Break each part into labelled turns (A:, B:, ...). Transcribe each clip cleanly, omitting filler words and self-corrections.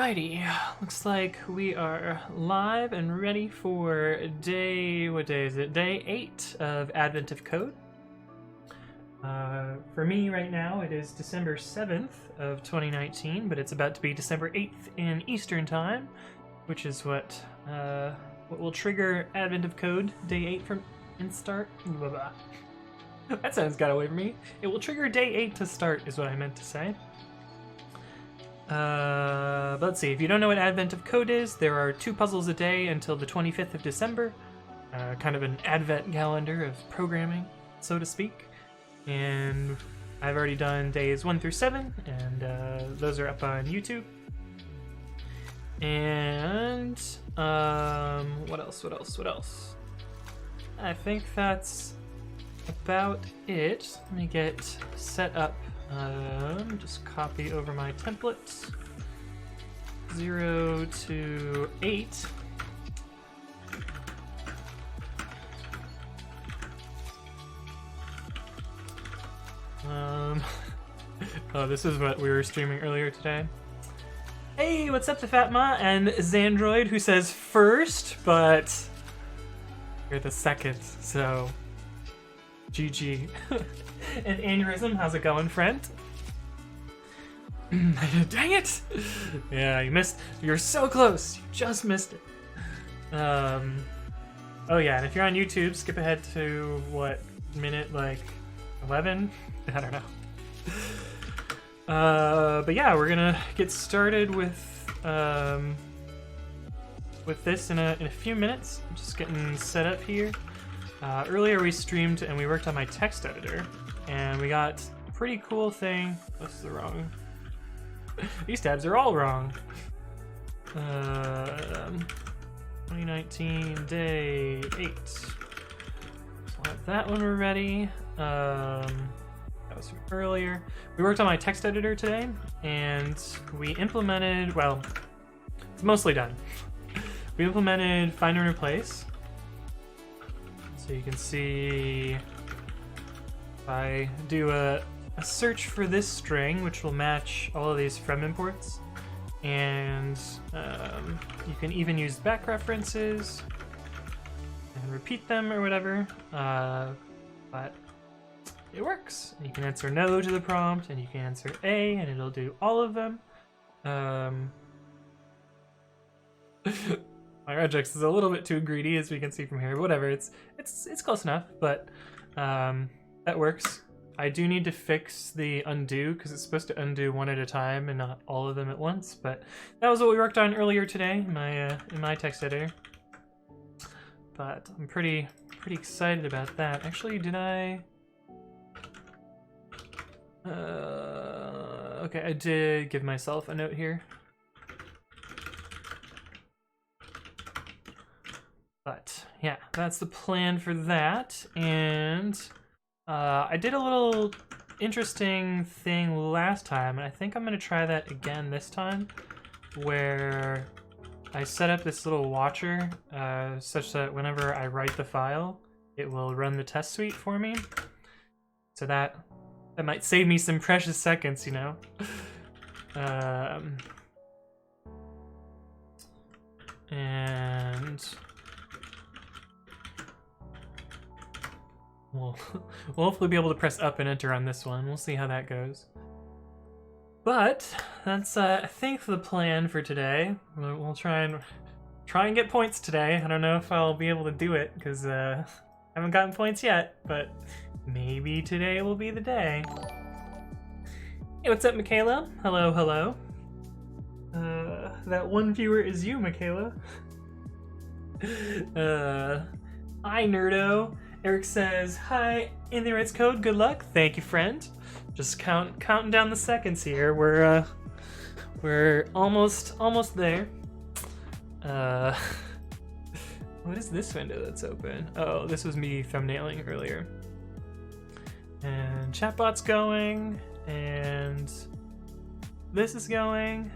A: Alrighty, looks like we are live and ready for what day is it? Day 8 of Advent of Code. For me right now, it is December 7th of 2019, but it's about to be December 8th in Eastern Time, which is what will trigger Advent of Code Day 8 from start. Blah, blah. That sentence got away from me. It will trigger Day 8 to start, is what I meant to say. But let's see, if you don't know what Advent of Code is, there are 2 puzzles a day until the 25th of December. Kind of an advent calendar of programming, so to speak. And I've already done days 1 through 7, and those are up on YouTube. And what else? I think that's about it. Let me get set up. Just copy over my templates. 0 to 8. Oh, this is what we were streaming earlier today. Hey, what's up to Fatma and Xandroid, who says first, but you're the second, so GG. And Aneurysm, how's it going, friend? Dang it! Yeah, you missed. You're so close. You just missed it. Oh yeah, and if you're on YouTube, skip ahead to what minute, like 11? I don't know. But yeah, we're gonna get started with this in a few minutes. I'm just getting set up here. Earlier we streamed and we worked on my text editor, and we got a pretty cool thing. This is the wrong. These tabs are all wrong. 2019 day 8. So let that one we're ready. That was from earlier. We worked on my text editor today, and we implemented, well, it's mostly done. We implemented find and replace. So you can see if I do a search for this string, which will match all of these from imports, and you can even use back references and repeat them or whatever, but it works. You can answer no to the prompt, and you can answer A, and it'll do all of them. My regex is a little bit too greedy, as we can see from here, but whatever, it's close enough, but that works. I do need to fix the undo, because it's supposed to undo one at a time and not all of them at once, but that was what we worked on earlier today in my text editor. But I'm pretty excited about that. Actually, did I... okay, I did give myself a note here. But yeah, that's the plan for that, and I did a little interesting thing last time, and I think I'm going to try that again this time, where I set up this little watcher such that whenever I write the file, it will run the test suite for me. So that might save me some precious seconds, you know? And we'll hopefully be able to press up and enter on this one. We'll see how that goes. But that's I think the plan for today. We'll try and get points today. I don't know if I'll be able to do it because I haven't gotten points yet, but maybe today will be the day. Hey, what's up, Michaela? Hello, hello. That one viewer is you, Michaela. Hi, Nerdo. Eric says, hi, in the Ritz code, good luck. Thank you, friend. Just counting down the seconds here. We're almost there. What is this window that's open? Oh, this was me thumbnailing earlier. And chatbot's going, and this is going.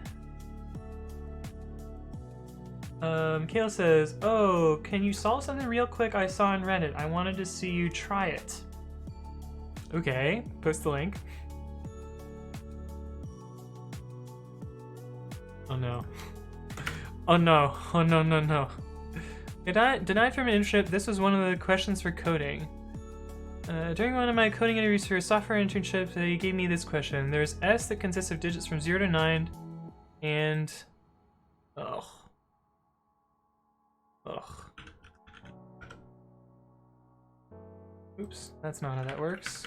A: Kale says, oh, can you solve something real quick I saw on Reddit? I wanted to see you try it. Okay, post the link. Oh no. Oh no. Oh no, no, no. Denied from an internship, this was one of the questions for coding. During one of my coding interviews for a software internship, they gave me this question. There's S that consists of digits from 0 to 9, and... Ugh. Ugh. Oops, that's not how that works.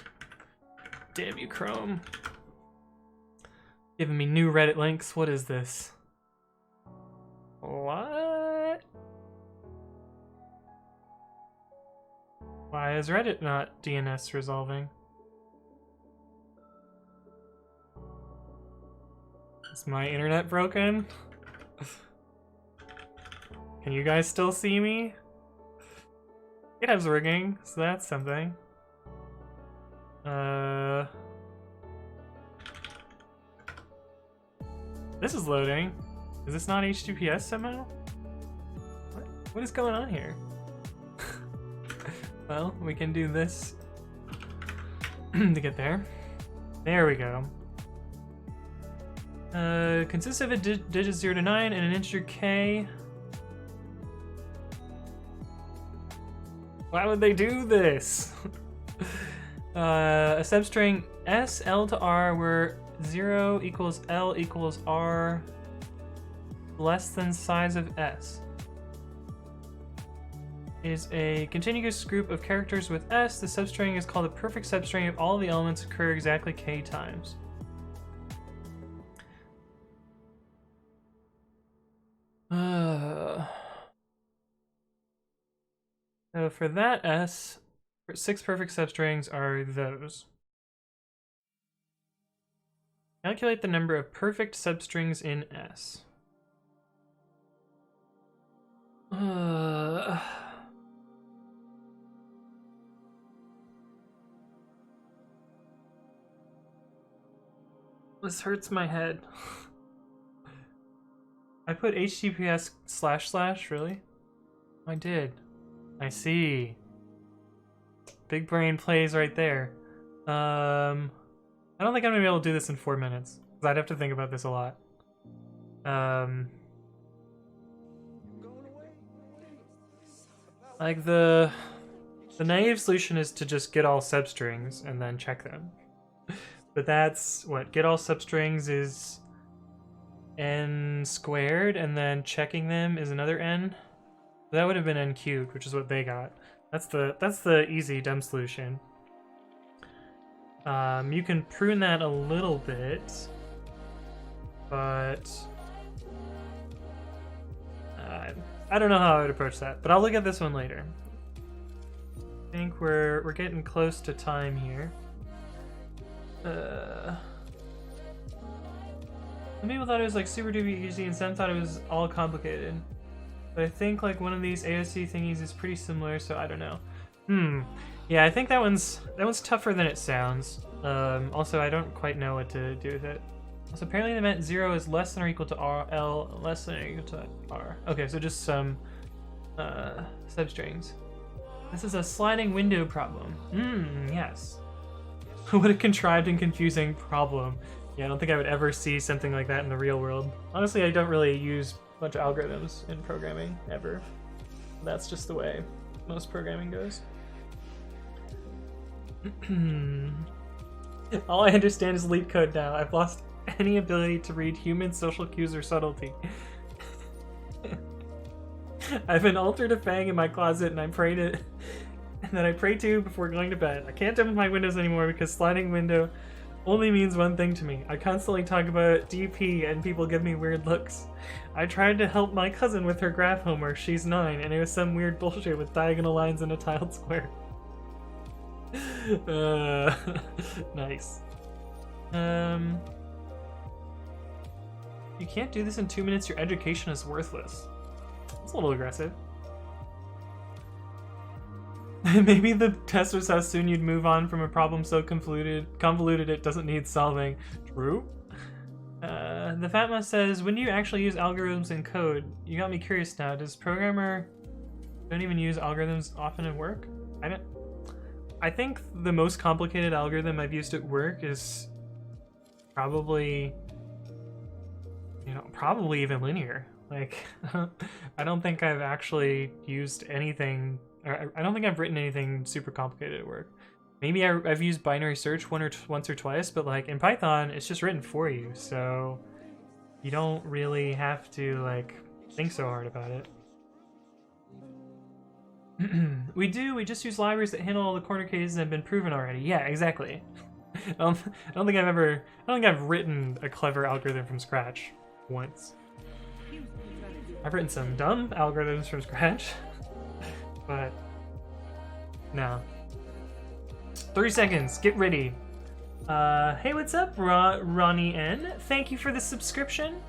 A: Damn you, Chrome. Giving me new Reddit links, what is this? What? Why is Reddit not DNS resolving? Is my internet broken? Can you guys still see me? GitHub's working, so that's something. This is loading. Is this not HTTPS somehow? What is going on here? Well, we can do this to get there. There we go. Consists of a digit 0 to 9 and an integer k. Why would they do this? A substring S, L to R, where 0 equals L equals R less than size of S. Is a continuous group of characters with S. The substring is called a perfect substring if all the elements occur exactly k times. So for that S, 6 perfect substrings are those. Calculate the number of perfect substrings in S. This hurts my head. I put HTTPS // really? I did. I see. Big brain plays right there. I don't think I'm gonna be able to do this in 4 minutes, because I'd have to think about this a lot. Like the naive solution is to just get all substrings and then check them. But that's what get all substrings is n squared, and then checking them is another n. That would have been n cubed, which is what they got. That's the easy dumb solution. You can prune that a little bit, but I don't know how I would approach that. But I'll look at this one later. I think we're getting close to time here. Some people thought it was like super duper easy, and some thought it was all complicated. But I think like one of these AOC thingies is pretty similar, so I don't know. Yeah, I think that one's tougher than it sounds. Also, I don't quite know what to do with it. Also, apparently they meant 0 is less than or equal to R, L less than or equal to R. Okay, so just some substrings. This is a sliding window problem. Yes. What a contrived and confusing problem. Yeah, I don't think I would ever see something like that in the real world. Honestly, I don't really use a bunch of algorithms in programming, ever. That's just the way most programming goes. All I understand is leak code now. I've lost any ability to read human social cues or subtlety. I have an altar to Fang in my closet, and I pray to before going to bed. I can't open my windows anymore because sliding window only means one thing to me. I constantly talk about DP and people give me weird looks. I tried to help my cousin with her graph homework. She's 9, and it was some weird bullshit with diagonal lines and a tiled square. Nice. You can't do this in 2 minutes. Your education is worthless. That's a little aggressive. Maybe the test was how soon you'd move on from a problem so convoluted it doesn't need solving. True. The Fatma says, when do you actually use algorithms in code? You got me curious now. Does programmer don't even use algorithms often at work? I think the most complicated algorithm I've used at work is probably you know, probably even linear. Like, I don't think I've actually used anything, or I don't think I've written anything super complicated at work. Maybe I've used binary search once or twice, but like in Python, it's just written for you, so you don't really have to like think so hard about it. We just use libraries that handle all the corner cases and have been proven already. Yeah, exactly. I don't think I've written a clever algorithm from scratch once. I've written some dumb algorithms from scratch, but no. 30 seconds, get ready. Hey, what's up, Ronnie N? Thank you for the subscription.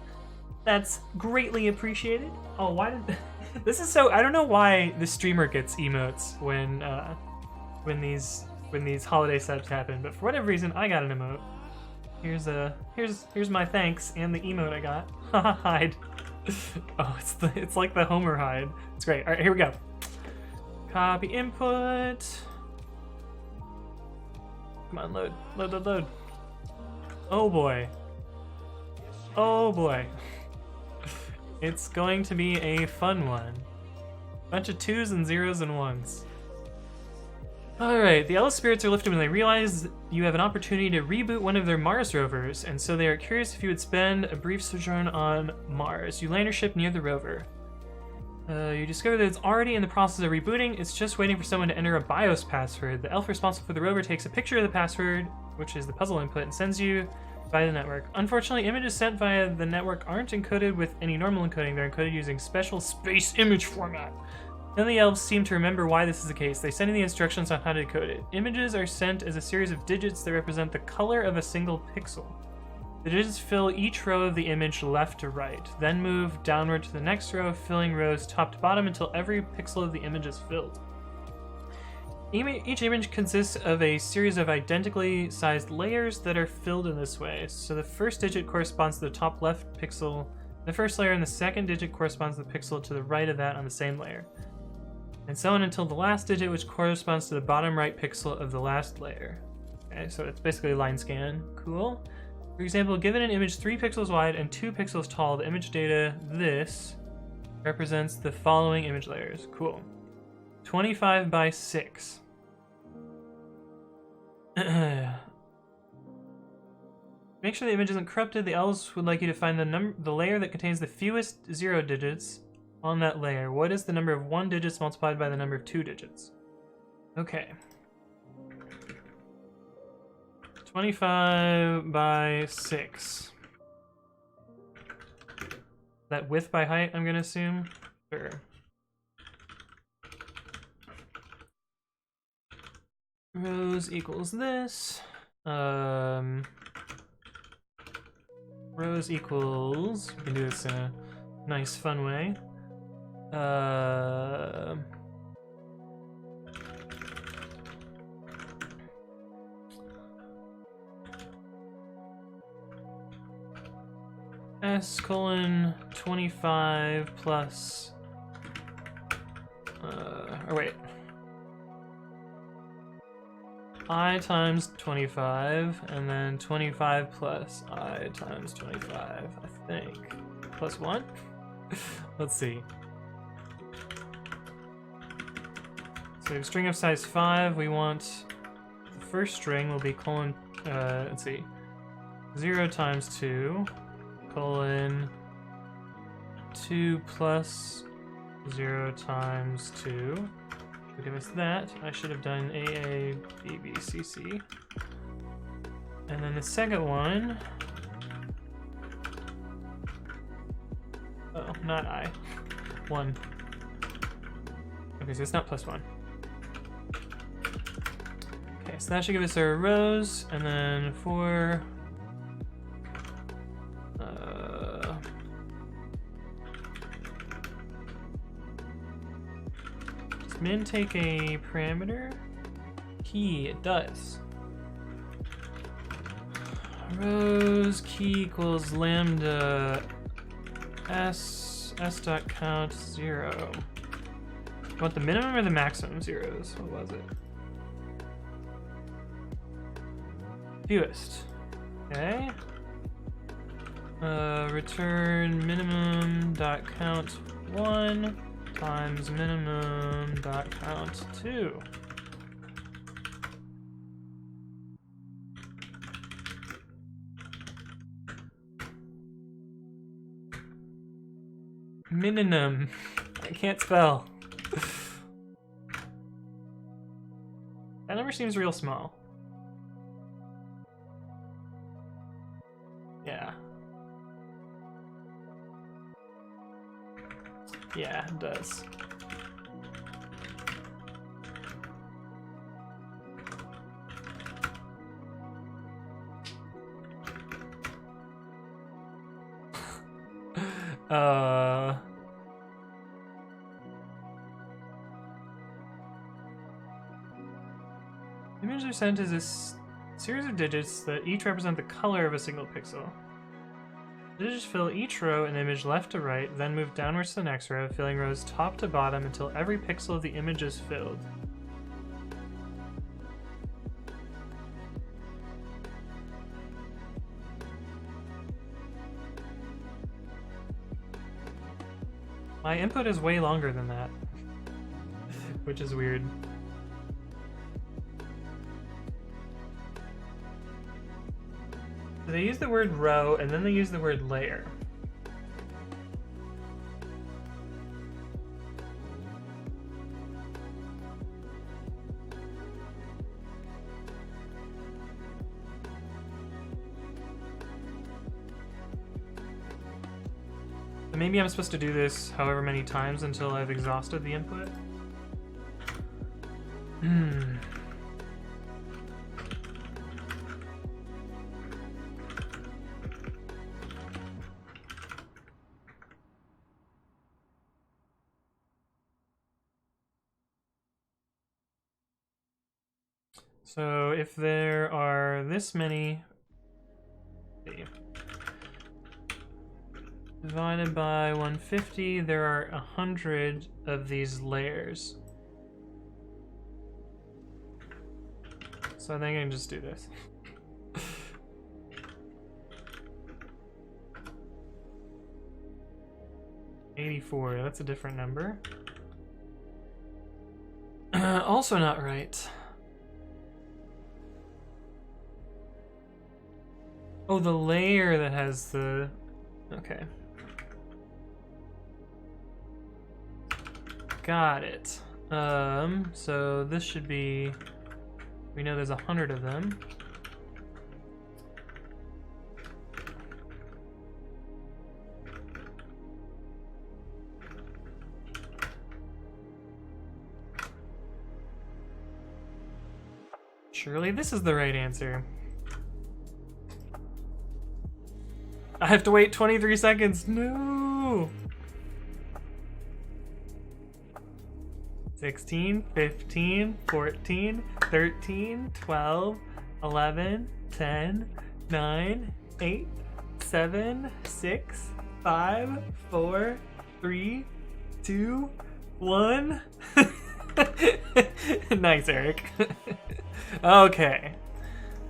A: That's greatly appreciated. Oh, why did... This is so... I don't know why the streamer gets emotes when these holiday setups happen, but for whatever reason, I got an emote. Here's my thanks and the emote I got. Haha, hide. Oh, it's like the Homer hide. It's great. All right, here we go. Copy input. Come on, load. Oh boy. Oh boy. It's going to be a fun one. Bunch of 2s and 0s and 1s. Alright, the Ellis spirits are lifted when they realize you have an opportunity to reboot one of their Mars rovers, and so they are curious if you would spend a brief sojourn on Mars. You land your ship near the rover. You discover that it's already in the process of rebooting. It's just waiting for someone to enter a BIOS password. The elf responsible for the rover takes a picture of the password, which is the puzzle input, and sends you via the network. Unfortunately, images sent via the network aren't encoded with any normal encoding. They're encoded using special space image format. None of the elves seem to remember why this is the case. They send you the instructions on how to decode it. Images are sent as a series of digits that represent the color of a single pixel. The digits fill each row of the image left to right, then move downward to the next row, filling rows top to bottom until every pixel of the image is filled. Each image consists of a series of identically sized layers that are filled in this way. So the first digit corresponds to the top left pixel, the first layer, and the second digit corresponds to the pixel to the right of that on the same layer. And so on until the last digit, which corresponds to the bottom right pixel of the last layer. Okay, so it's basically a line scan. Cool. For example, given an image 3 pixels wide and 2 pixels tall, the image data, this, represents the following image layers. Cool. 25 by 6. Make sure the image isn't corrupted. The elves would like you to find the layer that contains the fewest 0 digits on that layer. What is the number of 1 digits multiplied by the number of 2 digits? Okay. 25 by 6. That width by height, I'm gonna assume? Sure. Rows equals this. Rows equals... We can do this in a nice, fun way. S colon 25 plus... or wait. I times 25, and then 25 plus I times 25, I think. Plus 1? Let's see. So we have a string of size 5. We want... The first string will be colon... let's see. 0 times 2, colon 2 plus 0 times 2. Give us that. I should have done AA, BB, CC. And then the second one... Oh, not I. 1. Okay, so it's not plus 1. Okay, so that should give us our rows, and then for... min take a parameter? Key, it does. Rows key equals lambda s dot count 0. You want the minimum or the maximum zeros? What was it? Fewest. Okay. Return minimum dot count 1 times minimum dot count 2. Minimum. I can't spell. That number seems real small. Yeah. Yeah, it does. Images are sent as a series of digits that each represent the color of a single pixel. Digits fill each row in the image left to right, then move downwards to the next row, filling rows top to bottom until every pixel of the image is filled. My input is way longer than that, which is weird. So they use the word row and then they use the word layer. Maybe I'm supposed to do this however many times until I've exhausted the input. So if there are this many, divided by 150, there are 100 of these layers. So I think I can just do this. $84, that's a different number. Also not right. Oh, the layer that has the... Okay. Got it. So this should be... We know there's 100 of them. Surely this is the right answer. I have to wait 23 seconds. No! 16, 15, 14, 13, 12, 11, 10, 9, 8, 7, 6, 5, 4, 3, 2, 1. Nice, Eric. Okay.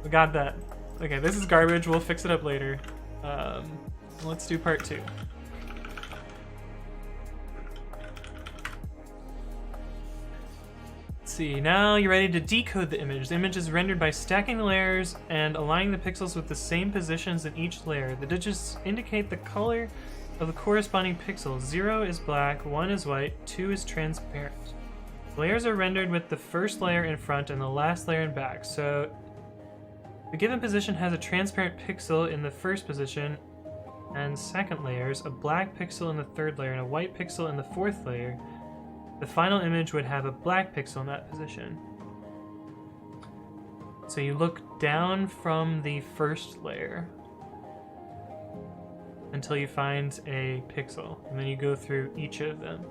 A: We got that. Okay, this is garbage. We'll fix it up later. Let's do part 2. Let's see, now you're ready to decode the image. The image is rendered by stacking the layers and aligning the pixels with the same positions in each layer. The digits indicate the color of the corresponding pixel. 0 is black, 1 is white, 2 is transparent. The layers are rendered with the first layer in front and the last layer in back. So the given position has a transparent pixel in the first position and second layers, a black pixel in the third layer, and a white pixel in the fourth layer. The final image would have a black pixel in that position. So you look down from the first layer until you find a pixel, and then you go through each of them.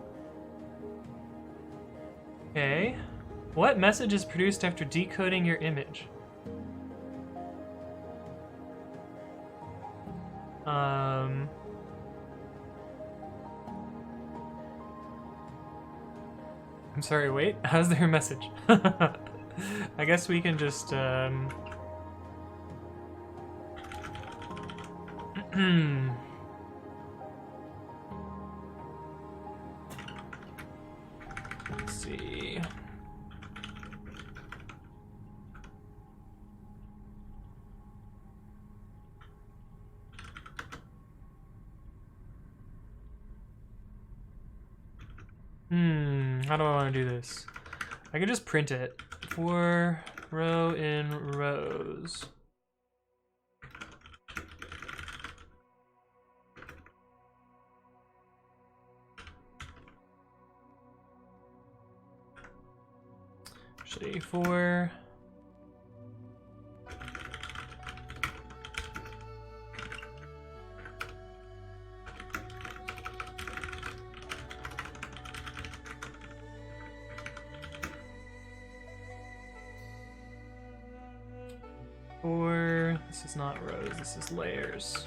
A: Okay. What message is produced after decoding your image? I'm sorry, wait, how's their message? I guess we can just, Let's see. How do I want to do this? I could just print it. For row in rows. Actually, for this is not rows, this is layers.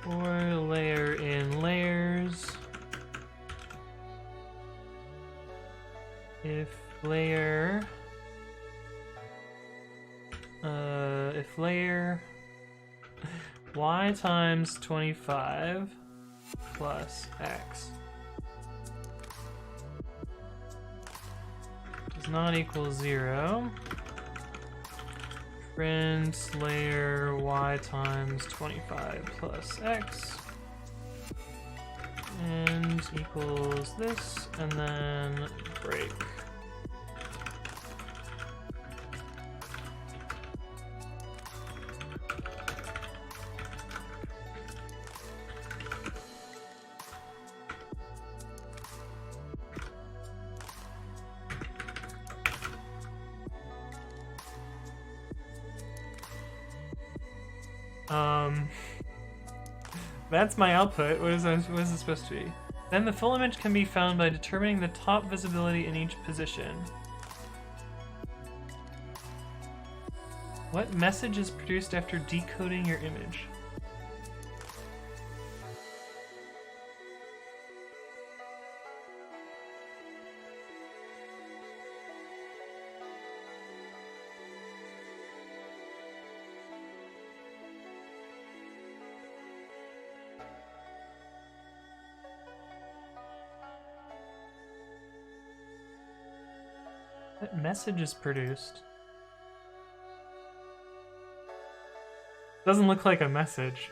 A: For layer in layers. If layer y times 25 plus x does not equal 0, print layer y times 25 plus x and equals this, and then break. That's my output. What is it supposed to be? Then the full image can be found by determining the top visibility in each position. What message is produced after decoding your image? What message is produced? Doesn't look like a message.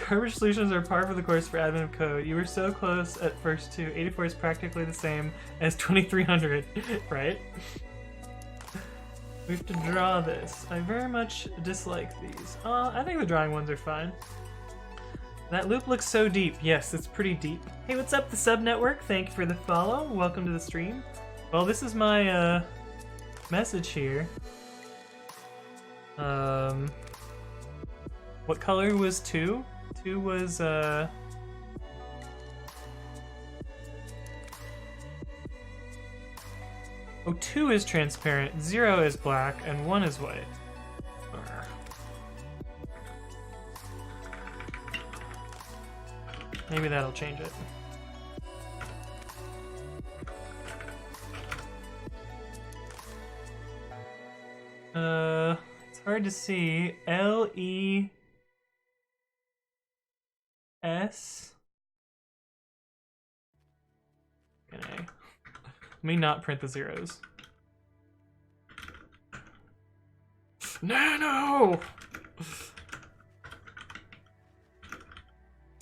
A: Garbage solutions are par for the course for admin of code. You were so close at first too. 84 is practically the same as 2300, right? We have to draw this. I very much dislike these. I think the drawing ones are fine. That loop looks so deep. Yes, it's pretty deep. Hey, what's up, the sub network? Thank you for the follow. Welcome to the stream. Well, this is my message here. What color was 2? 2 was Oh, 2 is transparent, 0 is black, and 1 is white. Maybe that'll change it. It's hard to see. L-E-S. Okay. Let me not print the zeros. No!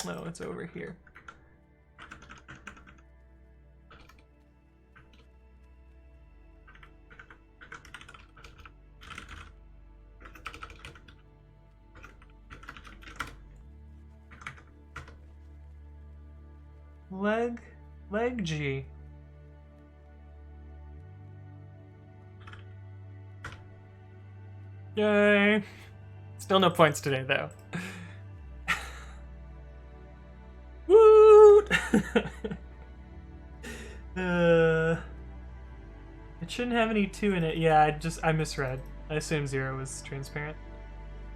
A: Oh, it's over here. Leg G. Yay! Still no points today, though. Woot! It shouldn't have any 2 in it. Yeah, I misread. I assumed 0 was transparent.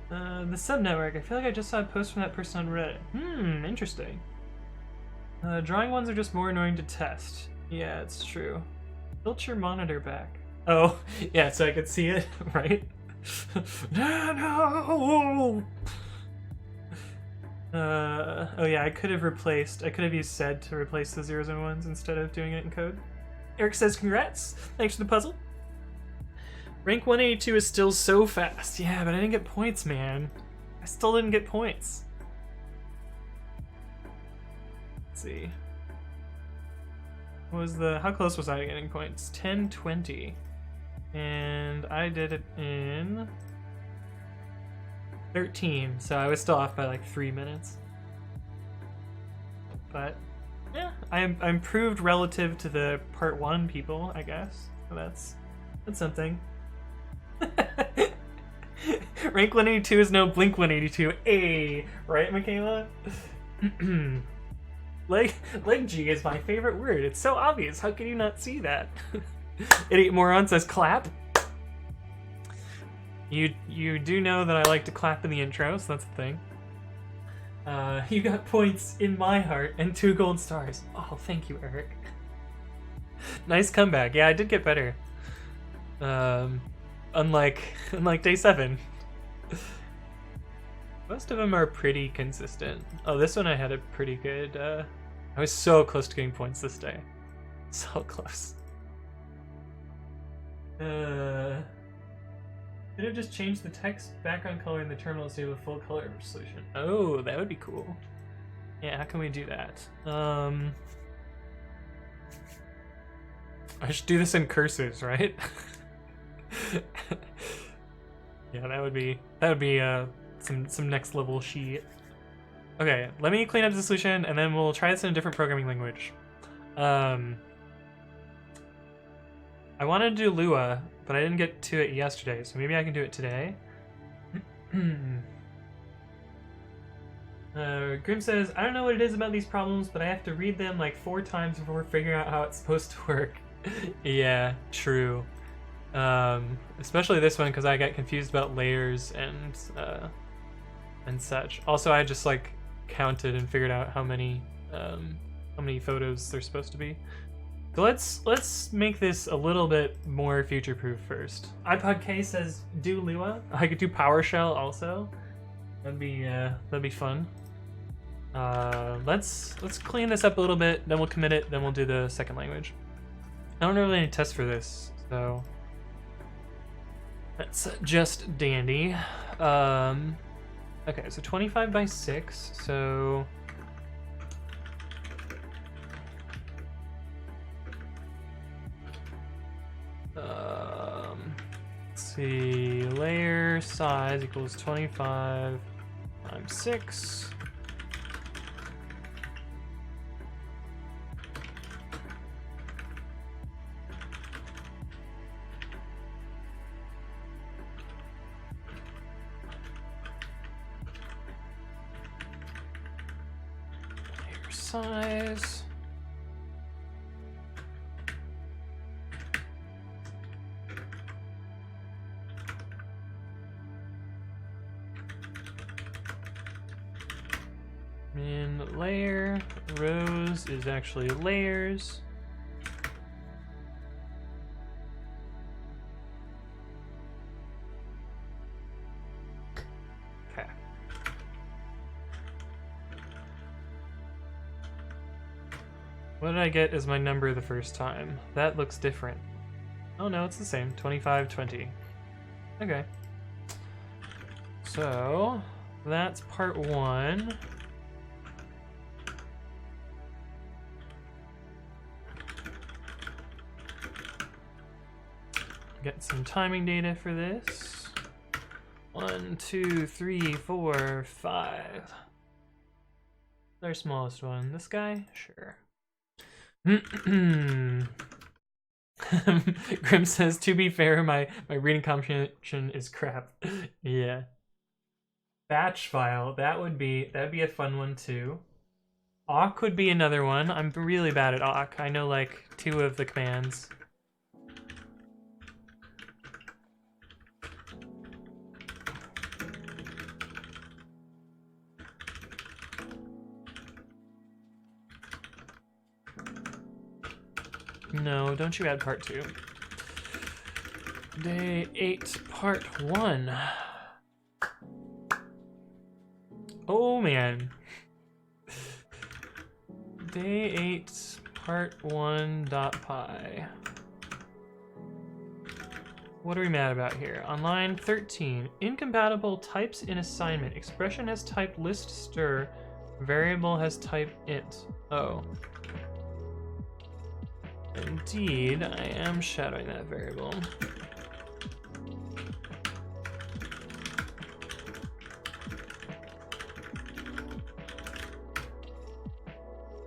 A: The subnetwork. I feel like I just saw a post from that person on Reddit. Interesting. Drawing ones are just more annoying to test. Yeah, it's true. Tilt your monitor back. Oh, yeah, so I could see it, right? No! Oh yeah, I could have used sed to replace the zeros and ones instead of doing it in code. Eric says congrats, thanks for the puzzle. Rank 182 is still so fast. Yeah, but I didn't get points, man. I still didn't get points. Let's see. How close was I to getting points? 10-20. And I did it in 13, so I was still off by like 3 minutes. But yeah, I improved relative to the part 1 people, I guess. So that's something. Rank 182 is no Blink 182. A right, Michaela? Leg G is my favorite word. It's so obvious. How can you not see that? Idiot Moron says clap. You do know that I like to clap in the intro, so that's the thing. You got points in my heart and 2 gold stars. Oh, thank you, Eric. Nice comeback. Yeah, I did get better. Unlike day 7. Most of them are pretty consistent. Oh, this one I had a pretty good... I was so close to getting points this day. So close. Could have just changed the text background color in the terminal to a full color solution. Oh, that would be cool. Yeah, how can we do that? I should do this in cursors, right? Yeah, that would be some next level shit. Okay, let me clean up the solution and then we'll try this in a different programming language. I wanted to do Lua, but I didn't get to it yesterday, so maybe I can do it today. Grim says, I don't know what it is about these problems, but I have to read them like 4 times before figuring out how it's supposed to work. Yeah, true. Especially this one because I got confused about layers and such. Also, I just like counted and figured out how many photos there's supposed to be. So let's make this a little bit more future-proof first. iPod K says do Lua. I could do PowerShell also. That'd be fun. Let's clean this up a little bit, then we'll commit it, then we'll do the second language. I don't really need tests for this, so that's just dandy. Okay, so 25 by 6, so let's see, layer size equals 25 times 6. Layer size. In layer, rows is actually layers. Okay. What did I get as my number the first time? That looks different. Oh no, it's the same. 25, 20. Okay. So, that's part 1. Get some timing data for this. 1, 2, 3, 4, 5. Our smallest one. This guy? Sure. Grim says, to be fair, my reading comprehension is crap. Yeah. Batch file, that'd be a fun one too. Awk would be another one. I'm really bad at awk. I know like 2 of the commands. No, don't you add part 2. Day 8, part 1. Oh man. Day 8, part 1.py. What are we mad about here? On line 13, incompatible types in assignment. Expression has type list stir. Variable has type int. Oh. Indeed, I am shadowing that variable.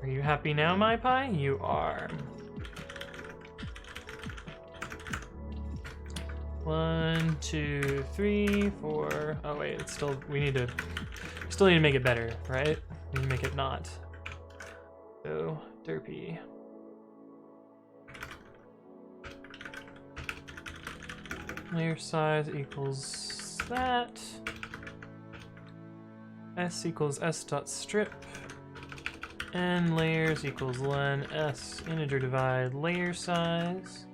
A: Are you happy now, MyPy? You are. 1, 2, 3, 4. Oh wait, it's still. We still need to make it better, right? We need to make it not. So derpy. Layer size equals that. S equals s.strip. And layers equals len s integer divide layer size.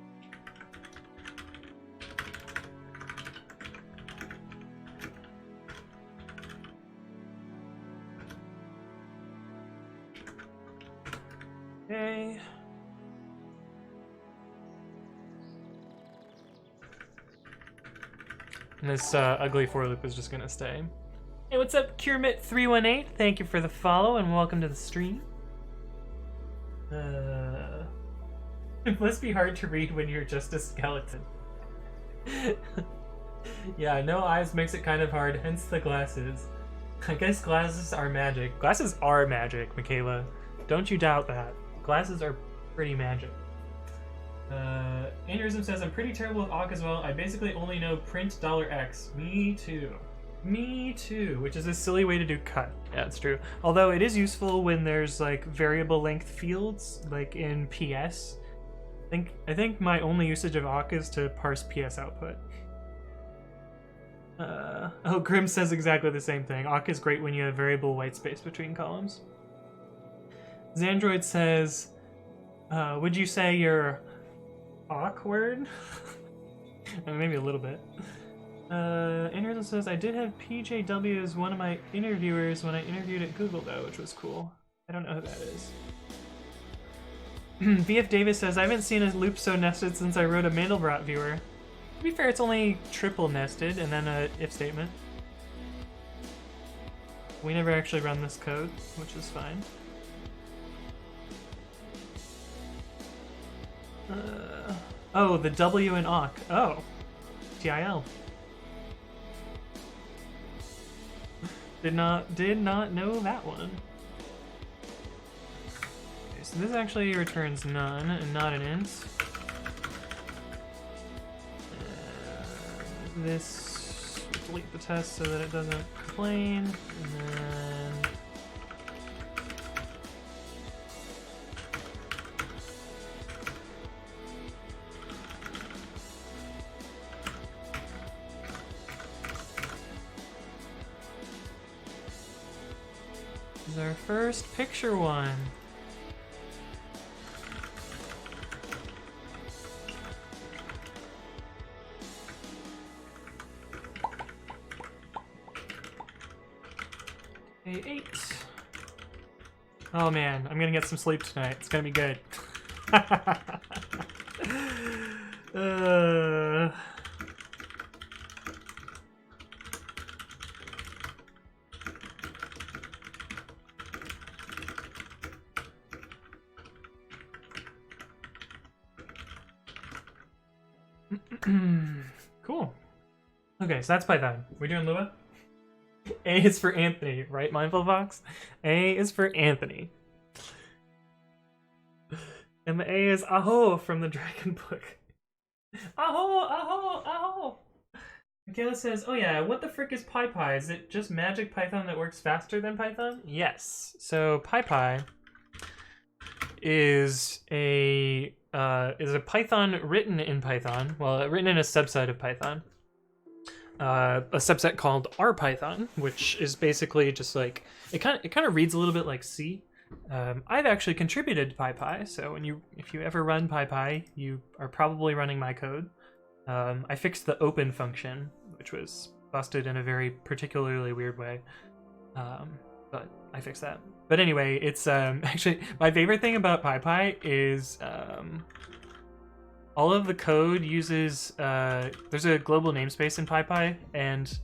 A: Okay. And this ugly for loop is just gonna stay. Hey, what's up, Curemit318? Thank you for the follow and welcome to the stream. It must be hard to read when you're just a skeleton. Yeah, no eyes makes it kind of hard, hence the glasses. I guess glasses are magic. Glasses are magic, Michaela. Don't you doubt that. Glasses are pretty magic. Aneurysm says, I'm pretty terrible with awk as well. I basically only know print $X. Me too. Me too, which is a silly way to do cut. Yeah, it's true. Although it is useful when there's like variable length fields, like in PS. I think my only usage of awk is to parse PS output. Oh, Grim says exactly the same thing. Awk is great when you have variable white space between columns. Xandroid says, would you say you're awkward? Maybe a little bit. Anderson says, I did have PJW as one of my interviewers when I interviewed at Google, though, which was cool. I don't know who that is. VF Davis says, I haven't seen a loop so nested since I wrote a Mandelbrot viewer. To be fair, it's only triple nested, and then a if statement. We never actually run this code, which is fine. Oh, the W in awk. Oh. TIL. Did not know that one. Okay, so this actually returns none and not an int. This, delete the test so that it doesn't complain, and then this is our first picture one. A8. Oh man, I'm gonna get some sleep tonight. It's gonna be good. Cool. Okay, so that's Python. We doing Lua? A is for Anthony, right, Mindful Fox? A is for Anthony. And the A is Aho from the Dragon Book. Aho, Aho, Aho! Michaela says, oh yeah, what the frick is PyPy? Is it just magic Python that works faster than Python? Yes. So PyPy is a Python written in Python. Well, written in a subset of Python. A subset called RPython, which is basically just like it kind of reads a little bit like C. I've actually contributed to PyPy, so if you ever run PyPy, you are probably running my code. I fixed the open function, which was busted in a very particularly weird way. But I fixed that. But anyway, it's actually my favorite thing about PyPy is all of the code uses there's a global namespace in PyPy, and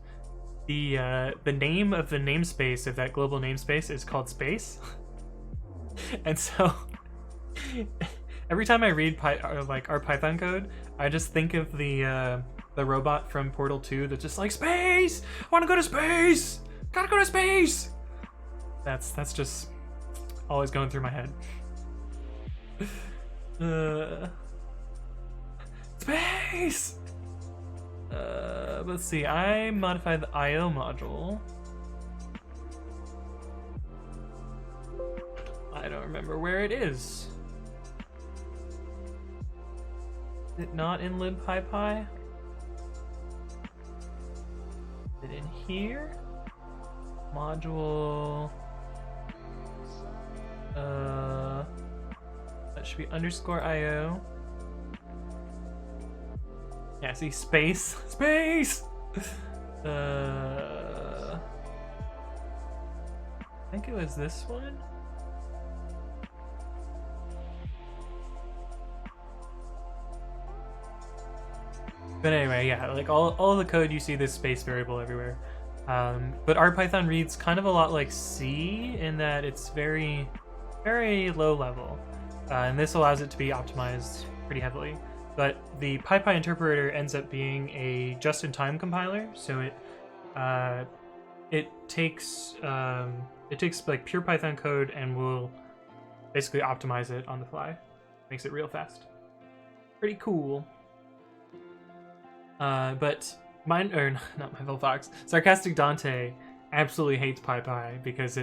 A: the name of the namespace of that global namespace is called space. And so every time I read our Python code, I just think of the robot from Portal 2 that's just like, space! I want to go to space! Gotta go to space! That's just always going through my head. Space! Let's see, I modified the IO module. I don't remember where it is. Is it not in libpypy? Is it in here? Module. That should be _IO. Yeah, see, space. Space! I think it was this one. But anyway, yeah, like all of the code you see this space variable everywhere. But our Python reads kind of a lot like C in that it's very, very low level. And this allows it to be optimized pretty heavily. But the PyPy interpreter ends up being a just-in-time compiler, so it takes like pure Python code and will basically optimize it on the fly. Makes it real fast. Pretty cool. But not Mindful Fox, Sarcastic Dante absolutely hates PyPy because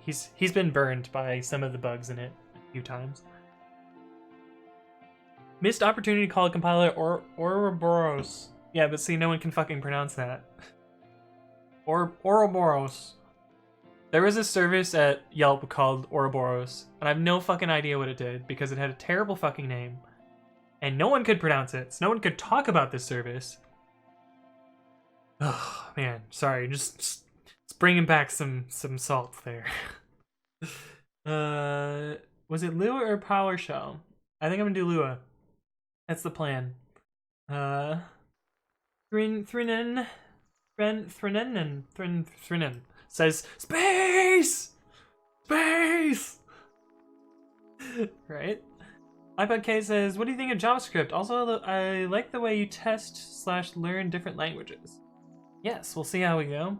A: he's been burned by some of the bugs in it a few times. Missed opportunity to call a compiler Ouroboros. Yeah, but see, no one can fucking pronounce that. Ouroboros. There was a service at Yelp called Ouroboros, and I have no fucking idea what it did because it had a terrible fucking name. And no one could pronounce it, so no one could talk about this service. Oh, man, sorry, just bringing back some salt there. Was it Lua or PowerShell? I think I'm gonna do Lua. That's the plan. Thrinen says, space! Space! Right? iPodK says, what do you think of JavaScript? Also, I like the way you test/learn different languages. Yes, we'll see how we go.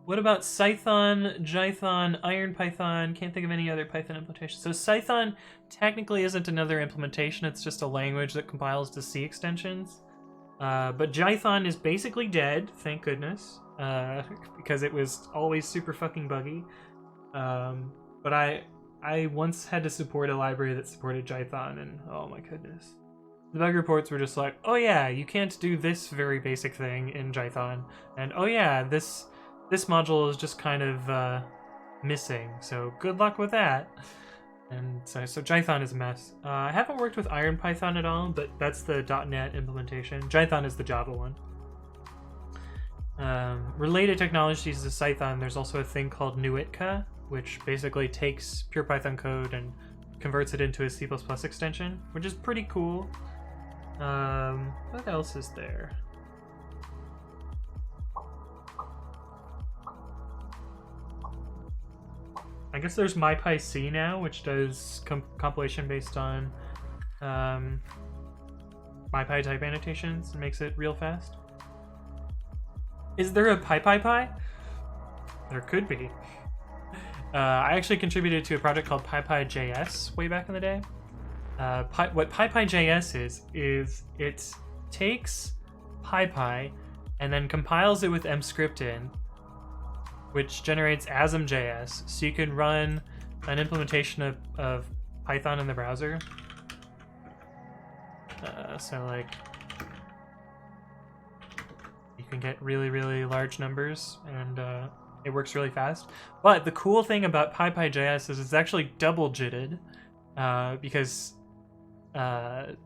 A: What about Cython, Jython, IronPython? Can't think of any other Python implementation. So Cython technically isn't another implementation, it's just a language that compiles to C extensions. But Jython is basically dead, thank goodness, because it was always super fucking buggy. But I once had to support a library that supported Jython, and oh my goodness. The bug reports were just like, oh yeah, you can't do this very basic thing in Jython, and oh yeah, this module is just kind of missing, so good luck with that. And so Jython is a mess. I haven't worked with IronPython at all, but that's the .NET implementation. Jython is the Java one. Related technologies to Cython, there's also a thing called Nuitka, which basically takes pure Python code and converts it into a C++ extension, which is pretty cool. What else is there? I guess there's MyPyC now, which does compilation based on MyPy type annotations and makes it real fast. Is there a PyPyPy? There could be. I actually contributed to a project called PyPy.js way back in the day. What PyPy.js is it takes PyPy and then compiles it with mscriptin, which generates asm.js, so you can run an implementation of Python in the browser. So like, you can get really, really large numbers, and it works really fast. But the cool thing about PyPy.js is it's actually double jitted, because V8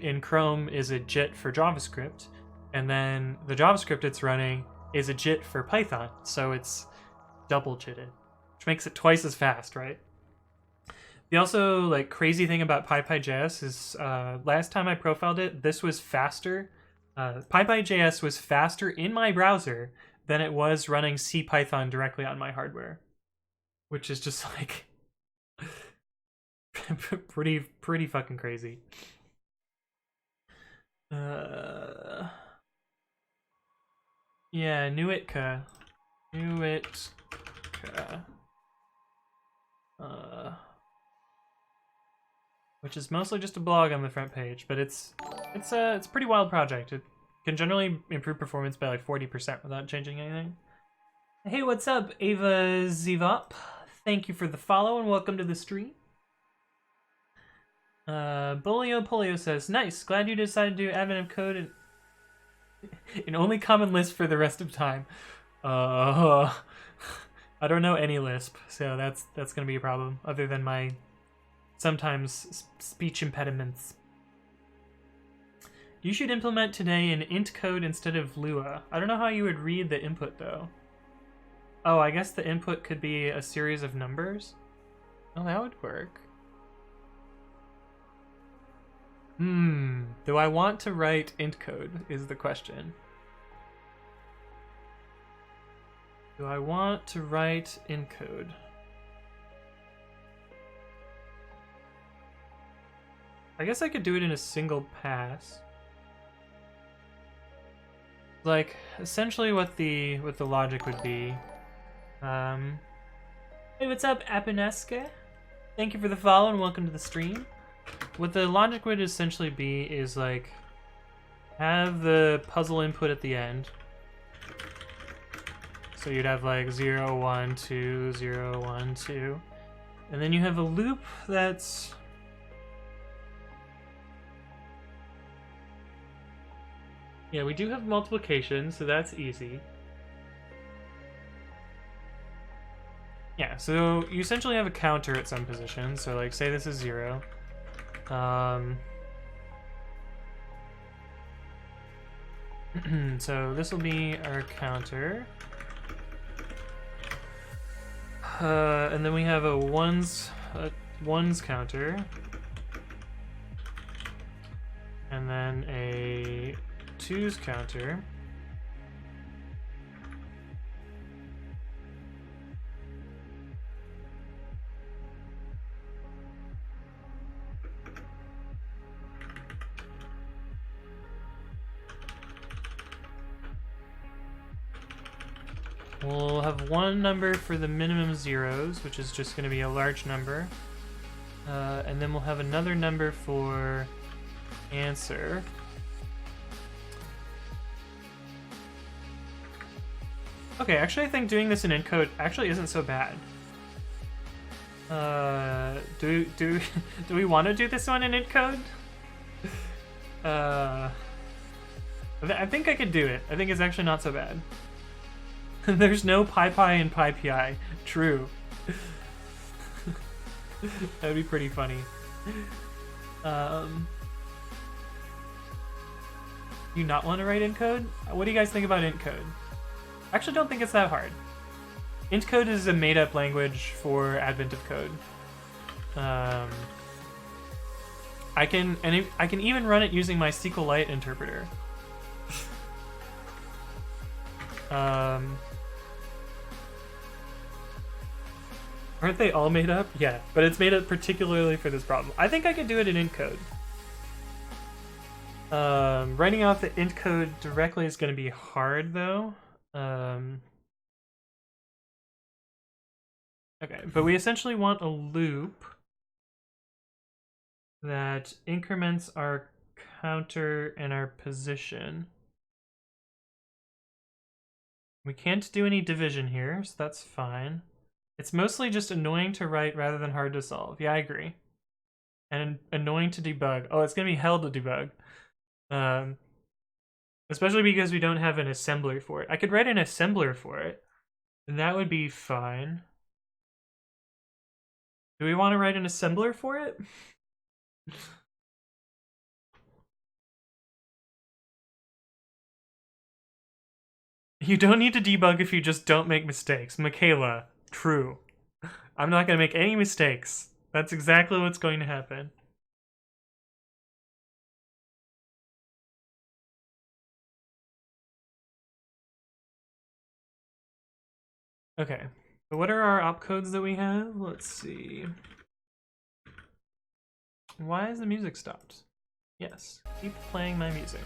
A: in Chrome is a JIT for JavaScript, and then the JavaScript it's running is a JIT for Python, so it's double JITted, which makes it twice as fast, right? The also like crazy thing about PyPy.js is last time I profiled it, this was faster. PyPy.js was faster in my browser than it was running CPython directly on my hardware, which is just like pretty fucking crazy. Yeah, Newitka. Which is mostly just a blog on the front page, but it's a pretty wild project. It can generally improve performance by like 40% without changing anything. Hey, what's up, Ava Zivop? Thank you for the follow and welcome to the stream. Bolio Polio says, nice, glad you decided to do admin of code and in only common Lisp for the rest of time. I don't know any Lisp, so that's gonna be a problem, other than my sometimes speech impediments. You should implement today an IntCode instead of Lua. I don't know how you would read the input though. Oh, I guess the input could be a series of numbers? Oh, that would work. Do I want to write IntCode is the question. Do I want to write IntCode? I guess I could do it in a single pass. Like, essentially what the logic would be. Hey, what's up, Apineske? Thank you for the follow and welcome to the stream. What the logic would essentially be is like, have the puzzle input at the end. So you'd have like 0, 1, 2, 0, 1, 2. And then you have a loop that's... Yeah, we do have multiplication, so that's easy. Yeah, so you essentially have a counter at some position. So like, say this is 0. So this will be our counter. And then we have a ones counter. And then a 2's counter. We'll have one number for the minimum zeros, which is just going to be a large number. And then we'll have another number for answer. Okay, actually I think doing this in IntCode actually isn't so bad. Do we want to do this one in IntCode? I think I could do it. I think it's actually not so bad. There's no PyPy and PyPI. True. That'd be pretty funny. You not want to write IntCode? What do you guys think about IntCode? I actually don't think it's that hard. IntCode is a made-up language for advent of code. I can even run it using my SQLite interpreter. Aren't they all made up? Yeah, but it's made up particularly for this problem. I think I could do it in IntCode. Writing out the IntCode directly is going to be hard, though. Okay, but we essentially want a loop that increments our counter and our position. We can't do any division here, so that's fine. It's mostly just annoying to write rather than hard to solve. Yeah, I agree. And annoying to debug. Oh, it's going to be hell to debug. Especially because we don't have an assembler for it. I could write an assembler for it, and that would be fine. Do we want to write an assembler for it? You don't need to debug if you just don't make mistakes. Michaela, true. I'm not going to make any mistakes. That's exactly what's going to happen. Okay, so what are our opcodes that we have? Let's see. Why is the music stopped? Yes, keep playing my music.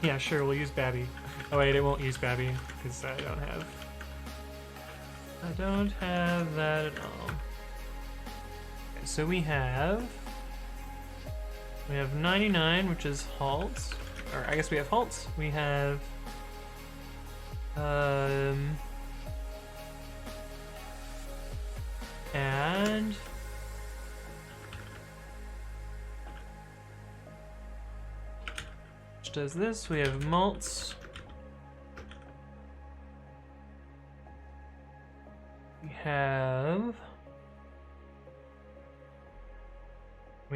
A: Yeah, sure, we'll use Babby. Oh wait, it won't use Babby, because I don't have that at all. Okay, so we have 99, which is halt. Or I guess we have halt. We have add. Which does this. We have mults. We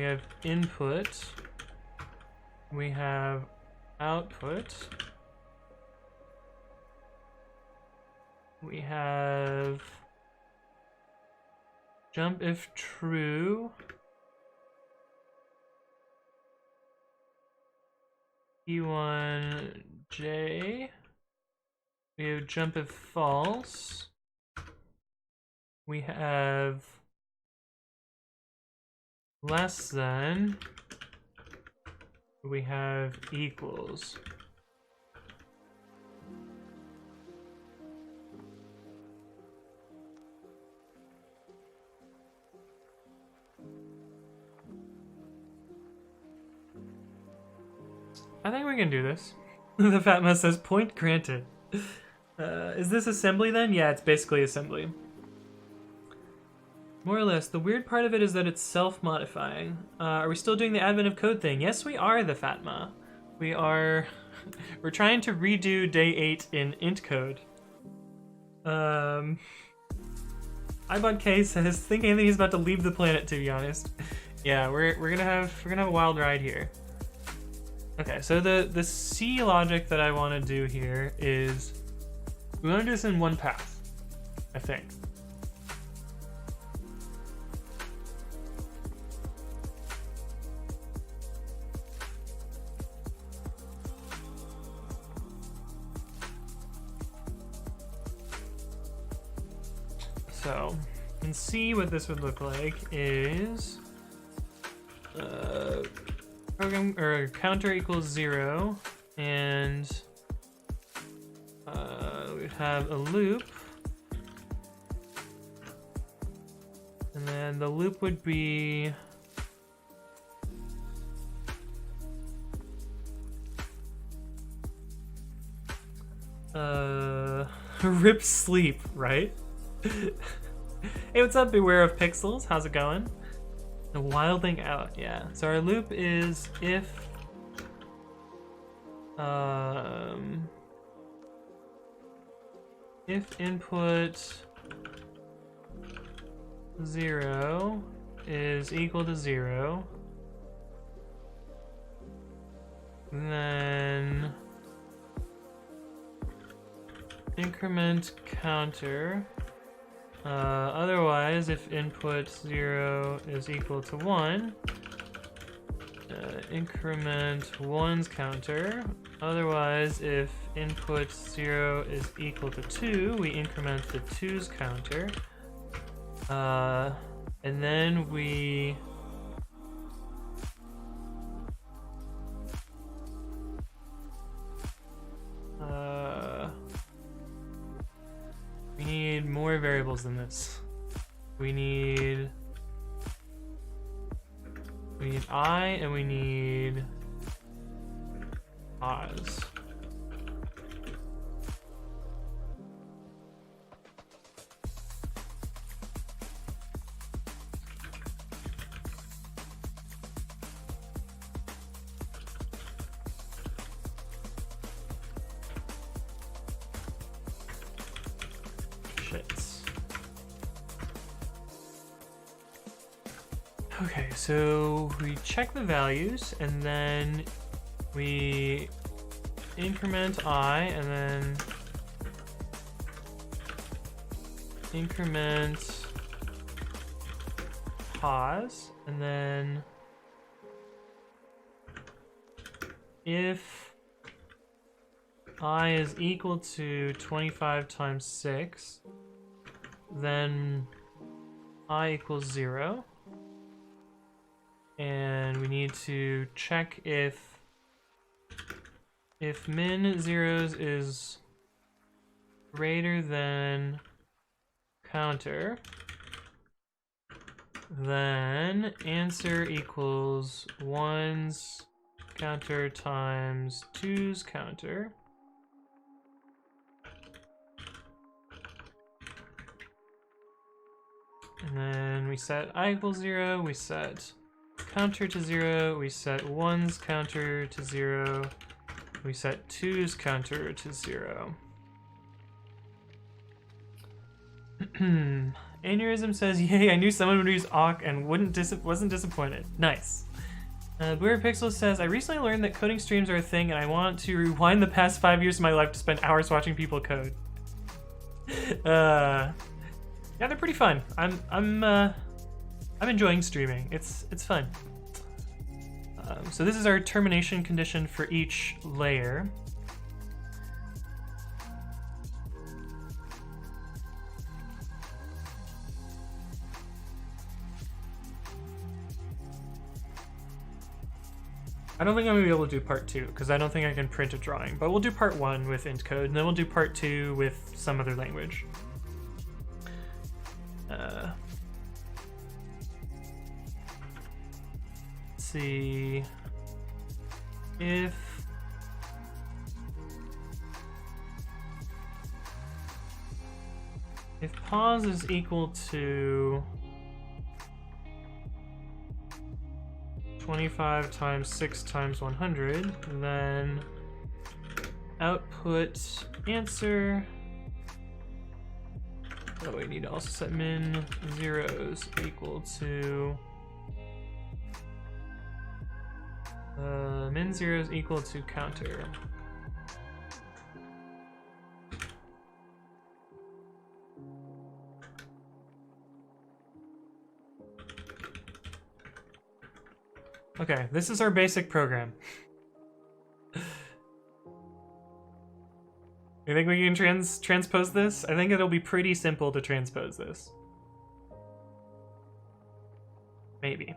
A: have input. We have output. We have jump if true. E1J. We have jump if false. We have less than. We have equals. I think we can do this. The Fatma says, point granted. Is this assembly then? Yeah, it's basically assembly. More or less. The weird part of it is that it's self-modifying. Are we still doing the advent of code thing? Yes, we are, the Fatma. We are... We're trying to redo day 8 in IntCode. iBotK says, think Anthony's about to leave the planet, to be honest. Yeah, we're gonna have a wild ride here. Okay, so the C logic that I want to do here is we want to do this in one path, I think. So in C, what this would look like is program or counter equals 0, and we have a loop, and then the loop would be rip sleep, right? Hey, what's up? Beware of pixels. How's it going? The wilding out, yeah. So our loop is if input 0 is equal to 0, then increment counter. Otherwise, if input 0 is equal to 1, increment 1's counter. Otherwise, if input 0 is equal to 2, we increment the 2's counter. And then we need more variables than this. We need I, and we need Oz. Okay, so we check the values and then we increment I and then increment pause, and then if I is equal to 25 times 6, then I equals 0. And we need to check if min zeros is greater than counter, then answer equals 1's counter times 2's counter. And then we set I equals 0, we set counter to 0, we set 1's counter to 0, we set 2's counter to 0. Aneurysm says, yay, I knew someone would use awk and wasn't disappointed. Nice. Bluer Pixel says, I recently learned that coding streams are a thing and I want to rewind the past 5 years of my life to spend hours watching people code. Yeah, they're pretty fun. I'm enjoying streaming. It's fun. So this is our termination condition for each layer. I don't think I'm gonna be able to do part 2 because I don't think I can print a drawing, but we'll do part 1 with IntCode and then we'll do part 2 with some other language. Let's see if pause is equal to 25 times 6 times 100, then output answer. Oh, we need to also set min zeros equal to min zeros equal to counter. Okay, this is our basic program. You think we can transpose this? I think it'll be pretty simple to transpose this. Maybe.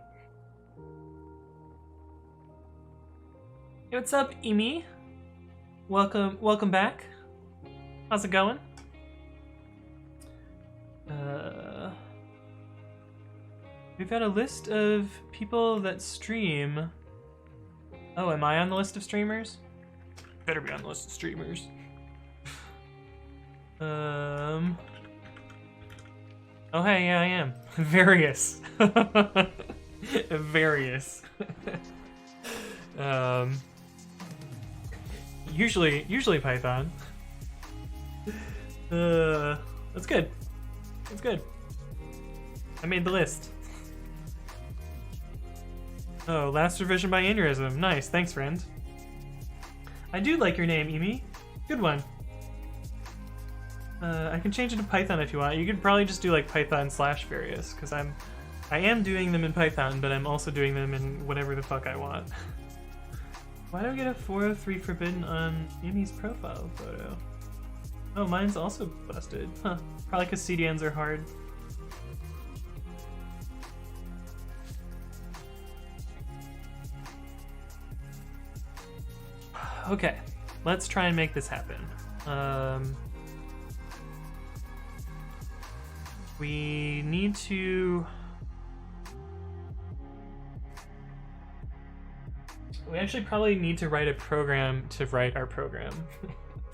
A: Hey, what's up, Emi? Welcome back. How's it going? We've got a list of people that stream. Oh, am I on the list of streamers? Better be on the list of streamers. Oh, hey, yeah, I am. Various. Various. Usually Python. That's good. That's good. I made the list. Oh, last revision by Aneurysm. Nice, thanks, friend. I do like your name, Emi. Good one. I can change it to Python if you want. You could probably just do like Python/various, because I am doing them in Python, but I'm also doing them in whatever the fuck I want. Why do I get a 403 forbidden on Emi's profile photo? Oh, mine's also busted. Huh. Probably because CDNs are hard. Okay, let's try and make this happen. We need to... We actually probably need to write a program to write our program.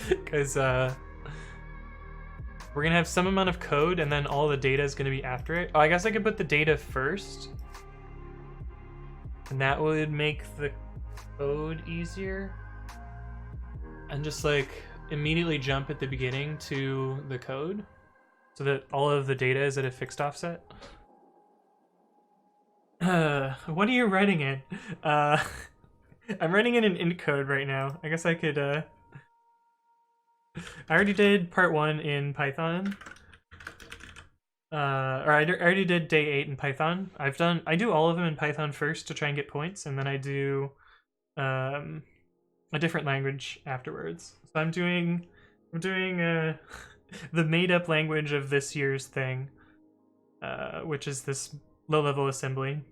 A: Because we're going to have some amount of code and then all the data is going to be after it. Oh, I guess I could put the data first. And that would make the code easier. And just like immediately jump at the beginning to the code so that all of the data is at a fixed offset. What are you writing in? I'm writing in an IntCode right now. I guess I could, I already did part 1 in Python. Or I already did day 8 in Python. I do all of them in Python first to try and get points, and then I do a different language afterwards. So I'm doing the made-up language of this year's thing, which is this low-level assembly,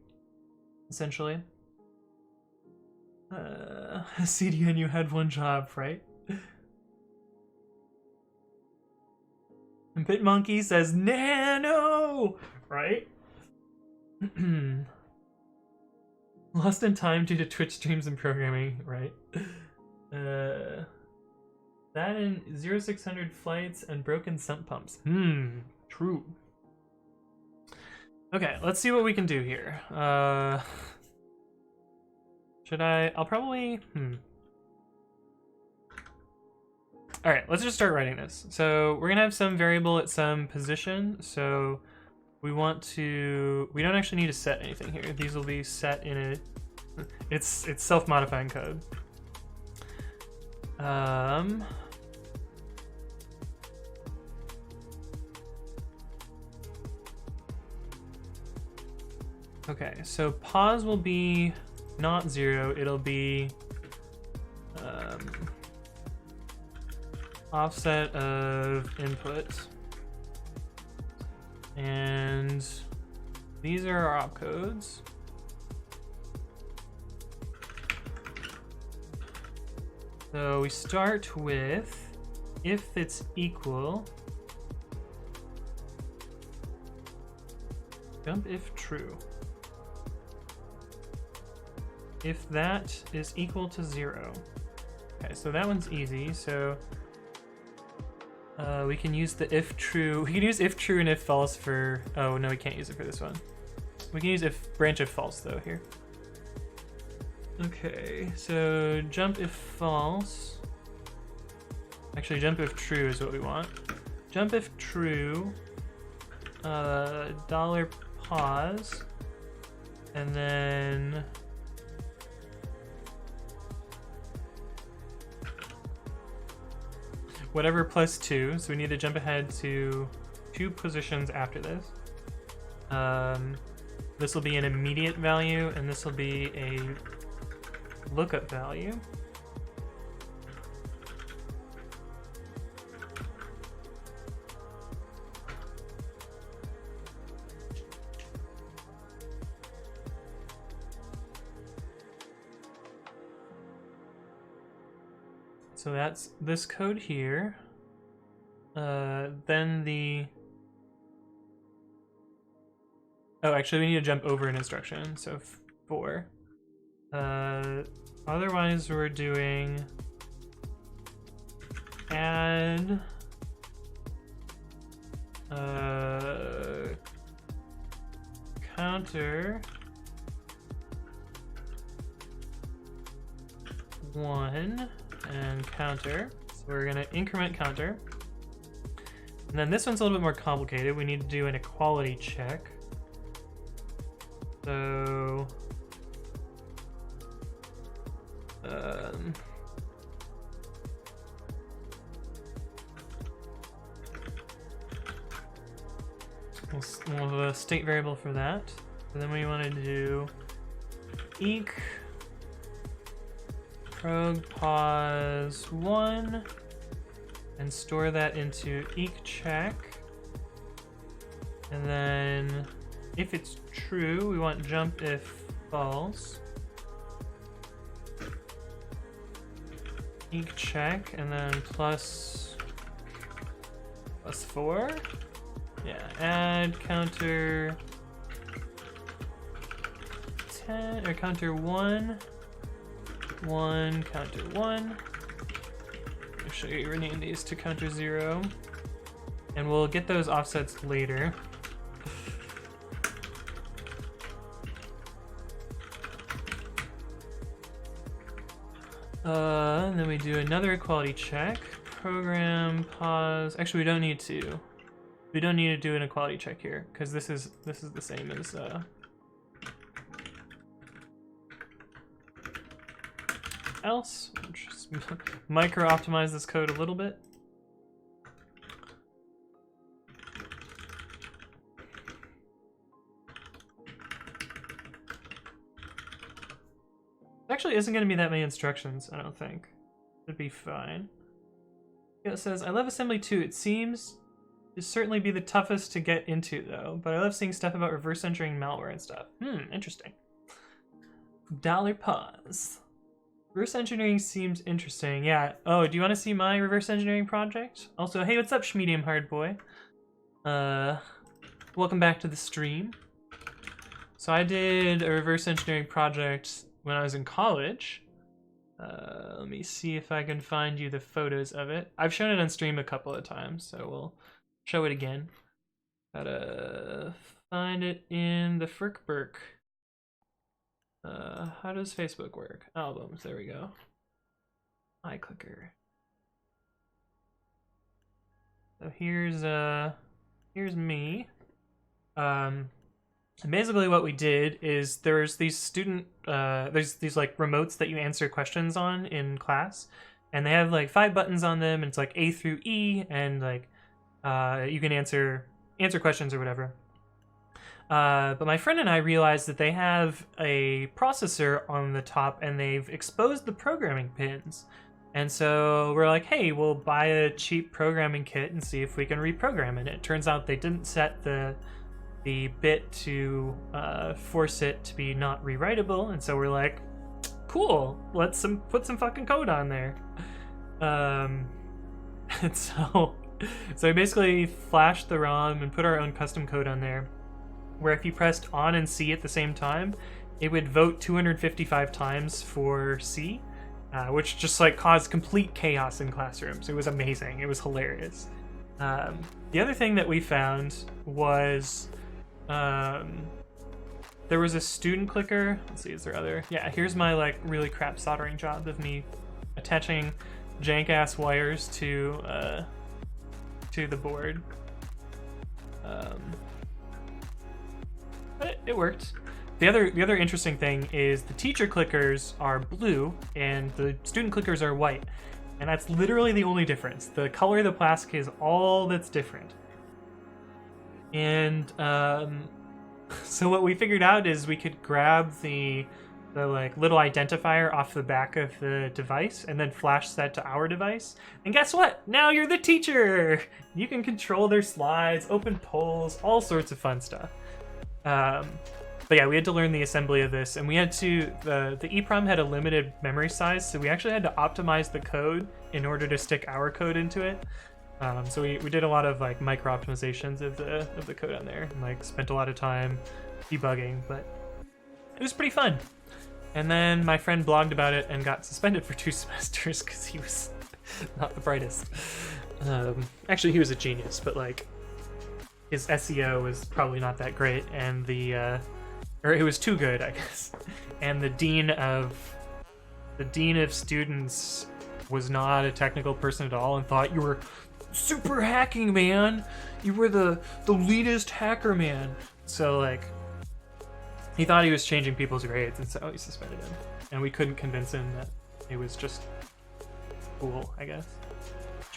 A: essentially. CDN, you had one job, right? And BitMonkey says nano, right? Lost in time due to Twitch streams and programming, right? That and 0600 flights and broken sump pumps. True. Okay, let's see what we can do here. Should I'll probably, Alright, let's just start writing this. So we're gonna have some variable at some position, so we don't actually need to set anything here. These will be set in a, it's self-modifying code. Okay, so pause will be not 0, it'll be offset of input, and these are our opcodes. So we start with if it's equal, jump if true. If that is equal to 0. Okay, so that one's easy. So we can use the if true. We can use if true and if false for. Oh no, we can't use it for this one. We can use if branch if false though here. Okay, so jump if false. Actually, jump if true is what we want. Jump if true. Dollar pause, and then. Whatever plus 2, so we need to jump ahead to 2 positions after this. This will be an immediate value, and this will be a lookup value. So that's this code here. Then the... Oh, actually we need to jump over an instruction, so 4. Otherwise we're doing add counter 1 and counter. So we're gonna increment counter. And then this one's a little bit more complicated. We need to do an equality check. So we'll have a state variable for that. And then we want to do eq prog pause 1 and store that into eq check. And then if it's true, we want jump if false. Eq check, and then plus 4. Yeah, add counter 10 or counter 1, counter 1. Actually, rename these to counter 0, and we'll get those offsets later. And then we do another equality check. Program pause. Actually, we don't need to. We don't need to do an equality check here because this is the same as else. We'll just micro-optimize this code a little bit. Actually isn't going to be that many instructions, I don't think. It'd be fine. It says, I love assembly too. It seems to certainly be the toughest to get into though, but I love seeing stuff about reverse engineering malware and stuff. Interesting. $pause. Reverse engineering seems interesting. Yeah. Oh, do you want to see my reverse engineering project? Also, hey, what's up, Schmedium Hard Boy? Welcome back to the stream. So I did a reverse engineering project when I was in college. Let me see if I can find you the photos of it. I've shown it on stream a couple of times, so we'll show it again. Gotta find it in the Frickberg. How does Facebook work? Albums, there we go. iClicker. So here's me. Basically what we did is there's these there's these like remotes that you answer questions on in class, and they have like 5 buttons on them, and it's like A through E, and like you can answer questions or whatever. But my friend and I realized that they have a processor on the top and they've exposed the programming pins. And so we're like, hey, we'll buy a cheap programming kit and see if we can reprogram it. And it turns out they didn't set the bit to force it to be not rewritable, and so we're like, cool, let's put some fucking code on there. And so we basically flashed the ROM and put our own custom code on there, where if you pressed on and C at the same time, it would vote 255 times for C, which just like caused complete chaos in classrooms. It was amazing. It was hilarious. The other thing that we found was there was a student clicker. Let's see, is there other? Yeah, here's my like really crap soldering job of me attaching jank ass wires to the board. But it worked. The other interesting thing is the teacher clickers are blue and the student clickers are white, and that's literally the only difference. The color of the plastic is all that's different. And so what we figured out is we could grab the like little identifier off the back of the device and then flash that to our device. And guess what? Now you're the teacher! You can control their slides, open polls, all sorts of fun stuff. But yeah, we had to learn the assembly of this, and we had to, the EEPROM had a limited memory size, so we actually had to optimize the code in order to stick our code into it. So we did a lot of like micro optimizations of the code on there, and like spent a lot of time debugging, but it was pretty fun. And then my friend blogged about it and got suspended for 2 semesters because he was not the brightest. Actually, he was a genius, but like his SEO was probably not that great, and or it was too good, I guess. And the dean of students was not a technical person at all and thought you were super hacking, man. You were the leadest hacker, man. So like he thought he was changing people's grades, and so he suspended him. And we couldn't convince him that it was just cool, I guess.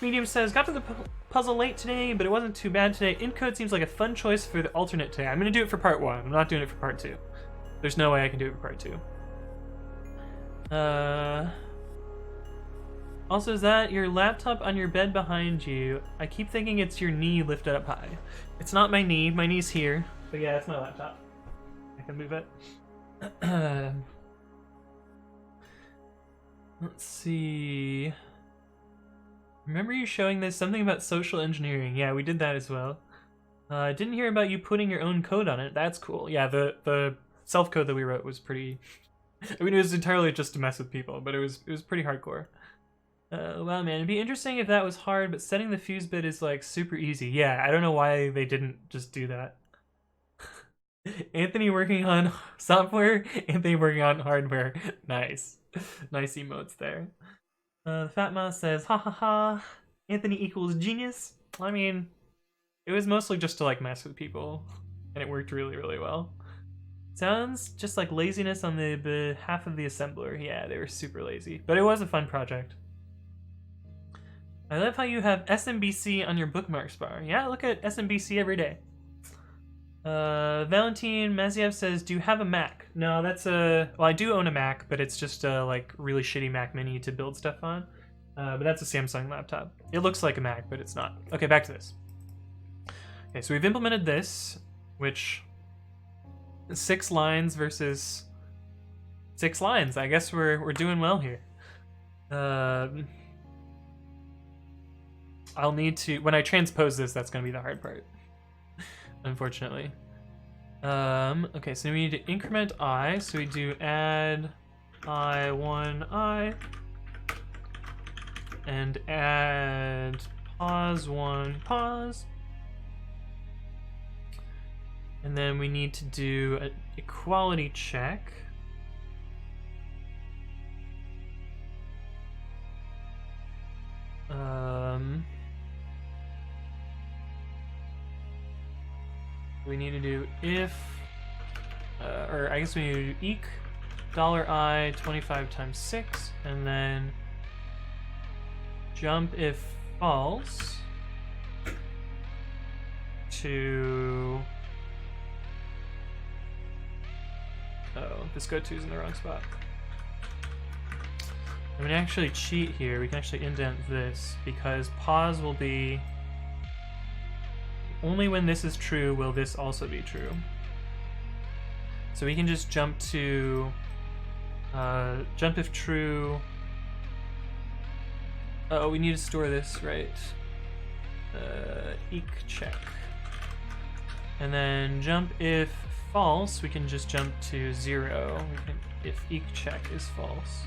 A: Medium says, got to the puzzle late today, but it wasn't too bad today. IntCode seems like a fun choice for the alternate today. I'm going to do it for part 1. I'm not doing it for part 2. There's no way I can do it for part 2. Also, is that your laptop on your bed behind you? I keep thinking it's your knee lifted up high. It's not my knee. My knee's here. But yeah, it's my laptop. I can move it. Let's see. Remember you showing this? Something about social engineering. Yeah, we did that as well. I didn't hear about you putting your own code on it. That's cool. Yeah, the self-code that we wrote was pretty... I mean, it was entirely just to mess with people, but it was pretty hardcore. Wow, man, it'd be interesting if that was hard, but setting the fuse bit is, like, super easy. Yeah, I don't know why they didn't just do that. Anthony working on software, Anthony working on hardware. Nice. Nice emotes there. The Fat Mouse says, ha ha ha, Anthony equals genius. I mean, it was mostly just to, like, mess with people, and it worked really, really well. Sounds just like laziness on the behalf of the assembler. Yeah, they were super lazy, but it was a fun project. I love how you have SMBC on your bookmarks bar. Yeah, look at SMBC every day. Valentin Maziev says, do you have a Mac? No, that's well, I do own a Mac, but it's just a like really shitty Mac Mini to build stuff on. But that's a Samsung laptop. It looks like a Mac, but it's not. Okay, back to this. Okay, so we've implemented this, which 6 lines versus 6 lines. I guess we're doing well here. I'll need to, when I transpose this, that's going to be the hard part, unfortunately. Okay, so we need to increment I, so we do add I1I, and add pause1 pause. And then we need to do an equality check. We need to do if, or I guess we need to do eq $I 25 times 6, and then jump if false to, oh, this go-to is in the wrong spot. I'm gonna actually cheat here. We can actually indent this because pause will be only when this is true will this also be true. So we can just jump to jump if true. Oh, we need to store this, right? Eq check. And then jump if false, we can just jump to 0. We can, if eq check is false.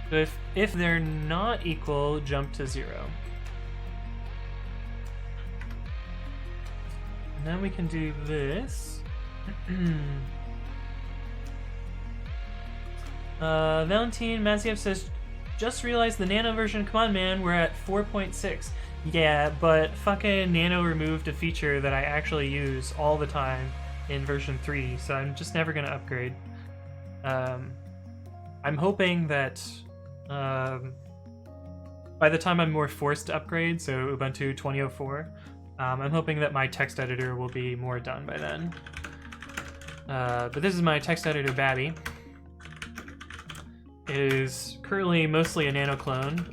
A: So if they're not equal, jump to 0. And then we can do this. Valentin Maziev says, just realized the Nano version, come on man, we're at 4.6. Yeah, but fucking Nano removed a feature that I actually use all the time in version 3, so I'm just never gonna upgrade. I'm hoping that by the time I'm more forced to upgrade, so Ubuntu 2004, I'm hoping that my text editor will be more done by then. But this is my text editor, Babby. It is currently mostly a Nano clone.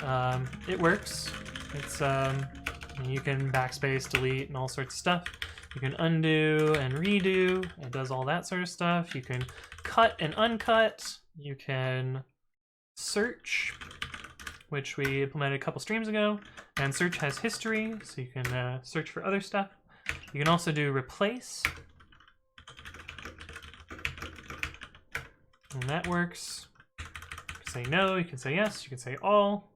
A: It works. It's you can backspace, delete, and all sorts of stuff. You can undo and redo. It does all that sort of stuff. You can cut and uncut. You can search, which we implemented a couple streams ago. And search has history, so you can search for other stuff. You can also do replace. And that works. You can say no, you can say yes, you can say all.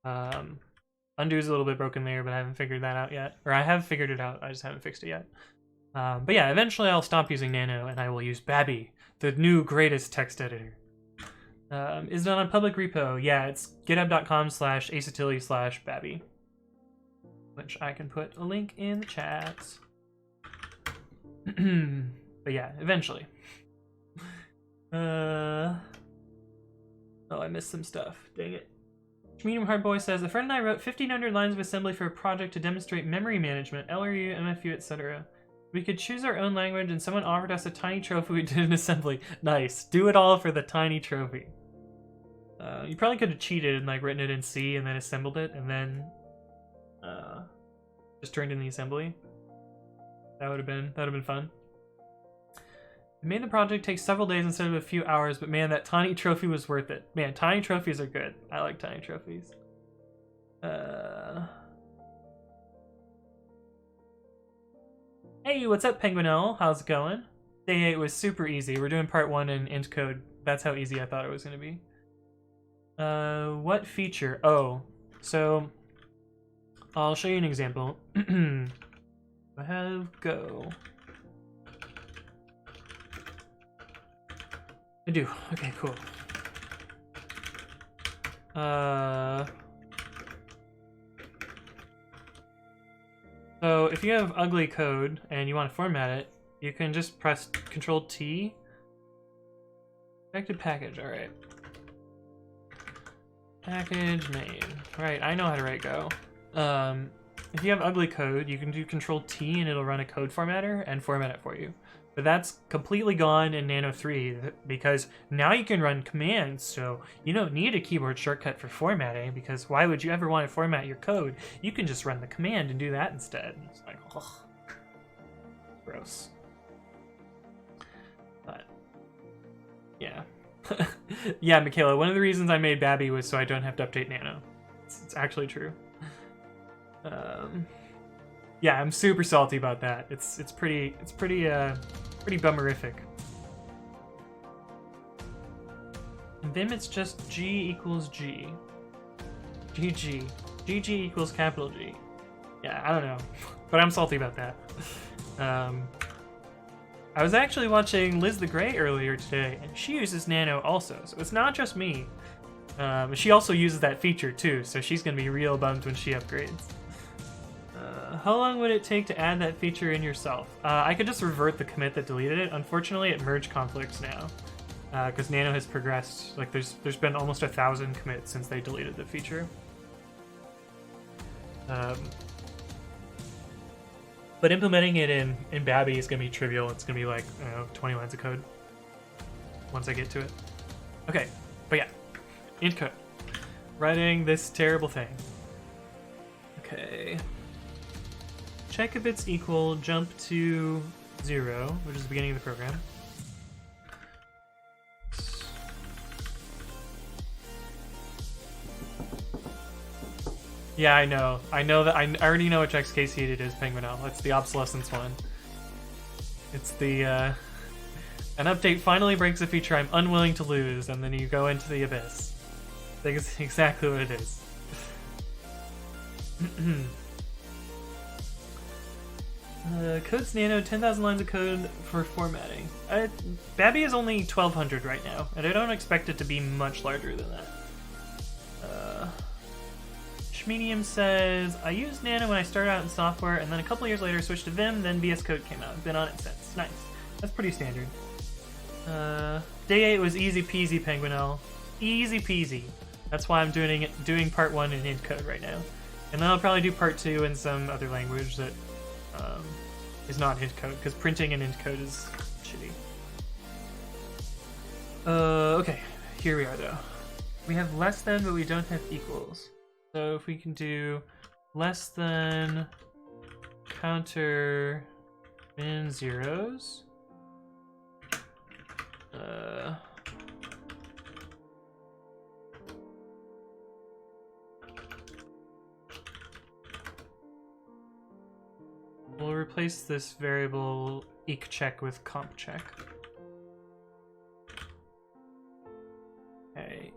A: Undo is a little bit broken there, but I haven't figured that out yet. Or I have figured it out, I just haven't fixed it yet. But yeah, eventually I'll stop using Nano and I will use Babby, the new greatest text editor. Is it on a public repo? Yeah, it's github.com/acetilly/Babby. Which I can put a link in the chat. But yeah, eventually. Oh, I missed some stuff. Dang it. Medium Hard Boy says, a friend and I wrote 1,500 lines of assembly for a project to demonstrate memory management, LRU, MFU, etc. We could choose our own language and someone offered us a tiny trophy we did in assembly. Nice. Do it all for the tiny trophy. You probably could have cheated and like written it in C and then assembled it and then just turned in the assembly. That would have been fun. It made the project take several days instead of a few hours, but man, that tiny trophy was worth it. Man, tiny trophies are good. I like tiny trophies. Hey, what's up, Penguinelle? How's it going? Day 8 was super easy. We're doing part 1 in IntCode. That's how easy I thought it was going to be. What feature? Oh, so I'll show you an example. I have go. I do. Okay, cool. So if you have ugly code and you want to format it, you can just press Control T. Expected package, alright. Package main. Right, I know how to write Go. If you have ugly code, you can do Control T and it'll run a code formatter and format it for you. But that's completely gone in Nano 3 because now you can run commands, so you don't need a keyboard shortcut for formatting, because why would you ever want to format your code? You can just run the command and do that instead. It's like, ugh. Gross. But, yeah. Yeah, Michaela, one of the reasons I made Babby was so I don't have to update Nano. It's actually true. Yeah, I'm super salty about that. It's pretty bummerific. In Vim, it's just G equals G. GG. GG equals capital G. Yeah, I don't know, but I'm salty about that. I was actually watching Liz the Grey earlier today, and she uses Nano also, so it's not just me. She also uses that feature too, so she's gonna be real bummed when she upgrades. How long would it take to add that feature in yourself? I could just revert the commit that deleted it. Unfortunately, it merge conflicts now, because Nano has progressed. Like, there's been almost 1,000 commits since they deleted the feature. But implementing it in Babby is gonna be trivial. It's gonna be like, I don't know, 20 lines of code once I get to it. Okay, but yeah, IntCode. Writing this terrible thing. Okay. Check if it's equal, jump to 0, which is the beginning of the program. Yeah, I know. I know that. I already know which X case heat it is, Penguinel. It's the obsolescence one. It's the, an update finally breaks a feature I'm unwilling to lose, and then you go into the abyss. I think it's exactly what it is. Code's Nano, 10,000 lines of code for formatting. Babby is only 1,200 right now, and I don't expect it to be much larger than that. Schmedium says, I used Nano when I started out in software, and then a couple years later switched to Vim, then VS Code came out. Been on it since. Nice. That's pretty standard. Day 8 was easy peasy, Penguinel. Easy peasy. That's why I'm doing part 1 in IntCode right now. And then I'll probably do part 2 in some other language that is not IntCode, because printing in IntCode is shitty. Okay, here we are though. We have less than, but we don't have equals. So if we can do less than counter min zeros. We'll replace this variable eq check with comp check. Okay.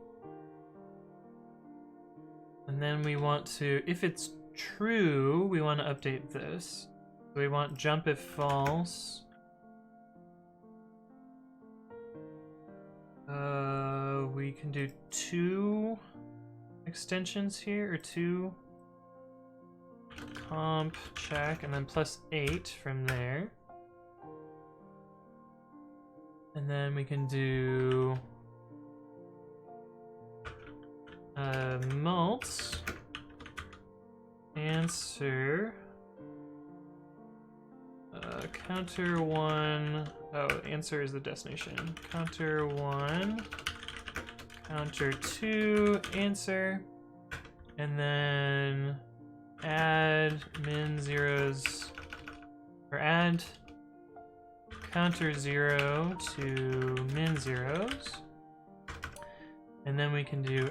A: And then we want to, if it's true, we want to update this. So we want jump if false. We can do 2 extensions here, or 2 comp check, and then plus 8 from there. And then we can do mult answer counter 1. Oh, answer is the destination. Counter 1, counter 2, answer, and then add min zeros, or add counter 0 to min zeros, and then we can do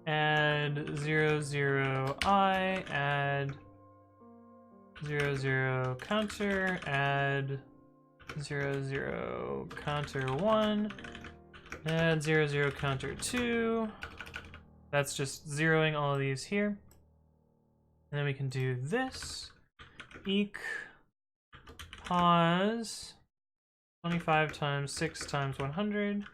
A: add 0 0 I, add 0 0 counter, add 0 0 counter 1, add 0 0 counter 2. That's just zeroing all of these here. And then we can do this. Eq pause 25 times 6 times 100.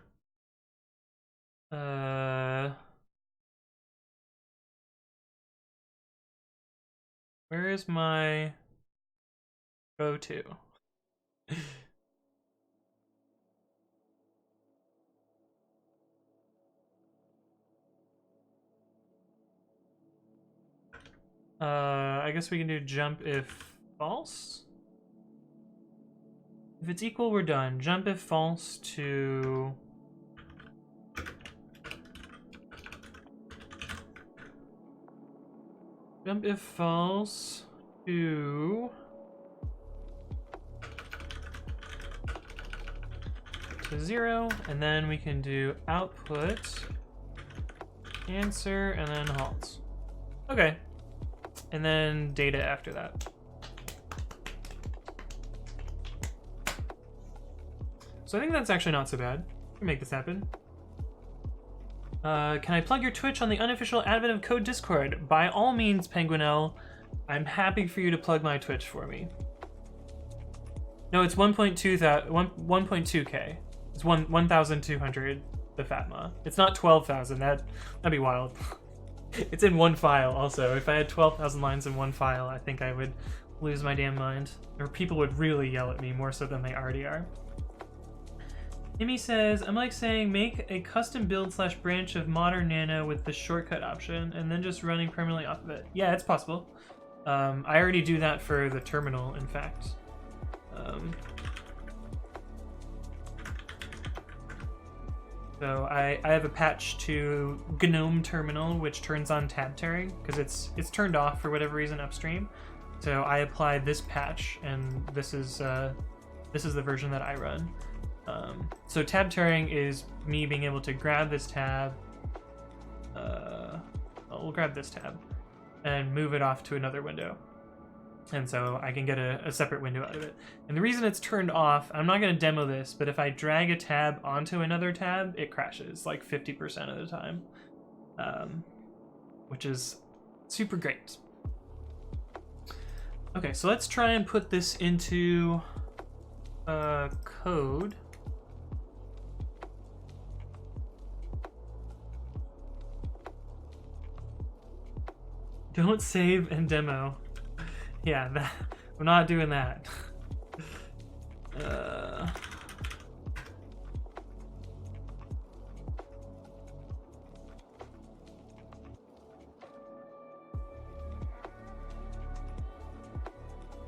A: Where is my go to? I guess we can do jump if false. If it's equal, we're done. Jump if false to... Jump if false to 0, and then we can do output, answer, and then halt. Okay. And then data after that. So I think that's actually not so bad. We can make this happen. Can I plug your Twitch on the unofficial Advent of Code Discord? By all means, Penguinel. I'm happy for you to plug my Twitch for me. No, it's 1.2k. It's 1,200, the Fatma. It's not 12,000. That'd be wild. It's in one file also. If I had 12,000 lines in one file, I think I would lose my damn mind. Or people would really yell at me more so than they already are. Imi says, I'm like saying make a custom build / branch of modern Nano with the shortcut option and then just running permanently off of it. Yeah, it's possible. I already do that for the terminal, in fact. So I have a patch to GNOME terminal which turns on tab tearing because it's turned off for whatever reason upstream. So I apply this patch, and this is the version that I run. So tab tearing is me being able to grab this tab. We'll grab this tab and move it off to another window. And so I can get a separate window out of it. And the reason it's turned off, I'm not going to demo this, but if I drag a tab onto another tab, it crashes like 50% of the time, which is super great. Okay, so let's try and put this into code. Don't save and demo. Yeah, we're not doing that.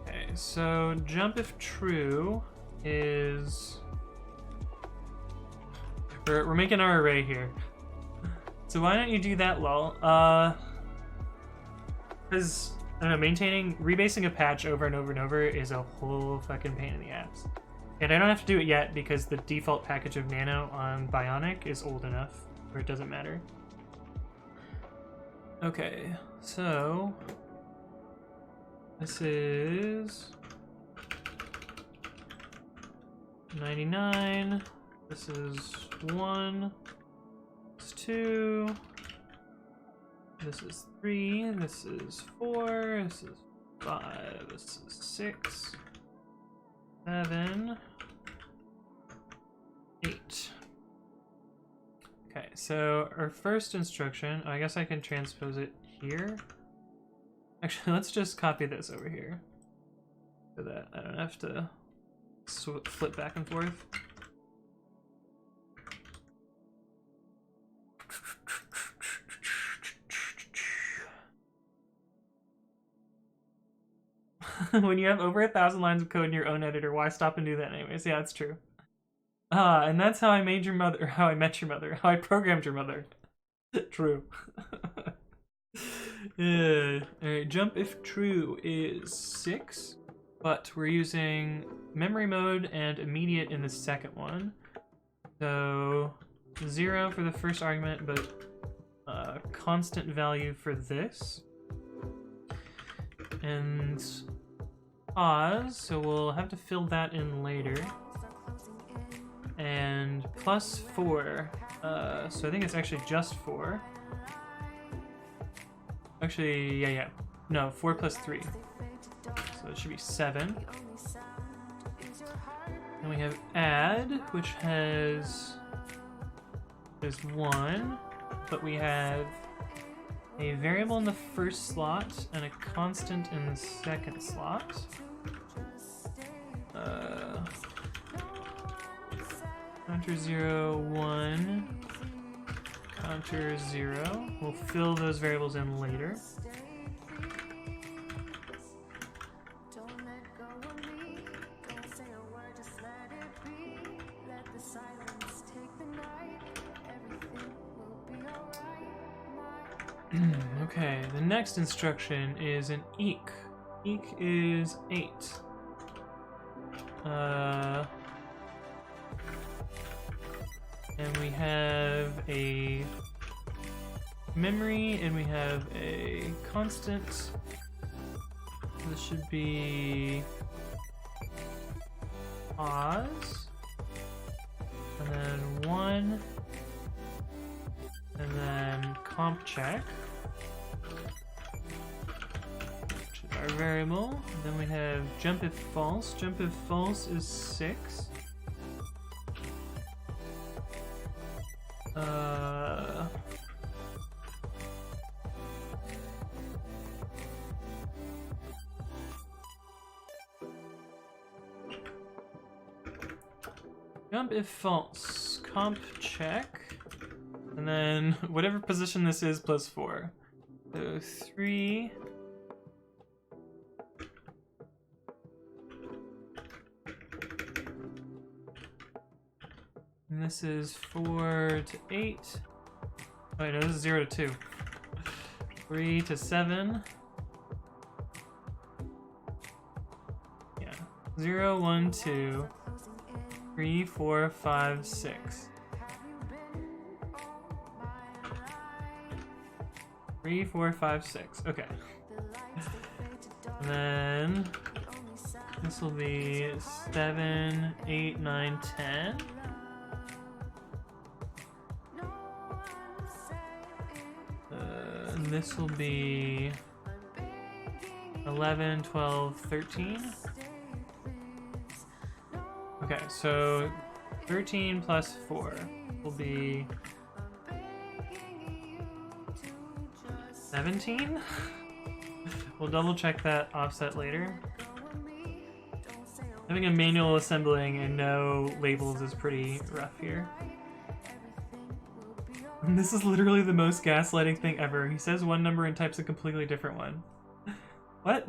A: Okay, so jump if true is... We're making our array here. So why don't you do that, lol? Because... I don't know, rebasing a patch over and over and over is a whole fucking pain in the ass. And I don't have to do it yet because the default package of Nano on Bionic is old enough where it doesn't matter. Okay, so this is 99, this is 1, this is 2, this is 3, this is 4, this is 5, this is 6, 7, 8. Okay, so our first instruction, I guess I can transpose it here. Actually, let's just copy this over here so that I don't have to flip back and forth. When you have over 1,000 lines of code in your own editor, why stop and do that anyways? Yeah, that's true. And that's how I made your mother, or how I met your mother, how I programmed your mother. True. Alright, jump if true is 6, but we're using memory mode and immediate in the second one. So 0 for the first argument, but constant value for this. And pause, so we'll have to fill that in later. And +4, so I think it's actually just 4. Actually, yeah. No, 4 + 3. So it should be 7. And we have add, which is 1, but we have a variable in the first slot and a constant in the second slot. Counter 0, 1, counter 0. We'll fill those variables in later. Okay, the next instruction is an eek. Eek is 8. And we have a memory, and we have a constant. This should be pause, and then 1, and then comp check, which is our variable. And then we have jump if false. Jump if false is 6. Jump if false, comp check, and then whatever position this is plus 4. So 3. And this is 4 to 8. Oh, wait, no, this is 0 to 2. 3 to 7. Yeah. 0, 1, 2. 3, 4, 5, 6. 3, 4, 5, 6. Okay. And then this will be 7, 8, 9, 10. And this will be 11, 12, 13. Okay, so 13 plus 4 will be 17. We'll double check that offset later. Having a manual assembling and no labels is pretty rough here. And this is literally the most gaslighting thing ever. He says one number and types a completely different one. What?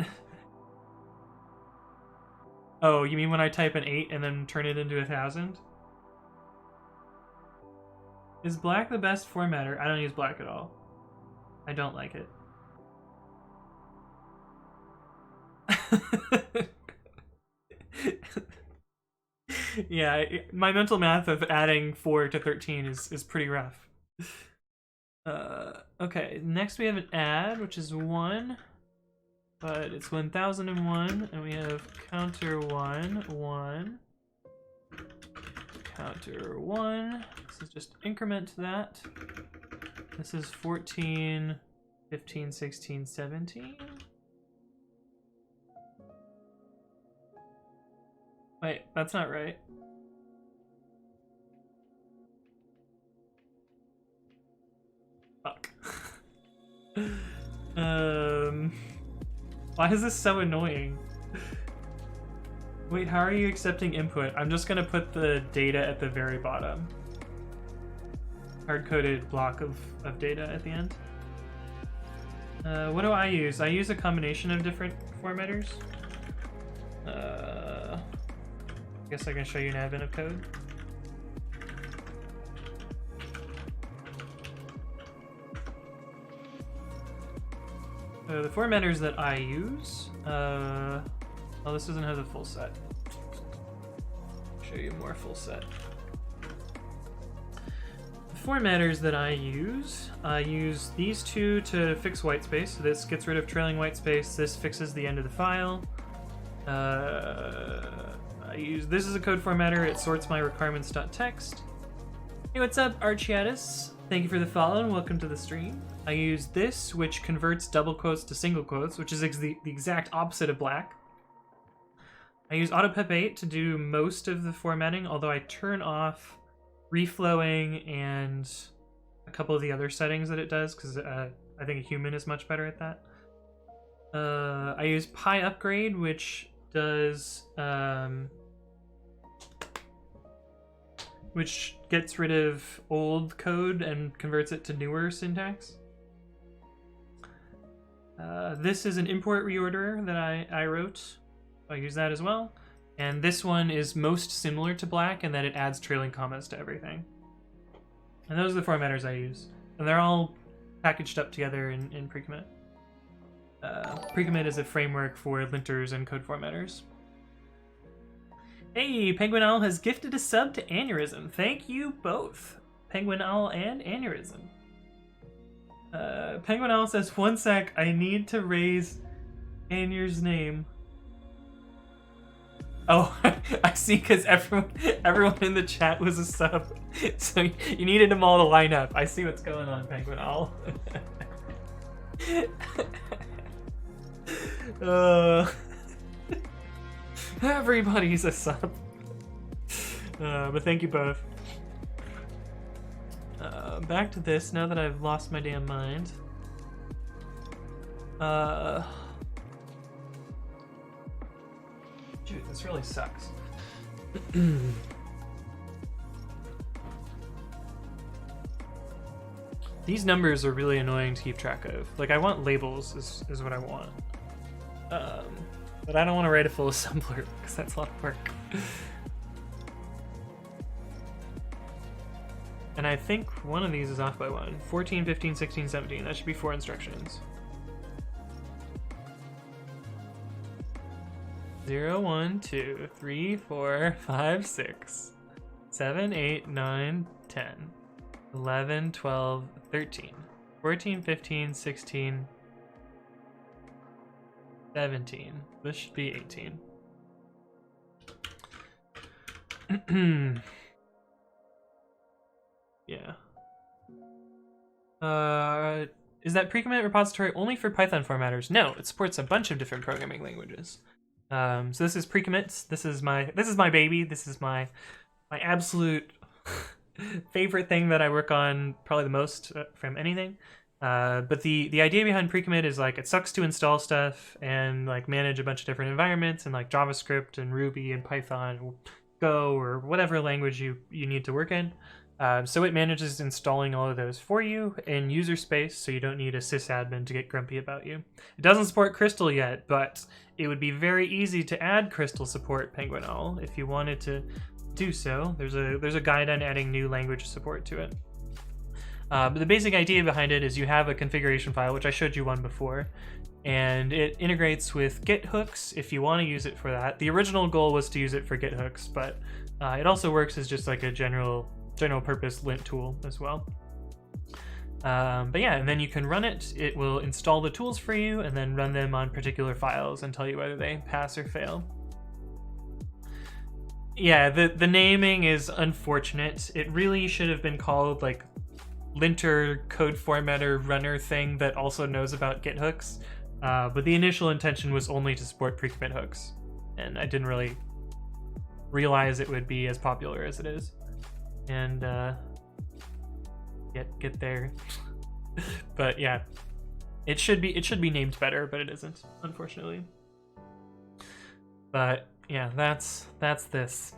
A: Oh, you mean when I type an 8 and then turn it into 1,000? Is black the best formatter? I don't use black at all. I don't like it. Yeah, my mental math of adding 4 to 13 is pretty rough. Okay, next we have an add, which is 1. But it's 1001, and we have counter 1, 1. Counter 1. This is just increment to that. This is 14, 15, 16, 17. Wait, that's not right. Fuck. Why is this so annoying? Wait, how are you accepting input? I'm just gonna put the data at the very bottom. Hard-coded block of data at the end. What do I use? I use a combination of different formatters. I guess I can show you an advent of code. The formatters that I use, well, this doesn't have the full set. I'll show you more full set. The formatters that I use these two to fix whitespace. So this gets rid of trailing whitespace. This fixes the end of the file. This is a code formatter. It sorts my requirements.txt. Hey, what's up, Archiatus? Thank you for the follow and welcome to the stream. I use this, which converts double quotes to single quotes, which is the exact opposite of black. I use AutoPep8 to do most of the formatting, although I turn off reflowing and a couple of the other settings that it does, because I think a human is much better at that. I use PyUpgrade, which does which gets rid of old code and converts it to newer syntax. This is an import reorderer that I wrote. I use that as well. And this one is most similar to black in that it adds trailing commas to everything. And those are the formatters I use. And they're all packaged up together in Precommit. Precommit is a framework for linters and code formatters. Hey, Penguin Owl has gifted a sub to Aneurysm. Thank you both, Penguin Owl and Aneurysm. Penguin Owl says, 1 sec, I need to raise Aneur's name. Oh, I see, because everyone in the chat was a sub, so you needed them all to line up. I see what's going on, Penguin Owl. Everybody's a sub. But thank you both. Back to this, now that I've lost my damn mind. Dude, this really sucks. These numbers are really annoying to keep track of. Like, I want labels is what I want. But I don't want to write a full assembler because that's a lot of work. And I think one of these is off by 1. 14, 15, 16, 17. That should be 4 instructions. 0, 1, 2, 3, 4, 5, 6, 7, 8, 9, 10, 11, 12, 13, 14, 15, 16, 17. This should be 18. Yeah. Is that Precommit repository only for Python formatters? No, it supports a bunch of different programming languages. So this is Precommit. This is my baby. This is my absolute favorite thing that I work on probably the most from anything. But the idea behind Precommit is like it sucks to install stuff and like manage a bunch of different environments and like JavaScript and Ruby and Python, or Go, or whatever language you need to work in. So it manages installing all of those for you in user space, so you don't need a sysadmin to get grumpy about you. It doesn't support Crystal yet, but it would be very easy to add Crystal support, Penguin Owl, if you wanted to do so. There's a guide on adding new language support to it. But the basic idea behind it is you have a configuration file, which I showed you one before, and it integrates with Git hooks if you want to use it for that. The original goal was to use it for Git hooks, but it also works as just like a general purpose lint tool as well. But yeah, and then you can run it. It will install the tools for you and then run them on particular files and tell you whether they pass or fail. Yeah, the naming is unfortunate. It really should have been called like linter code formatter runner thing that also knows about Git hooks. But the initial intention was only to support Precommit hooks, and I didn't really realize it would be as popular as it is. And get there. But yeah, it should be named better, but it isn't, unfortunately. But yeah, that's this.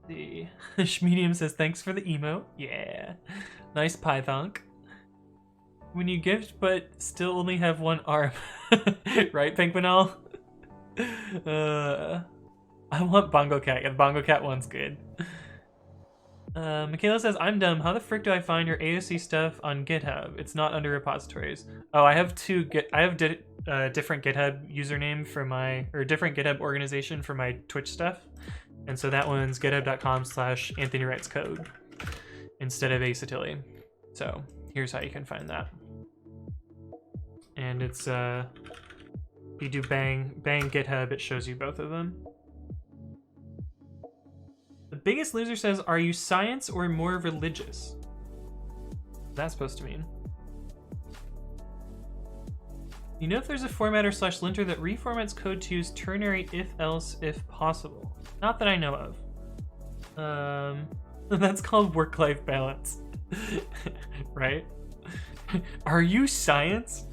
A: The Schmedium says thanks for the emote. Yeah, nice Pythonk. When you gift but still only have one arm, right, Penguin Owl? I want Bongo Cat. Yeah, the Bongo Cat one's good. Michaela says, I'm dumb. How the frick do I find your AOC stuff on GitHub? It's not under repositories. Oh, I have different GitHub username for or different GitHub organization for my Twitch stuff. And so that one's github.com/AnthonyWritesCode instead of Asatilli. So here's how you can find that. And it's, if you do bang GitHub, it shows you both of them. The Biggest Loser says, are you science or more religious? What's that supposed to mean? You know if there's a formatter / linter that reformats code to use ternary if-else if possible? Not that I know of. That's called work-life balance. Right? Are you science?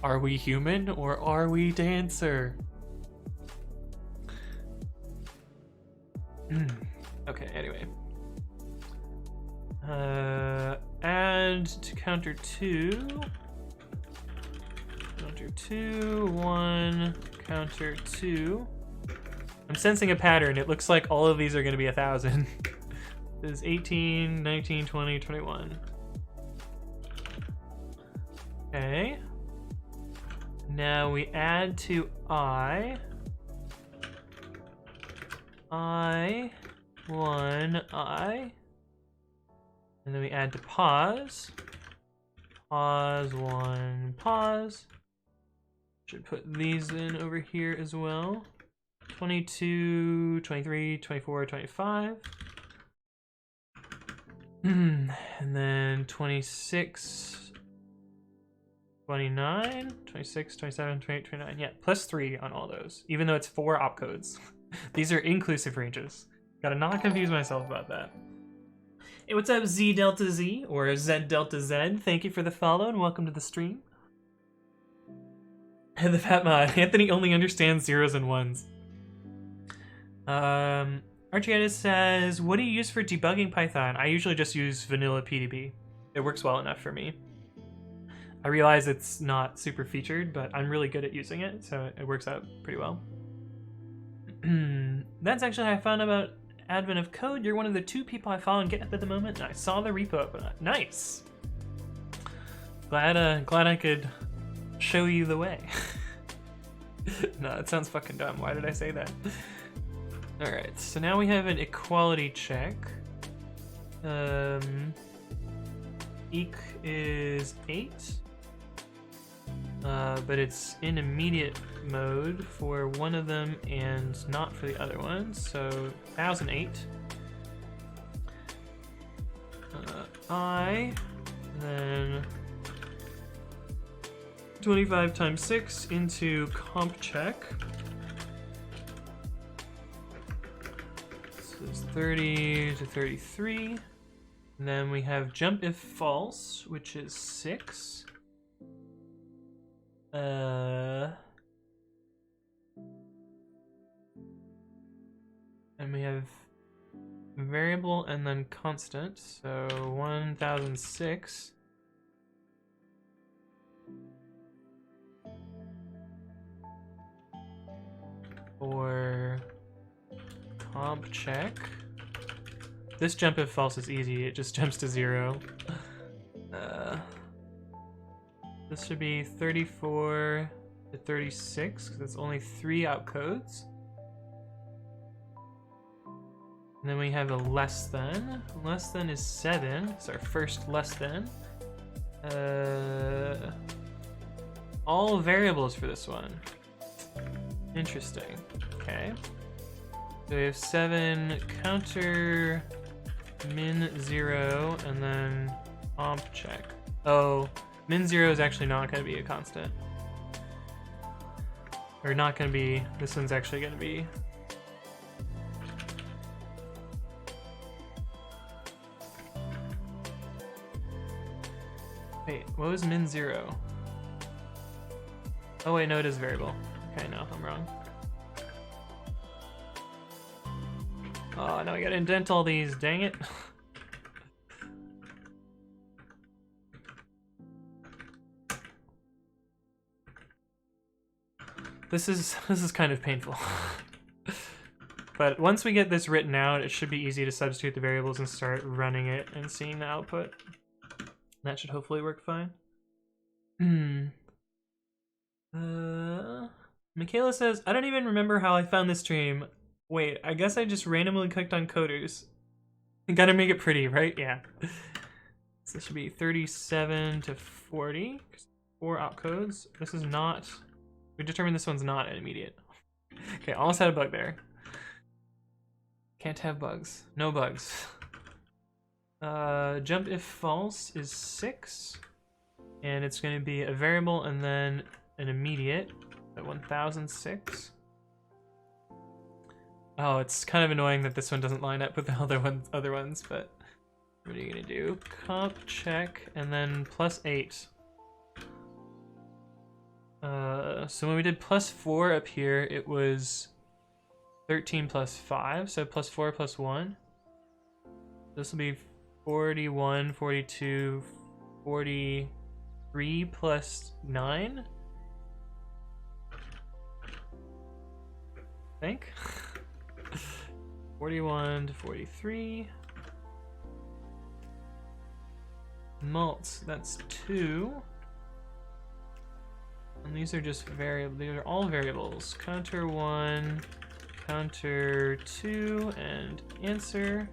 A: Are we human or are we dancer? Okay, anyway. Add to counter 2. Counter 2, 1, counter 2. I'm sensing a pattern. It looks like all of these are going to be 1,000. This is 18, 19, 20, 21. Okay. Now we add to I. I, 1, I. And then we add to pause. Pause, 1, pause. Should put these in over here as well. 22, 23, 24, 25. And then 26, 29, 26, 27, 28, 29. Yeah, plus 3 on all those, even though it's 4 opcodes. These are inclusive ranges. Gotta not confuse myself about that. Hey, what's up, Z Delta Z, or Z Delta Z? Thank you for the follow and welcome to the stream. And the fat mod, Anthony only understands zeros and ones. Archietis says, what do you use for debugging Python? I usually just use vanilla PDB. It works well enough for me. I realize it's not super featured, but I'm really good at using it, so it works out pretty well. That's actually how I found about Advent of Code. You're one of the 2 people I follow on GitHub at the moment, and I saw the repo open up. Nice! Glad I could show you the way. No, that sounds fucking dumb. Why did I say that? Alright, so now we have an equality check. Eq is 8. But it's in immediate mode for one of them and not for the other one, so 1008. I, and then 25 times 6 into comp check. This is 30 to 33. And then we have jump if false, which is 6. And we have variable and then constant, so 1006. For comp check. This jump if false is easy, it just jumps to 0. This should be 34 to 36, because it's only 3 outcodes. And then we have a less than. Less than is 7, it's our first less than. All variables for this one. Interesting. Okay. So we have 7 counter min 0 and then comp check. Oh, min 0 is actually not going to be a constant. Or not going to be, this one's actually going to be. Wait, what was min 0? Oh wait, no, it is variable. Okay, no, I'm wrong. Oh, now I gotta indent all these, dang it. This is kind of painful. But once we get this written out, it should be easy to substitute the variables and start running it and seeing the output. That should hopefully work fine. Michaela says, I don't even remember how I found this stream. Wait, I guess I just randomly clicked on coders. Gotta make it pretty, right? Yeah. So this should be 37 to 40. 4 opcodes. This is not... We determined this one's not an immediate. Okay, almost had a bug there. Can't have bugs. No bugs. Jump if false is 6. And it's going to be a variable and then an immediate at 1006. Oh, it's kind of annoying that this one doesn't line up with the other ones, but what are you going to do? Comp check and then plus 8. So when we did plus 4 up here, it was 13 plus 5, so plus 4 plus 1. This will be 41, 42, 43 plus 9? I think. 41 to 43. Mults, that's 2. And these are just variable. These are all variables. Counter 1, counter 2, and answer.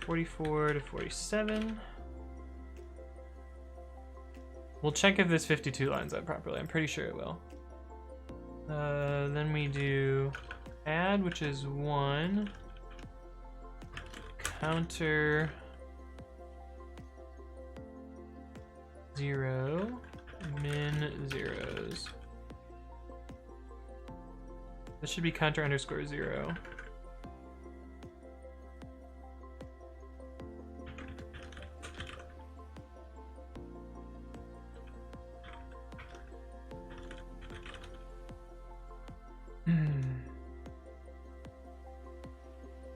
A: 44 to 47. We'll check if this 52 lines up properly. I'm pretty sure it will. Then we do add, which is 1. Counter 0, min zeros. This should be counter underscore 0.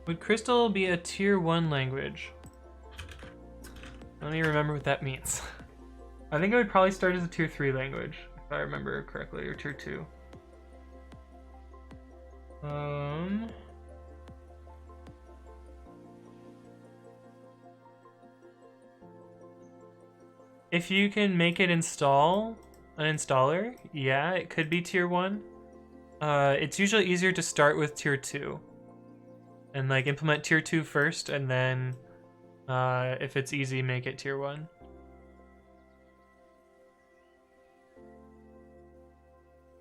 A: Would Crystal be a tier 1 language? Let me remember what that means. I think it would probably start as a tier 3 language, if I remember correctly, or tier 2. If you can make it install an installer, yeah, it could be tier 1. It's usually easier to start with tier 2. And like implement tier 2 first, and then if it's easy, make it tier 1.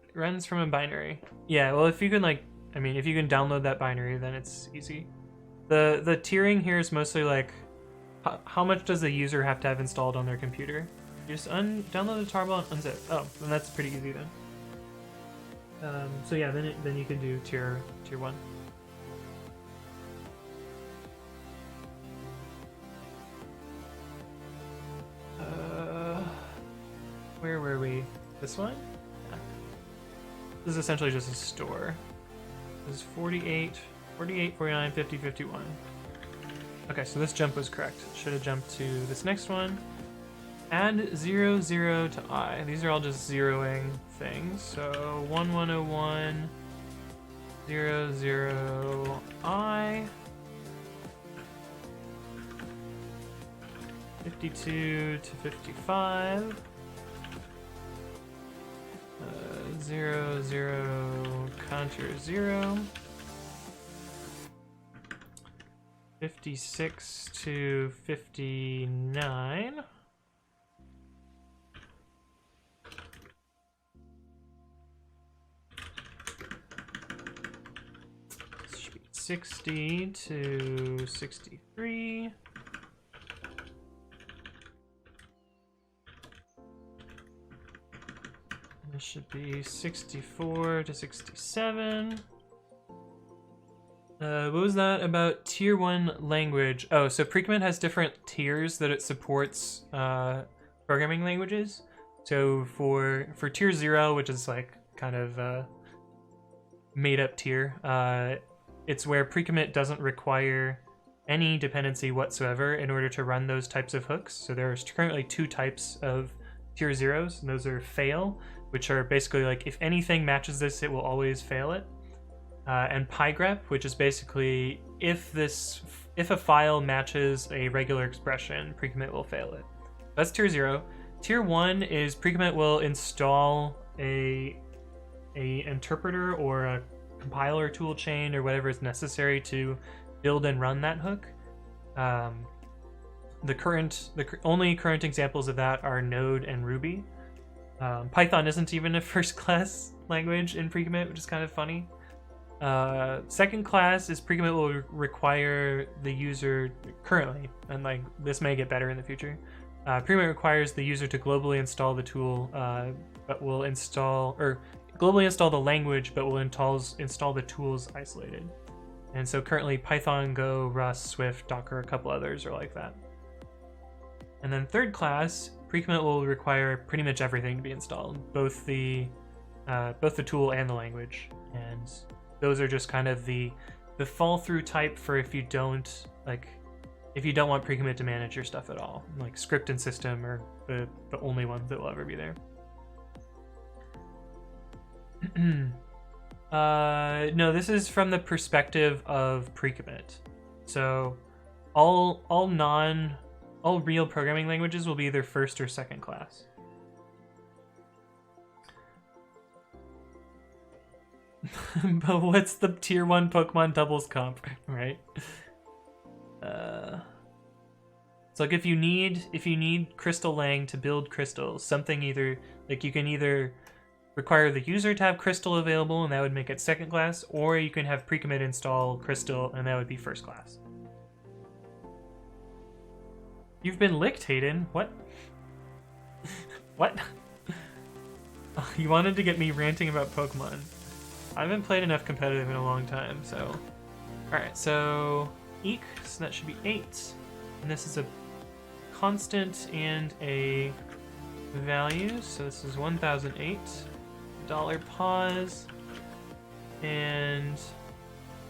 A: It runs from a binary. Yeah, well, if you can if you can download that binary, then it's easy. The tiering here is mostly like how much does the user have to have installed on their computer. You just download the tarball and unzip. Oh, then that's pretty easy then. So yeah, then you can do tier 1. Where were we? This one? Yeah. This is essentially just a store. This is 48, 49, 50, 51. Okay, so this jump was correct. Should have jumped to this next one. Add 0, 0 to I. These are all just zeroing things. So 1101, 0, 0, I. 52 to 55. 0, 0, counter 0. 56 to 59. This should be 60 to 63. This should be 64 to 67. What was that about tier 1 language? Oh, so Precommit has different tiers that it supports programming languages. So for tier 0, which is like kind of a made up tier, it's where Precommit doesn't require any dependency whatsoever in order to run those types of hooks. So there's currently 2 types of tier 0s, and those are fail, which are basically like if anything matches this, it will always fail it. And pygrep, which is basically if a file matches a regular expression, Precommit will fail it. That's tier 0. Tier 1 is Precommit will install a interpreter or a compiler tool chain or whatever is necessary to build and run that hook. The only current examples of that are Node and Ruby. Python isn't even a first class language in Precommit, which is kind of funny. Second class is Precommit will require the user currently, and like this may get better in the future. Precommit requires the user to globally install the tool, but will globally install the language, but will install the tools isolated. And so currently Python, Go, Rust, Swift, Docker, a couple others are like that. And then third class, Precommit will require pretty much everything to be installed, both the tool and the language. And those are just kind of the fall through type for if you don't want Precommit to manage your stuff at all. Like script and system are the only ones that will ever be there. No, this is from the perspective of pre-commit. So all real programming languages will be either first or second class. But what's the tier 1 Pokemon doubles comp, right? So like if you need Crystal Lang to build crystals, something either like you can either require the user to have Crystal available and that would make it second class, or you can have pre-commit install Crystal and that would be first class. You've been licked, Hayden. What? What? You wanted to get me ranting about Pokemon. I haven't played enough competitive in a long time, so... Alright, so... Eek, so that should be 8. And this is a constant and a value, so this is 1008. Dollar pause. And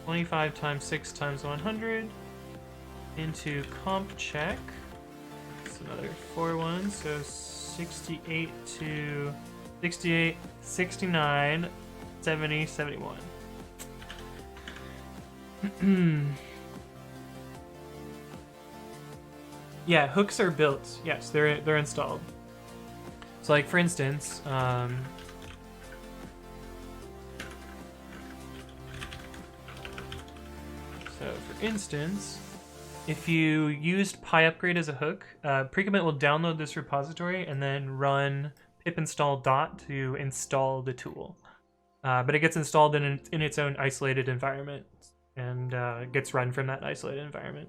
A: 25 times 6 times 100 into comp check. That's another 4 ones, so 68 to 68, 69, 70, 71. Yeah, hooks are built. Yes, they're installed. So like for instance, if you used PyUpgrade as a hook, Precommit will download this repository and then run pip install dot to install the tool. But it gets installed in its own isolated environment and gets run from that isolated environment.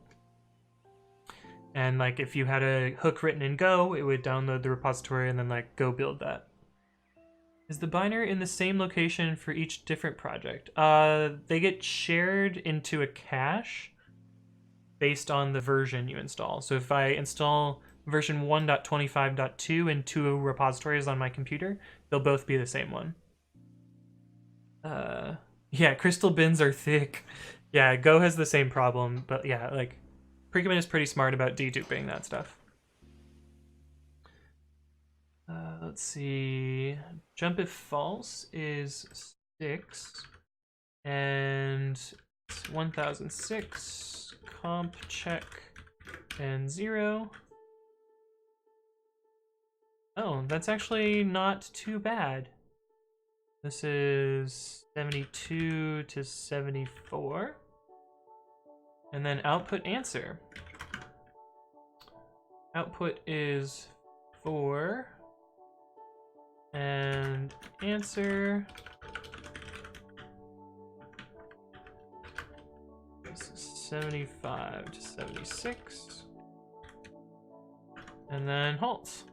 A: And like if you had a hook written in Go, it would download the repository and then like go build that. Is the binder in the same location for each different project? They get shared into a cache based on the version you install. So if I install version 1.25.2 in 2 repositories on my computer, they'll both be the same one. Yeah, crystal bins are thick. Yeah, Go has the same problem, but yeah, like Precommit is pretty smart about deduping that stuff. Let's see. Jump if false is 6, and 1006. Comp check and 0. Oh, that's actually not too bad. This is 72 to 74. And then output answer. Output is 4. And answer. This is 75 to 76. And then halt.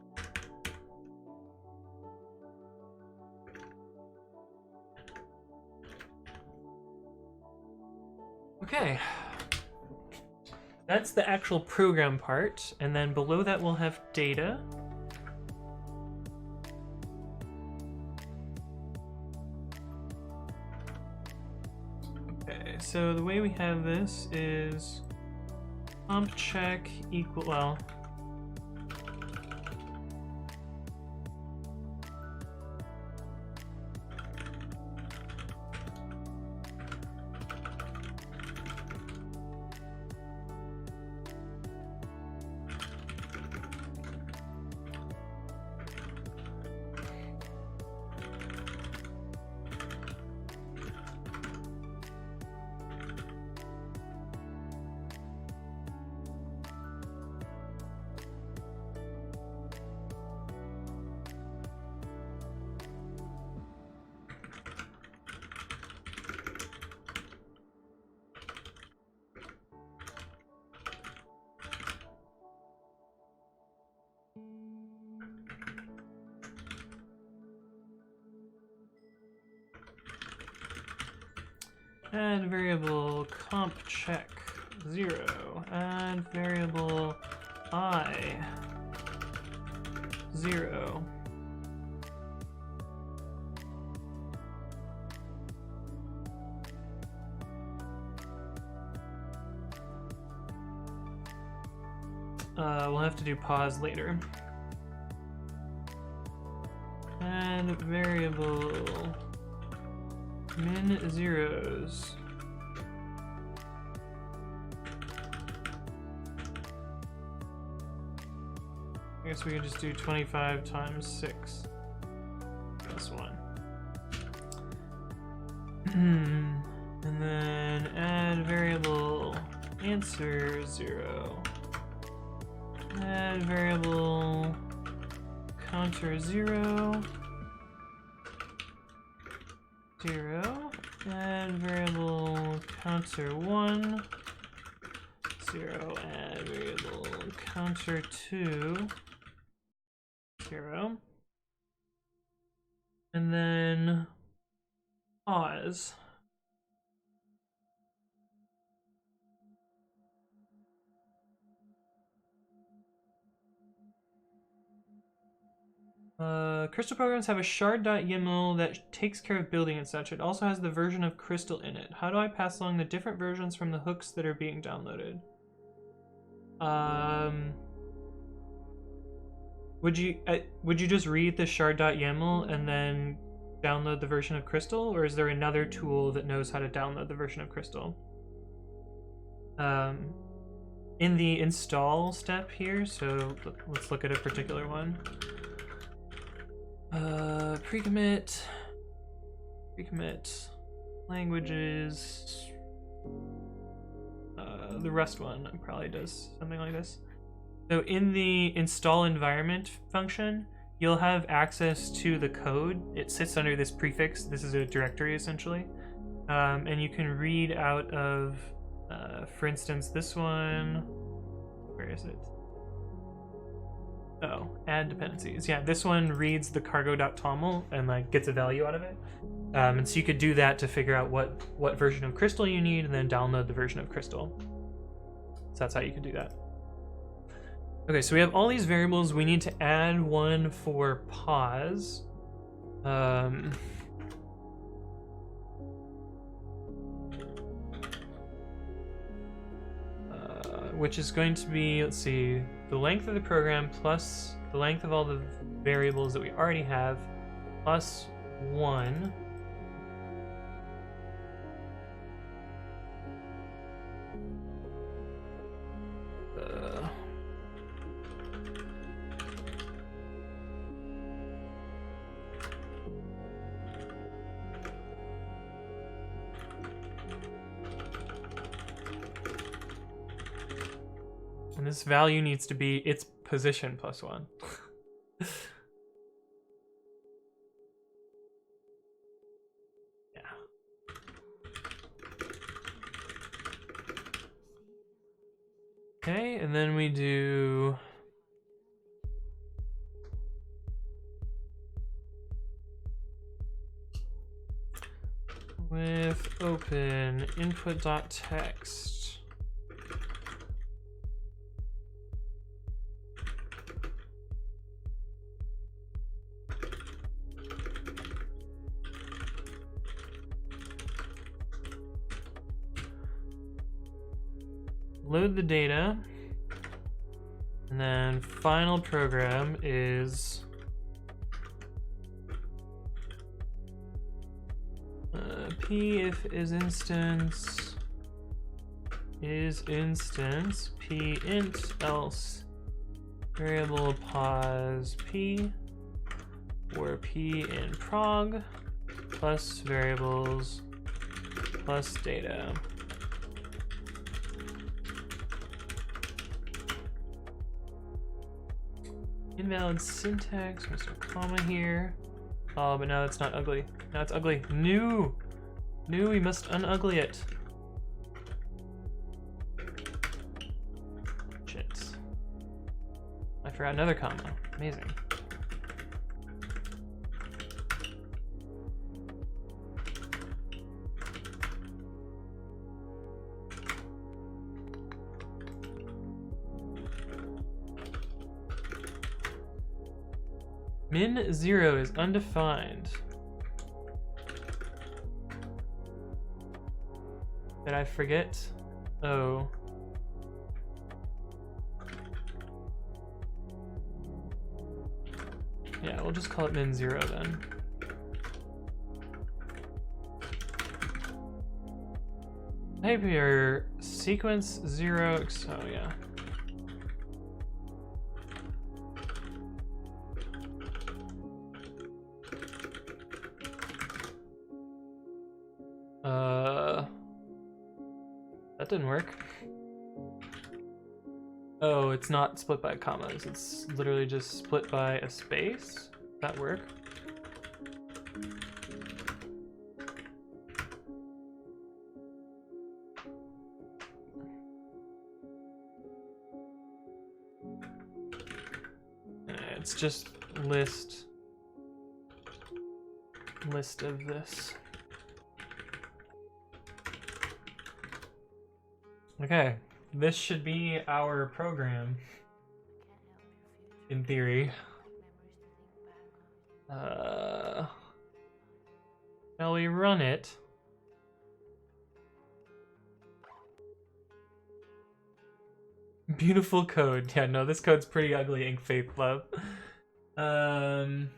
A: Okay. That's the actual program part, and then below that we'll have data. Okay, so the way we have this is comp check equal, well, add variable comp check 0, add variable I 0. We'll have to do pause later. Add variable min zeros. I guess we could just do 25 times 6 plus 1. And then add variable answer 0. Add variable counter 0. 0. Add variable counter 1. 0. Add variable counter 2. 0. And then pause. Crystal programs have a shard.yaml that takes care of building and such. It also has the version of Crystal in it. How do I pass along the different versions from the hooks that are being downloaded? Would you just read the shard.yaml and then download the version of Crystal, or is there another tool that knows how to download the version of Crystal? In the install step here, so let's look at a particular one. Pre-commit, languages, the Rust one probably does something like this. So in the install environment function, you'll have access to the code. It sits under this prefix. This is a directory essentially. And you can read out of, for instance, this one, where is it? Oh, add dependencies. Yeah, this one reads the cargo.toml and like gets a value out of it. And so you could do that to figure out what version of Crystal you need and then download the version of Crystal. So that's how you can do that. Okay, so we have all these variables. We need to add one for pause. Which is going to be, let's see, the length of the program plus the length of all the variables that we already have plus 1. And this value needs to be its position plus 1. Yeah. Okay, and then we do with open input.text. Load the data, and then final program is p if is instance p int else variable pause p or p in prog plus variables plus data. Invalid syntax, Mr. Comma here. Oh, but now it's not ugly. Now it's ugly. New, we must unugly it. Shit. I forgot another comma. Amazing. Min 0 is undefined. Did I forget? Oh. Yeah, we'll just call it min 0 then. Behavior sequence 0. Oh yeah. That didn't work. Oh, it's not split by commas. It's literally just split by a space. That work? It's just list of this. Okay, this should be our program, in theory. Shall we run it? Beautiful code. Yeah, no, this code's pretty ugly, Ink Faith Love. Penguin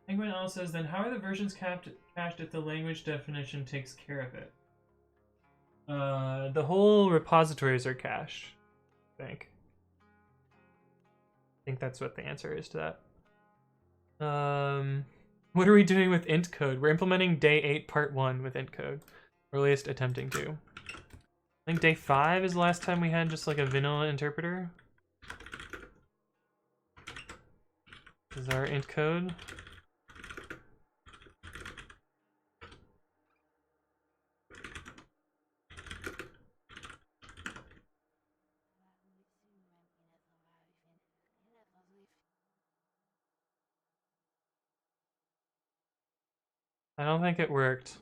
A: L says, then how are the versions cached if the language definition takes care of it? The whole repositories are cached, I think. I think that's what the answer is to that. What are we doing with IntCode? We're implementing day 8 part 1 with IntCode. Or at least attempting to. I think day 5 is the last time we had just like a vanilla interpreter. This is our IntCode. I don't think it worked.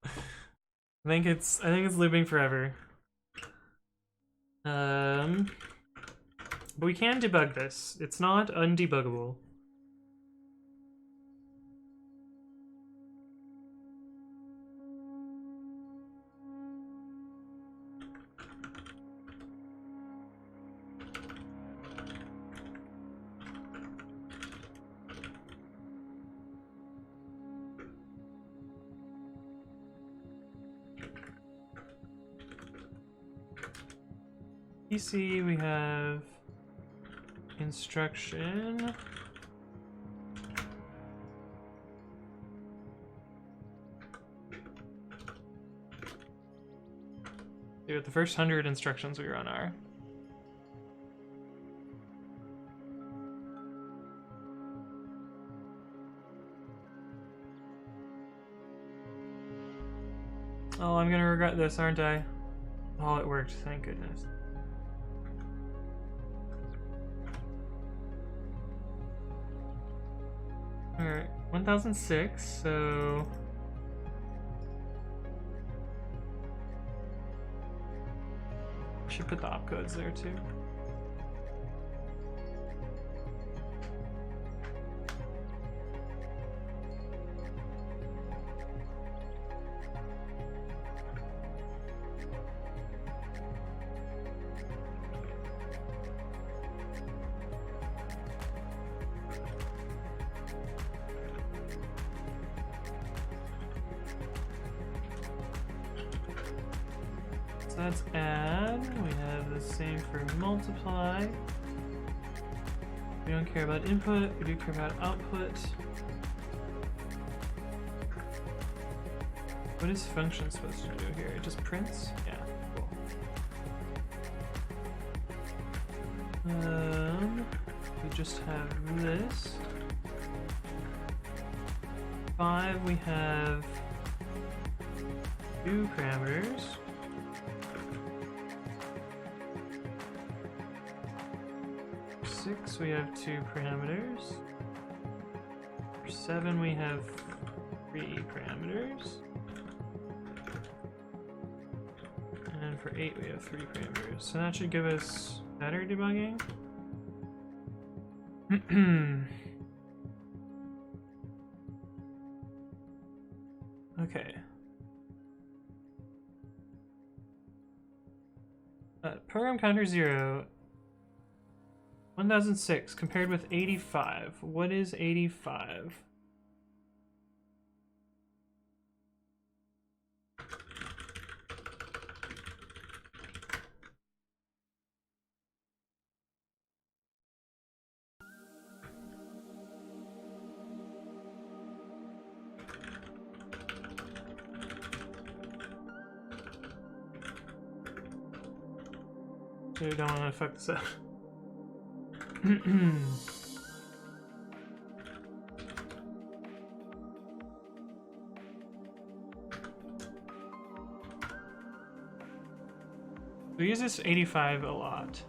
A: I think it's looping forever. But we can debug this. It's not undebuggable. PC, we have instruction. See what the first 100 instructions we run are. Oh, I'm gonna regret this, aren't I? Oh, it worked, thank goodness. Alright, 1006, so... should put the opcodes there too. Let's add. We have the same for multiply. We don't care about input, we do care about output. What is function supposed to do here? It just prints? Yeah, cool. We just have this. 5, we have 2 parameters. 6, we have 2 parameters. For 7, we have 3 parameters. And for 8, we have 3 parameters. So that should give us better debugging. Okay. Program counter 0. 1006 compared with 85. What is 85? I don't want to fuck this up. We use this 85 a lot.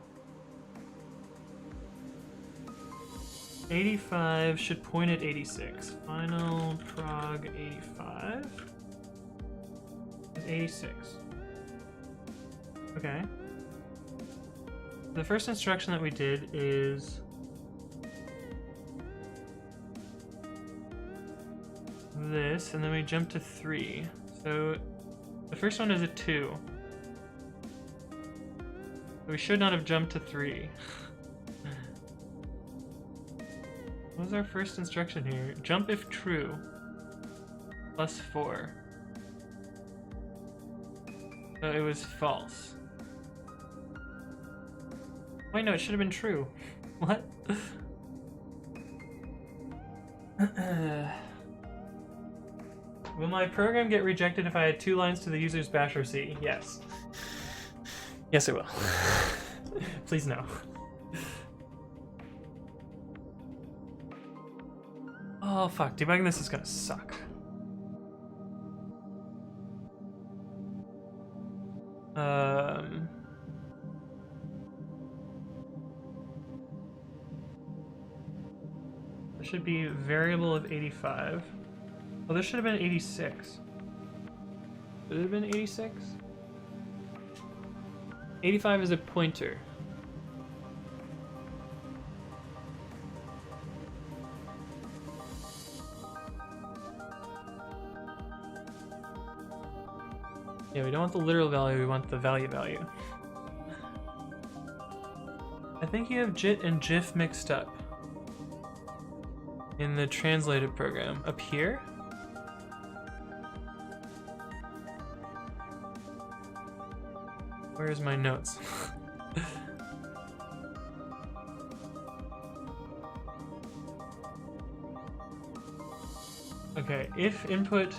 A: 85 should point at 86. Final prog 85 is 86. Okay. The first instruction that we did is this, and then we jump to 3. So the first one is a 2. We should not have jumped to 3. What was our first instruction here? Jump if true. Plus 4. So it was false. Wait, no, it should have been true. What? Will my program get rejected if I add 2 lines to the user's bash or C? Yes. Yes, it will. Please no. Oh fuck, debugging this is gonna suck. There should be a variable of 85. Oh, this should have been 86. Should it have been 86? 85 is a pointer. Yeah, we don't want the literal value, we want the value. I think you have JIT and GIF mixed up in the translated program. Up here? Where's my notes? Okay, if input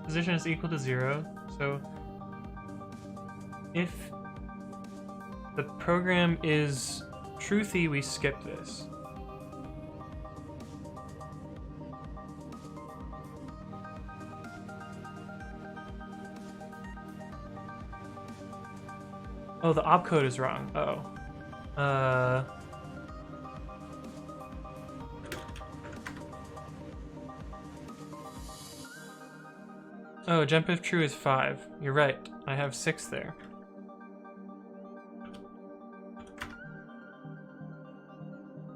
A: position is equal to 0, so if the program is truthy, we skip this. Oh, the opcode is wrong. Oh. Oh, jump if true is 5. You're right. I have 6 there.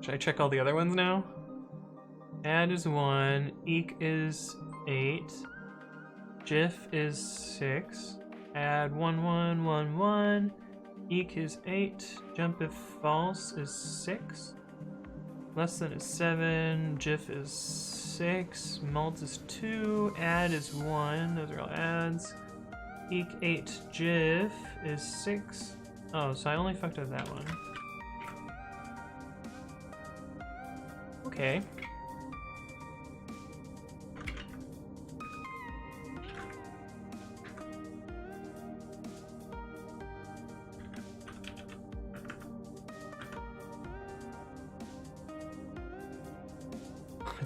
A: Should I check all the other ones now? Add is 1. Eq is 8. GIF is 6. Add 1, 1, 1, 1. Eq is 8. Jump if false is 6. Less than is 7. GIF is 6. Mult is 2. Add is 1. Those are all adds. Eq 8. GIF is 6. Oh, so I only fucked up that one. Okay.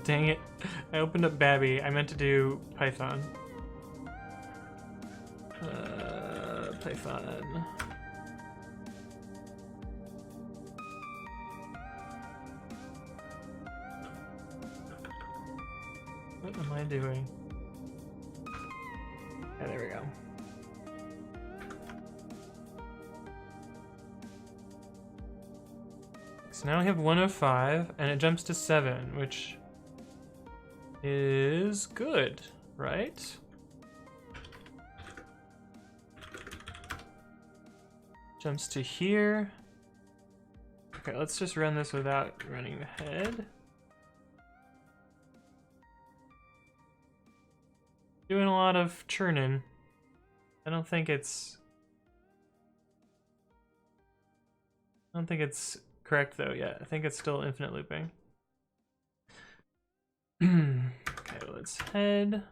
A: Dang it. I opened up Babby. I meant to do Python. Python. What am I doing? Yeah, there we go. So now we have 105, and it jumps to 7, which is good, right? Jumps to here. Okay, let's just run this without running the head. Doing a lot of churning. I don't think it's correct though yet. I think it's still infinite looping. Okay, let's head.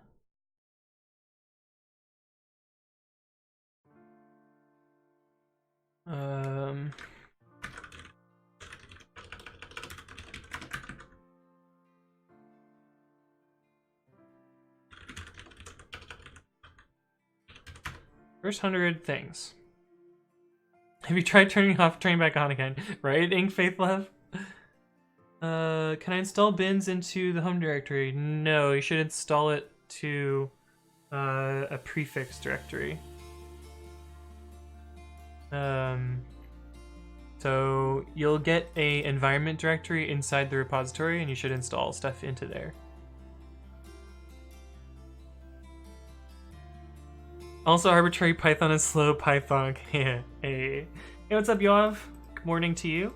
A: First 100 things. Have you tried turning off, turning back on again? Right, Ink Faith Love? Can I install bins into the home directory? No, you should install it to a prefix directory. So you'll get a environment directory inside the repository, and you should install stuff into there. Also, arbitrary Python is slow Python. Hey, what's up, Yoav? Good morning to you.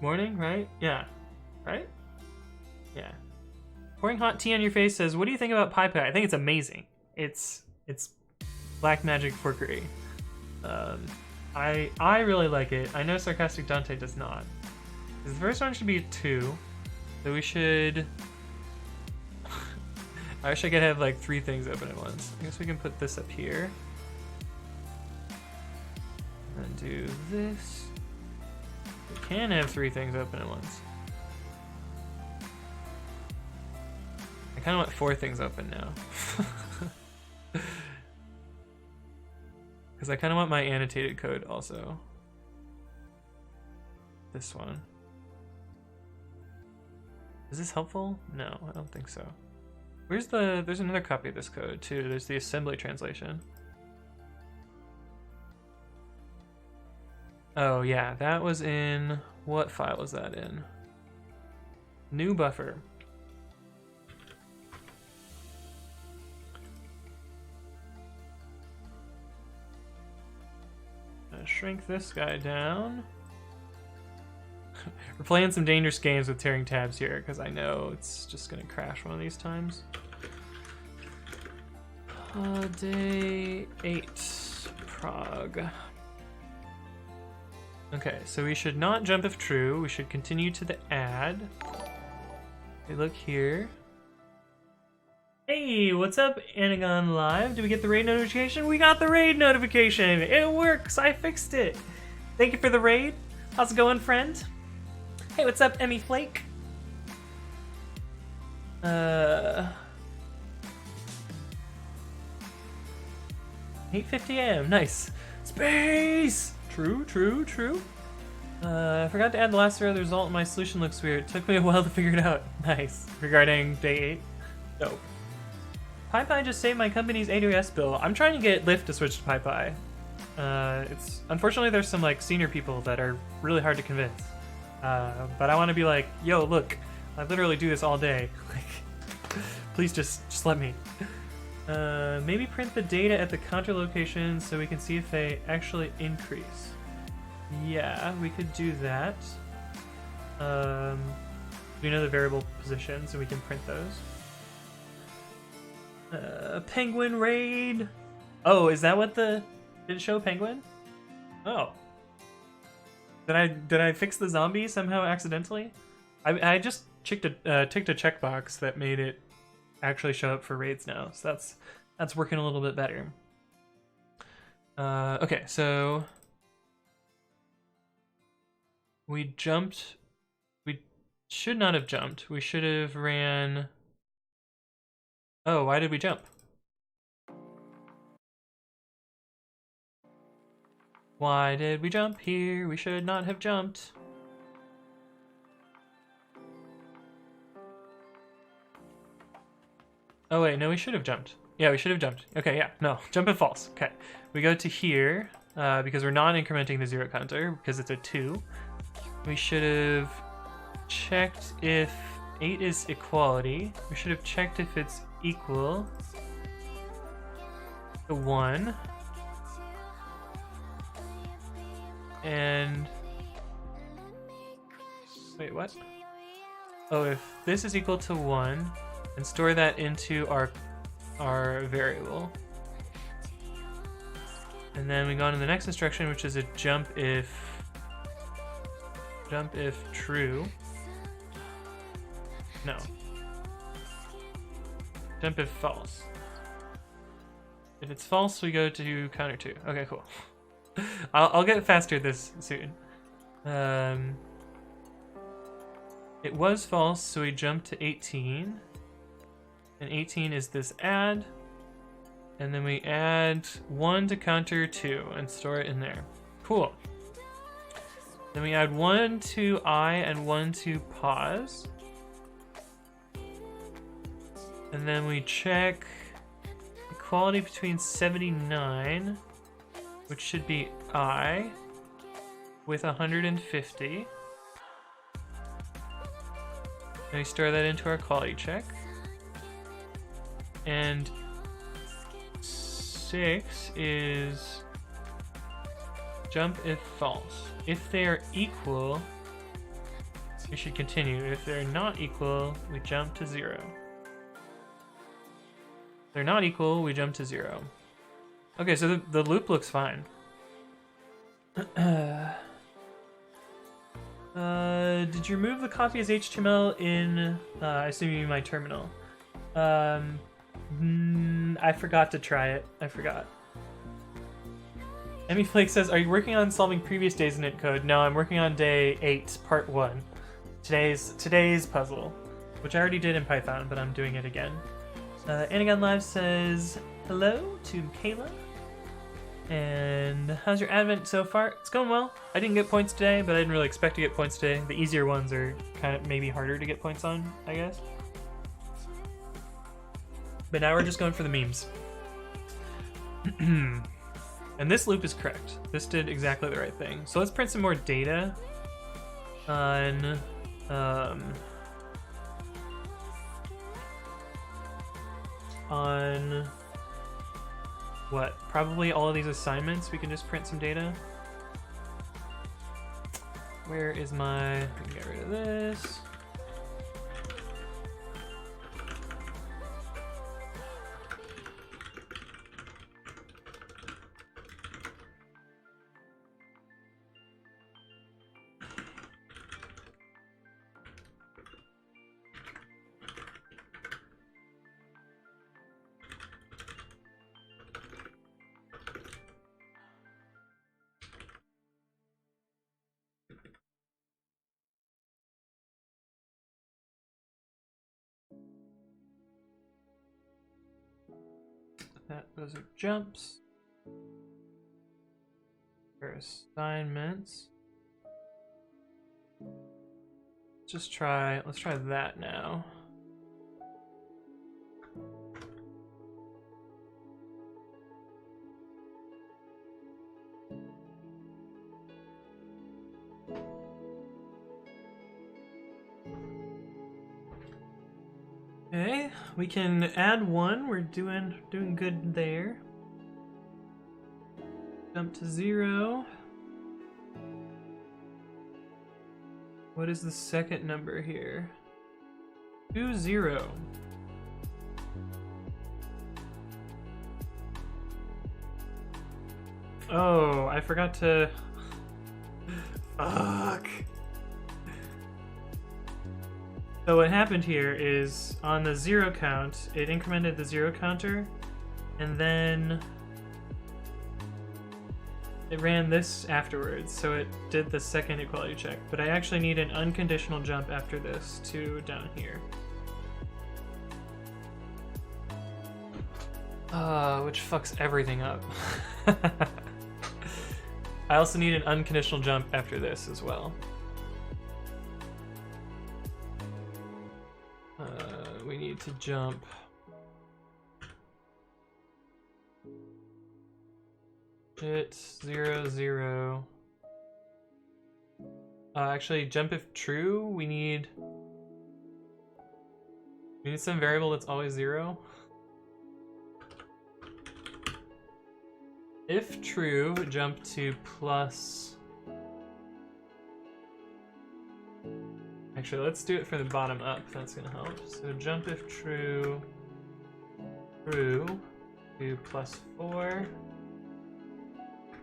A: Morning, right? Yeah. Right? Yeah. Pouring hot tea on your face says, what do you think about PyPy? I think it's amazing. It's black magic forkery. I really like it. I know Sarcastic Dante does not. The first one should be a 2. So we should... I wish I could have like 3 things open at once. I guess we can put this up here. And do this. We can have 3 things open at once. I kind of want 4 things open now. Because I kind of want my annotated code also. This one. Is this helpful? No, I don't think so. There's another copy of this code too. There's the assembly translation. Oh yeah, that was in, what file was that in? New buffer. Shrink this guy down. We're playing some dangerous games with tearing tabs here because I know it's just gonna crash one of these times. Day 8 prog. Okay, so we should not jump if true. We should continue to the add. Okay, look here. Hey, what's up, Anagon Live? Did we get the raid notification? We got the raid notification! It works! I fixed it! Thank you for the raid. How's it going, friend? Hey, what's up, Emmy Flake? 8:50 a.m. Nice. Space! True. I forgot to add the last row of the result. My solution looks weird. It took me a while to figure it out. Nice. Regarding day 8. Dope. PyPy just saved my company's AWS bill. I'm trying to get Lyft to switch to PyPy. It's unfortunately there's some like senior people that are really hard to convince. But I want to be like, yo, look, I literally do this all day. Like, please just let me. Maybe print the data at the counter locations so we can see if they actually increase. Yeah, we could do that. We know the variable positions, so we can print those. Penguin raid. Oh, is that what did it show penguin? Oh. Did I fix the zombie somehow accidentally? I just ticked a checkbox that made it actually show up for raids now. So that's working a little bit better. Okay, so we jumped. We should not have jumped. We should have ran. Oh, why did we jump? Why did we jump here? We should not have jumped. Oh wait, no, we should have jumped. Yeah, we should have jumped. Okay, yeah, no, jump if false. Okay, we go to here, because we're not incrementing the 0 counter, because it's a 2. We should have checked if 8 is equality. We should have checked if it's equal to 1. And wait, what? Oh, if this is equal to 1, and store that into our variable. And then we go on to the next instruction, which is a jump if true. No. Jump if false. If it's false, we go to counter 2. Okay, cool. I'll get faster this soon. It was false, so we jumped to 18. And 18 is this add. And then we add 1 to counter 2 and store it in there. Cool. Then we add 1 to I and 1 to pause. And then we check equality between 79, which should be I, with 150. And we store that into our quality check. And 6 is jump if false. If they are equal, we should continue. If they're not equal, we jump to 0. If they're not equal, we jump to 0. Okay, so the loop looks fine. Did you remove the copy as HTML in, I assume you mean my terminal? I forgot to try it. I forgot. Emmy Flake says, are you working on solving previous days in IntCode? No, I'm working on day 8, part 1. Today's puzzle, which I already did in Python, but I'm doing it again. Anagon Live says, hello to Kayla. And how's your advent so far? It's going well. I didn't get points today, but I didn't really expect to get points today. The easier ones are kind of maybe harder to get points on, I guess. But now we're just going for the memes. And this loop is correct. This did exactly the right thing. So let's print some more data on what? Probably all of these assignments. We can just print some data. Where is my... I can get rid of this. Those are jumps. For assignments. Let's try that now. Okay, we can add 1. We're doing good there. Jump to 0. What is the second number here? 20. Oh, I forgot to... Fuck. So what happened here is on the 0 count, it incremented the 0 counter, and then it ran this afterwards, so it did the second equality check. But I actually need an unconditional jump after this to down here. Which fucks everything up. I also need an unconditional jump after this as well. We need to jump. Shit, 0, 0. Actually, jump if true. We need some variable that's always 0. If true, jump to plus. Actually, let's do it from the bottom up. That's gonna help. So jump if true, true to +4.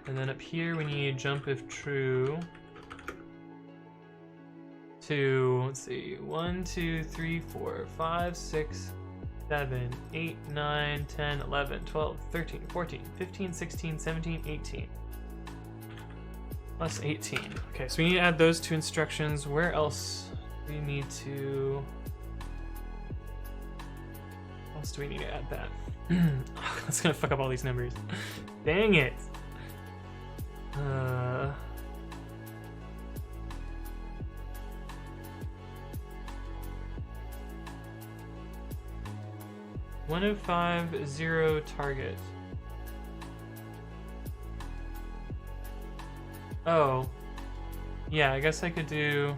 A: And then up here we need jump if true to, let's see, 1, 2, 3, 4, 5, 6, 7, 8, 9, 10, 11, 12, 13, 14, 15, 16, 17, 18. Plus 18. Okay, so we need to add those two instructions. Where else do we need to... else do we need to add that? That's gonna fuck up all these numbers. Dang it! 1050 target. Oh. Yeah, I guess I could do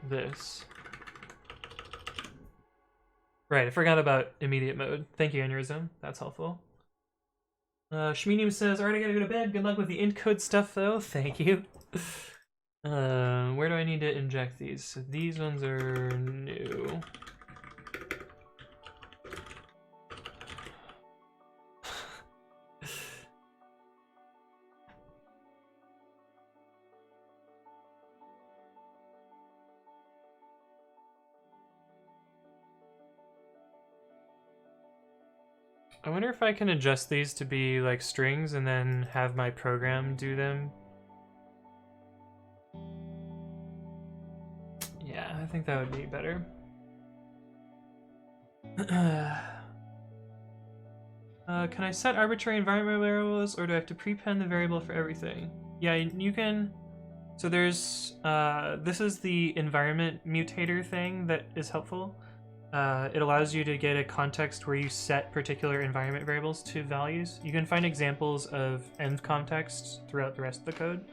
A: this. Right, I forgot about immediate mode. Thank you, Aneurysm. That's helpful. Shmenium says, alright, I gotta go to bed. Good luck with the IntCode stuff, though. Thank you. Where do I need to inject these? So these ones are new. I wonder if I can adjust these to be like strings and then have my program do them. Yeah, I think that would be better. Can I set arbitrary environment variables, or do I have to prepend the variable for everything? Yeah, you can. So there's, this is the environment mutator thing that is helpful. It allows you to get a context where you set particular environment variables to values. You can find examples of env contexts throughout the rest of the code.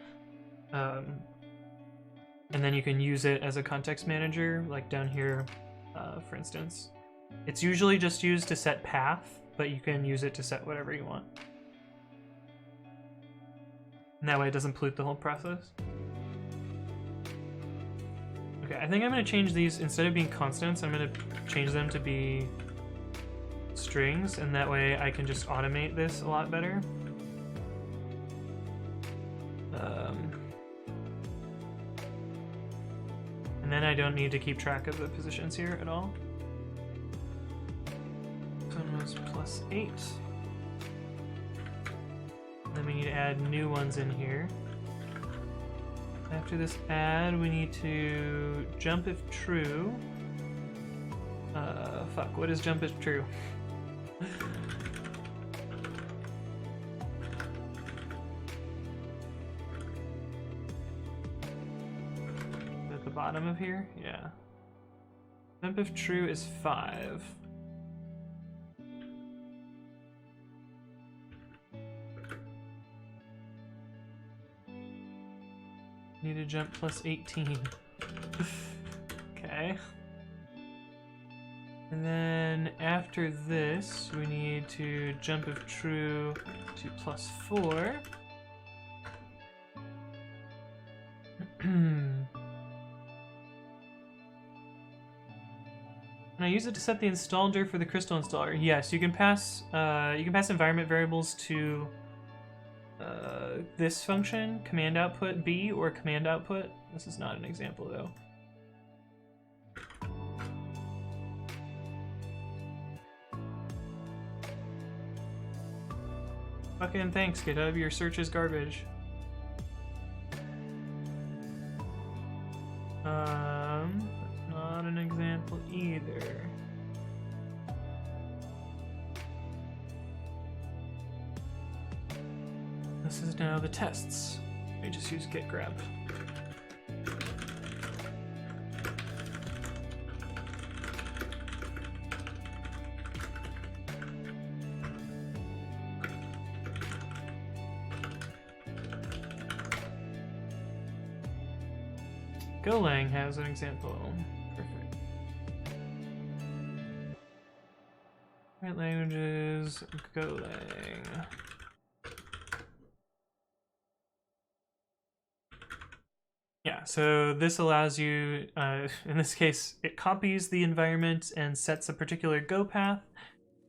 A: And then you can use it as a context manager, like down here, for instance. It's usually just used to set path, but you can use it to set whatever you want. And that way it doesn't pollute the whole process. Okay, I think I'm going to change these, instead of being constants, I'm going to change them to be strings, and that way I can just automate this a lot better. And then I don't need to keep track of the positions here at all. So one was +8. Then we need to add new ones in here. After this add, we need to jump if true. Fuck, what is jump if true? At the bottom of here? Yeah. Jump if true is 5. Need to jump +18. Okay. And then after this, we need to jump if true to +4. Can I use it to set the installer for the crystal installer? Yes, you can pass environment variables to this function, command output B or command output. This is not an example though. Fucking thanks, GitHub. Your search is garbage. Not an example either. This is now the tests. I just use git grab. Golang has an example. Perfect. Right languages, Golang. Yeah, so this allows you, in this case, it copies the environment and sets a particular go path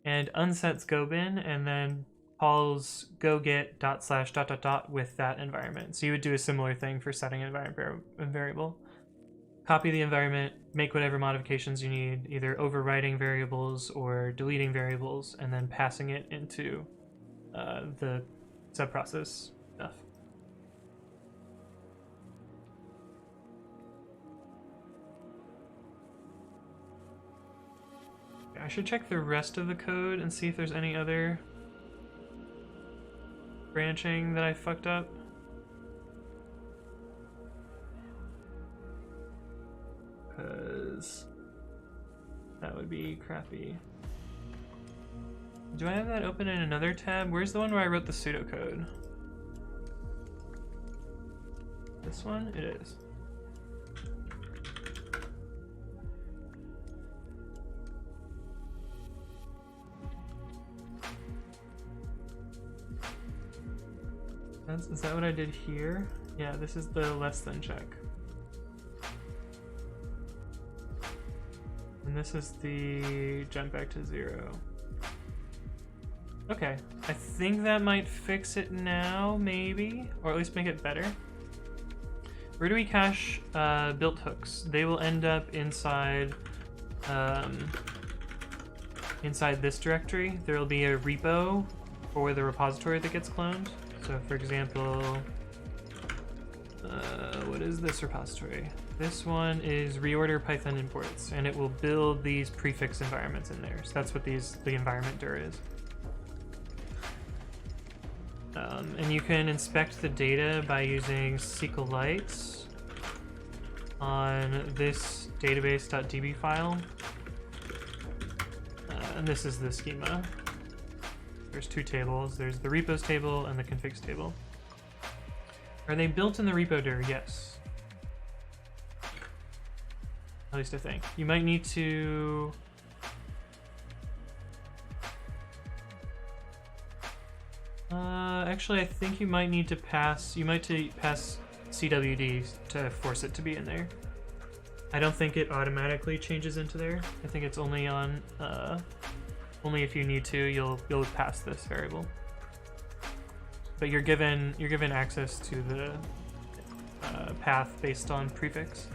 A: and unsets go bin and then calls go get // with that environment. So you would do a similar thing for setting an environment variable. Copy the environment, make whatever modifications you need, either overwriting variables or deleting variables, and then passing it into the subprocess stuff. I should check the rest of the code and see if there's any other branching that I fucked up. Because that would be crappy. Do I have that open in another tab? Where's the one where I wrote the pseudocode? This one? It is. Is that what I did here? Yeah, this is the less than check. And this is the jump back to 0. Okay, I think that might fix it now, maybe? Or at least make it better. Where do we cache built hooks? They will end up inside inside this directory. There will be a repo for the repository that gets cloned. So for example, what is this repository? This one is reorder Python imports, and it will build these prefix environments in there. So that's what the environment dir is. And you can inspect the data by using SQLite on this database.db file. And this is the schema. There's two tables. There's the repos table and the configs table. Are they built in the repo dir? Yes. At least I think. You might need to... actually, I think you might need to pass... You might pass CWD to force it to be in there. I don't think it automatically changes into there. I think it's only on... only if you need to, you'll pass this variable. But you're given access to the path based on prefix.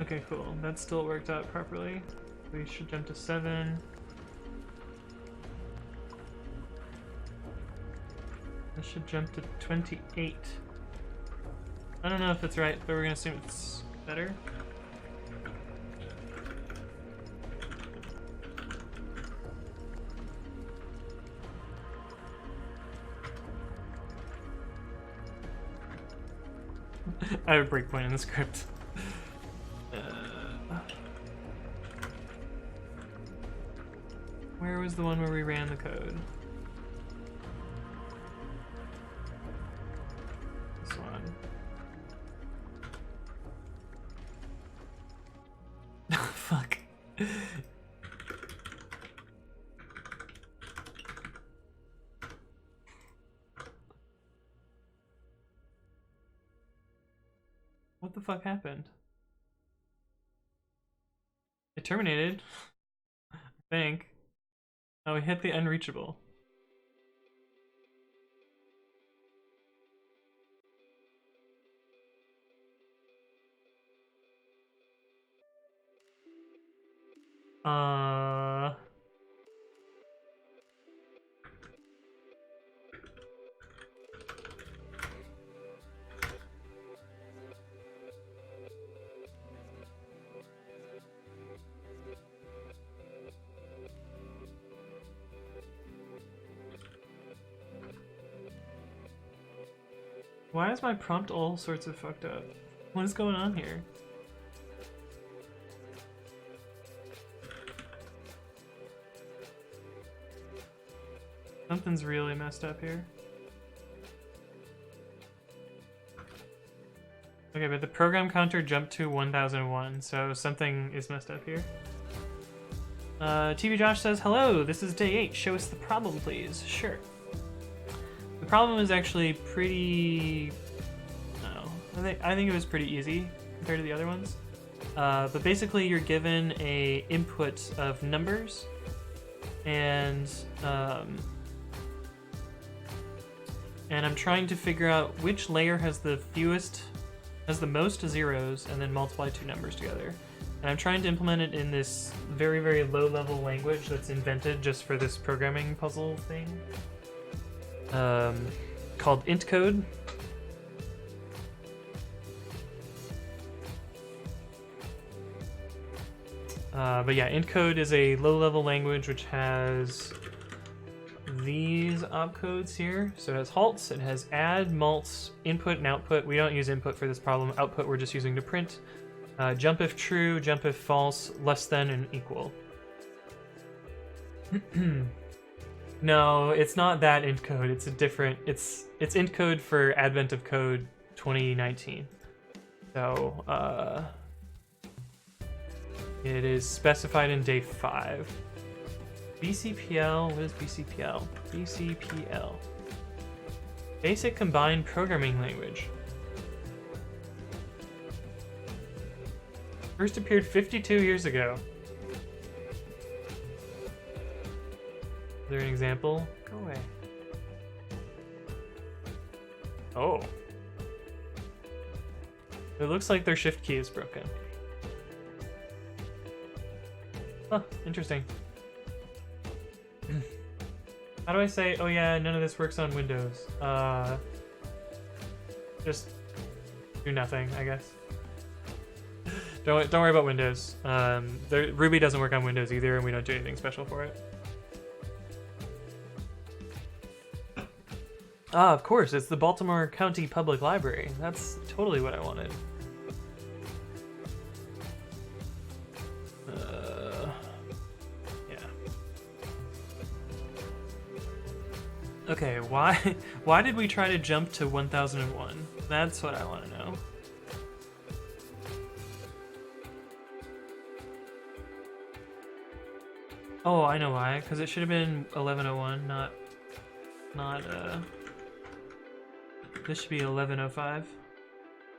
A: Okay, cool. That still worked out properly. We should jump to 7. This should jump to 28. I don't know if it's right, but we're gonna assume it's better. I have a breakpoint in the script. Where was the one where we ran the code? This one. Fuck. What the fuck happened? It terminated. I think. Oh, we hit the unreachable. Why is my prompt all sorts of fucked up? What is going on here? Something's really messed up here. Okay, but the program counter jumped to 1001, so something is messed up here. TV Josh says, hello, this is day 8. Show us the problem, please. Sure. The problem is actually pretty... I think it was pretty easy compared to the other ones. But basically you're given a input of numbers, and I'm trying to figure out which layer has the most zeros, and then multiply two numbers together. And I'm trying to implement it in this very, very low-level language that's invented just for this programming puzzle thing, called IntCode. But yeah, IntCode is a low-level language which has these opcodes here. So it has halts, it has add, mults, input, and output. We don't use input for this problem. Output we're just using to print. Jump if true, jump if false, less than, and equal. No, it's not that IntCode. It's a different. It's IntCode for Advent of Code 2019. So it is specified in day 5. BCPL, what is BCPL? BCPL. Basic Combined Programming Language. First appeared 52 years ago. Is there an example? Go away. Oh. It looks like their shift key is broken. Huh, interesting. How do I say, oh yeah, none of this works on Windows? Just do nothing, I guess. Don't worry about Windows. Ruby doesn't work on Windows either, and we don't do anything special for it. Ah, of course, it's the Baltimore County Public Library. That's totally what I wanted. Okay, why did we try to jump to 1001? That's what I want to know. Oh, I know why. Because it should have been 1101, not this should be 1105.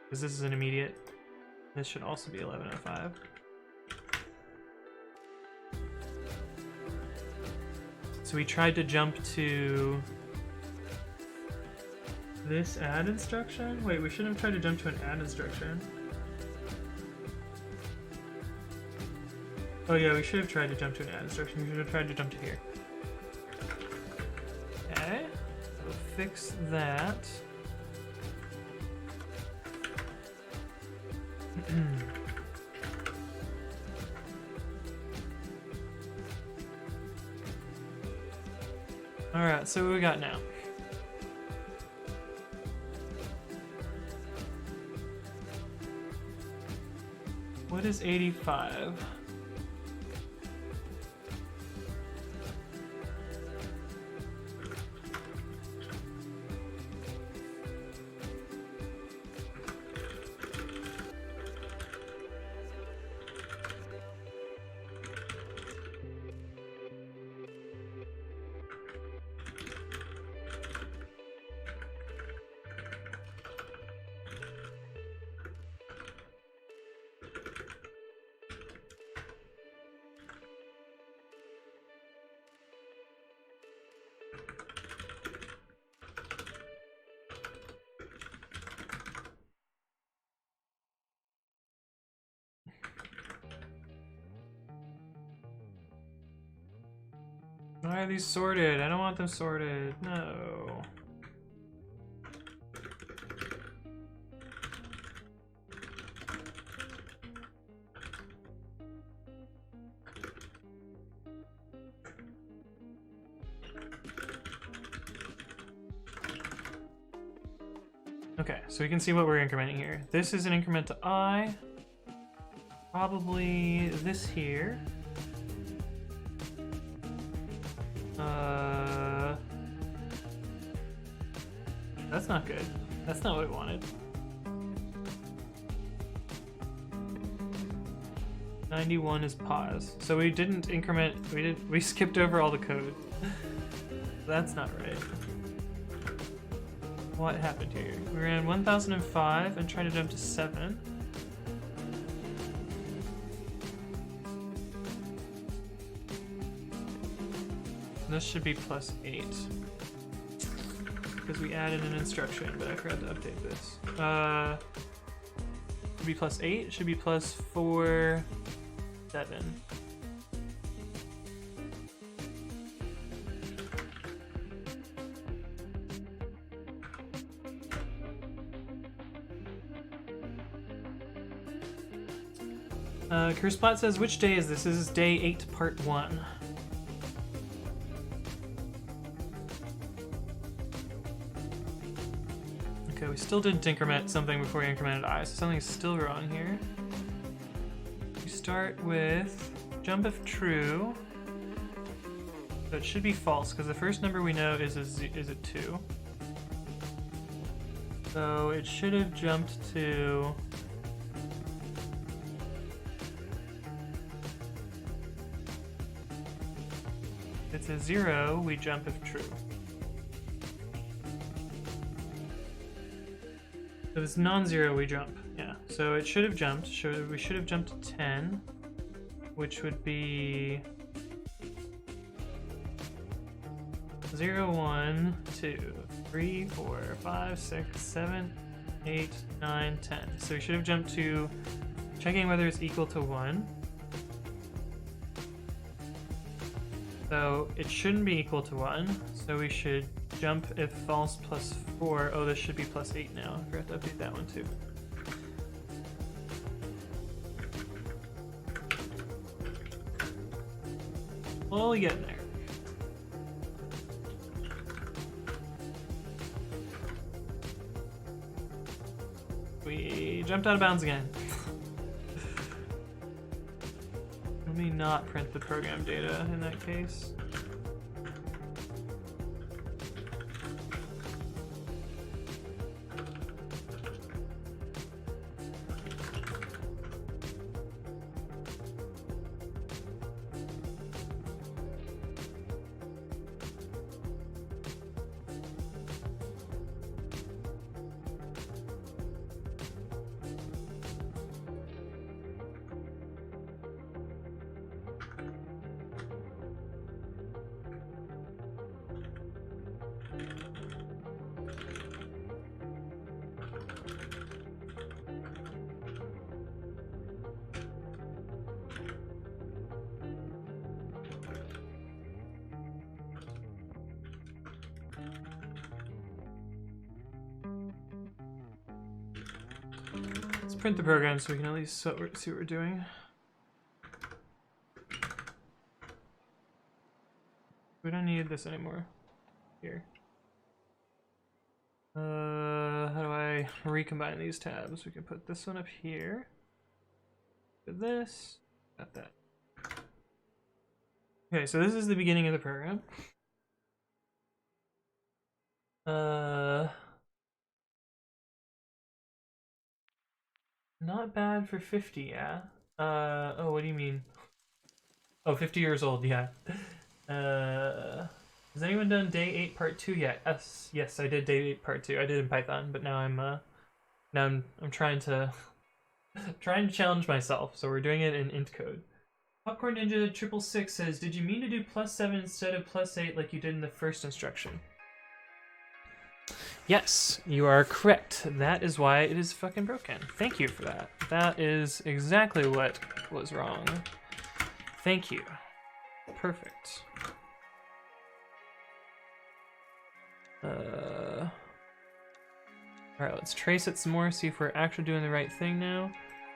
A: Because this is an immediate. This should also be 1105. So we tried to jump to this add instruction? Wait, we shouldn't have tried to jump to an add instruction. Oh yeah, we should have tried to jump to an add instruction. We should have tried to jump to here. Okay, so fix that. Alright, so what we got now? What is 85? Why are these sorted? I don't want them sorted. No. Okay, so we can see what we're incrementing here. This is an increment to I. Probably this here. That's not good. That's not what we wanted. 91 is pause. So we didn't increment, we skipped over all the code. That's not right. What happened here? We ran 1005 and tried to jump to 7. This should be +8. Because we added an instruction, but I forgot to update this. Should be +8, it should be +4, 7. Cursplat says, which day is this? This is day 8, part 1. Okay, we still didn't increment something before we incremented I, so something's still wrong here. We start with jump if true. So it should be false, because the first number we know is a 2. So it should have jumped to... It's a 0, we jump if true. If it's non-zero, we jump. Yeah, so it should have jumped. We should have jumped to 10, which would be 0, 1, 2, 3, 4, 5, 6, 7, 8, 9, 10. So we should have jumped to checking whether it's equal to 1. So it shouldn't be equal to 1, so we should jump if false +4. Oh, this should be +8 now. I forgot to update that one too. Slowly getting there. We jumped out of bounds again. Let me not print the program data in that case. Let's print the program so we can at least see what we're doing. We don't need this anymore. Here. How do I recombine these tabs? We can put this one up here. Put this. Got that. Okay, so this is the beginning of the program. Not bad for 50, yeah. Oh, what do you mean? Oh, 50 years old, yeah. Has anyone done day 8 part 2 yet? Yes, I did day 8 part 2. I did in Python, but now I'm trying to challenge myself. So we're doing it in IntCode. Popcorn Ninja 666 says, "Did you mean to do +7 instead of +8 like you did in the first instruction?" Yes, you are correct. That is why it is fucking broken. Thank you for that. That is exactly what was wrong. Thank you. Perfect. Alright, let's trace it some more, see if we're actually doing the right thing now.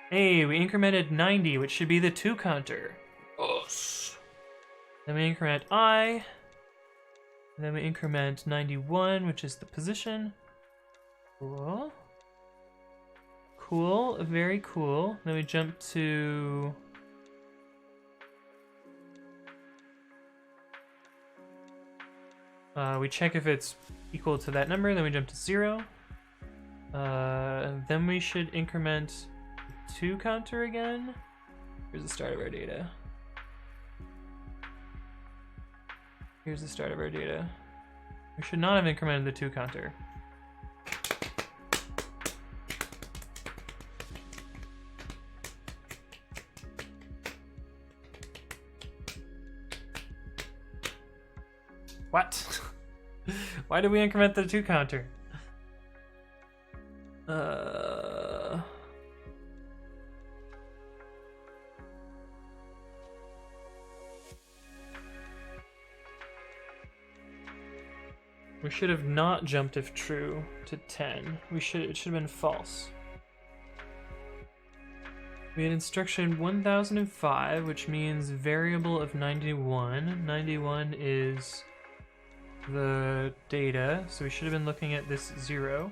A: Hey, we incremented 90, which should be the 2 counter. Us. Then we increment I. And then we increment 91, which is the position. Cool. Cool, very cool. Then we jump to... we check if it's equal to that number, then we jump to 0. Then we should increment the 2 counter again. Here's the start of our data. Here's the start of our data. We should not have incremented the 2 counter. What? Why did we increment the 2 counter? We should have not jumped if true to 10. It should have been false. We had instruction 1005, which means variable of 91. 91 is the data, so we should have been looking at this 0.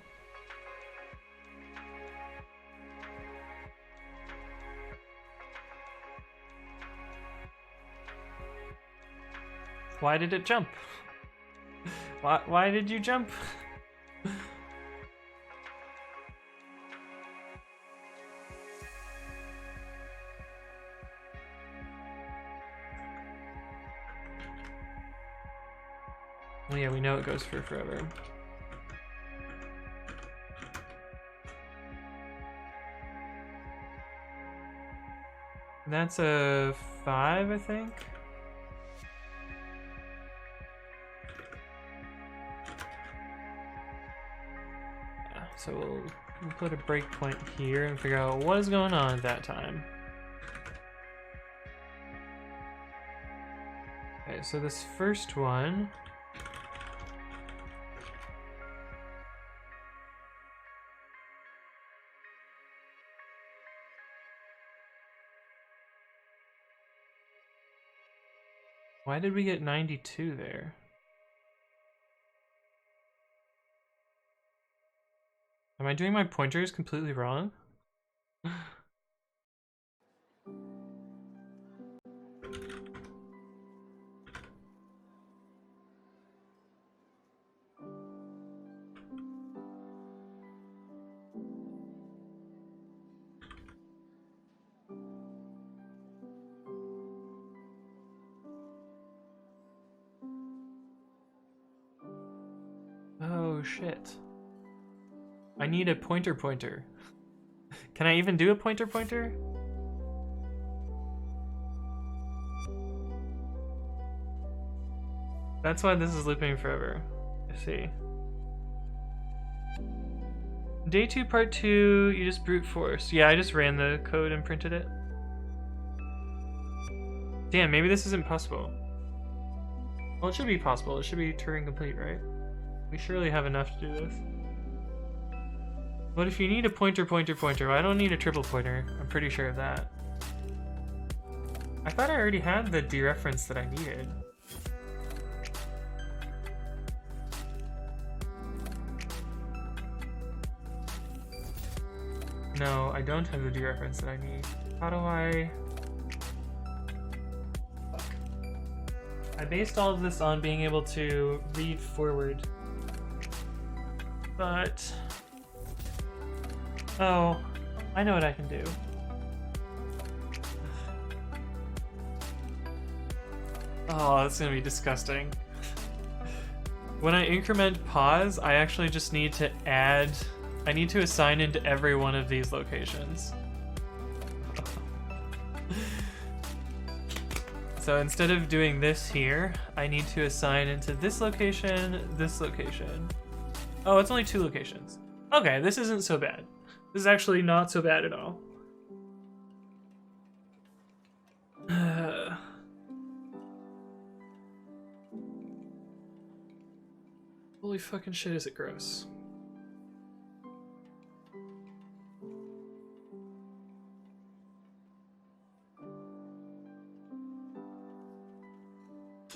A: Why did it jump? Why did you jump? Well, yeah, we know it goes for forever. That's a 5, I think. So we'll put a breakpoint here and figure out what is going on at that time. Okay, so this first one. Why did we get 92 there? Am I doing my pointers completely wrong? Oh shit. I need a pointer. Can I even do a pointer? That's why this is looping forever. I see. Day 2, part 2, you just brute force. Yeah, I just ran the code and printed it. Damn, maybe this isn't possible. Well, it should be possible. It should be Turing complete, right? We surely have enough to do this. But if you need a pointer, well, I don't need a triple pointer. I'm pretty sure of that. I thought I already had the dereference that I needed. No, I don't have the dereference that I need. How do I... Fuck. I based all of this on being able to read forward. But... Oh, I know what I can do. Oh, that's gonna be disgusting. When I increment pause, I actually just need to add... I need to assign into every one of these locations. So instead of doing this here, I need to assign into this location, this location. Oh, it's only 2 locations. Okay, this isn't so bad. This is actually not so bad at all. Holy fucking shit, is it gross.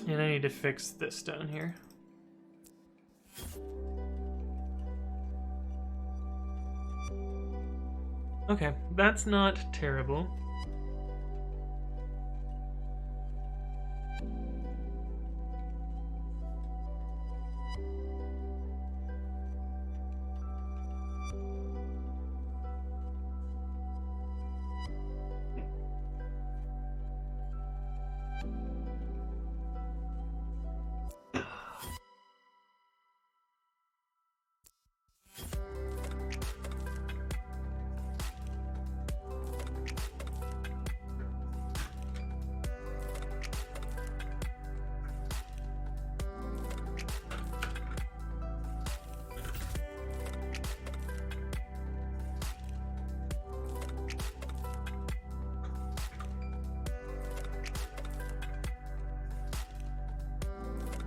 A: And I need to fix this down here. Okay, that's not terrible.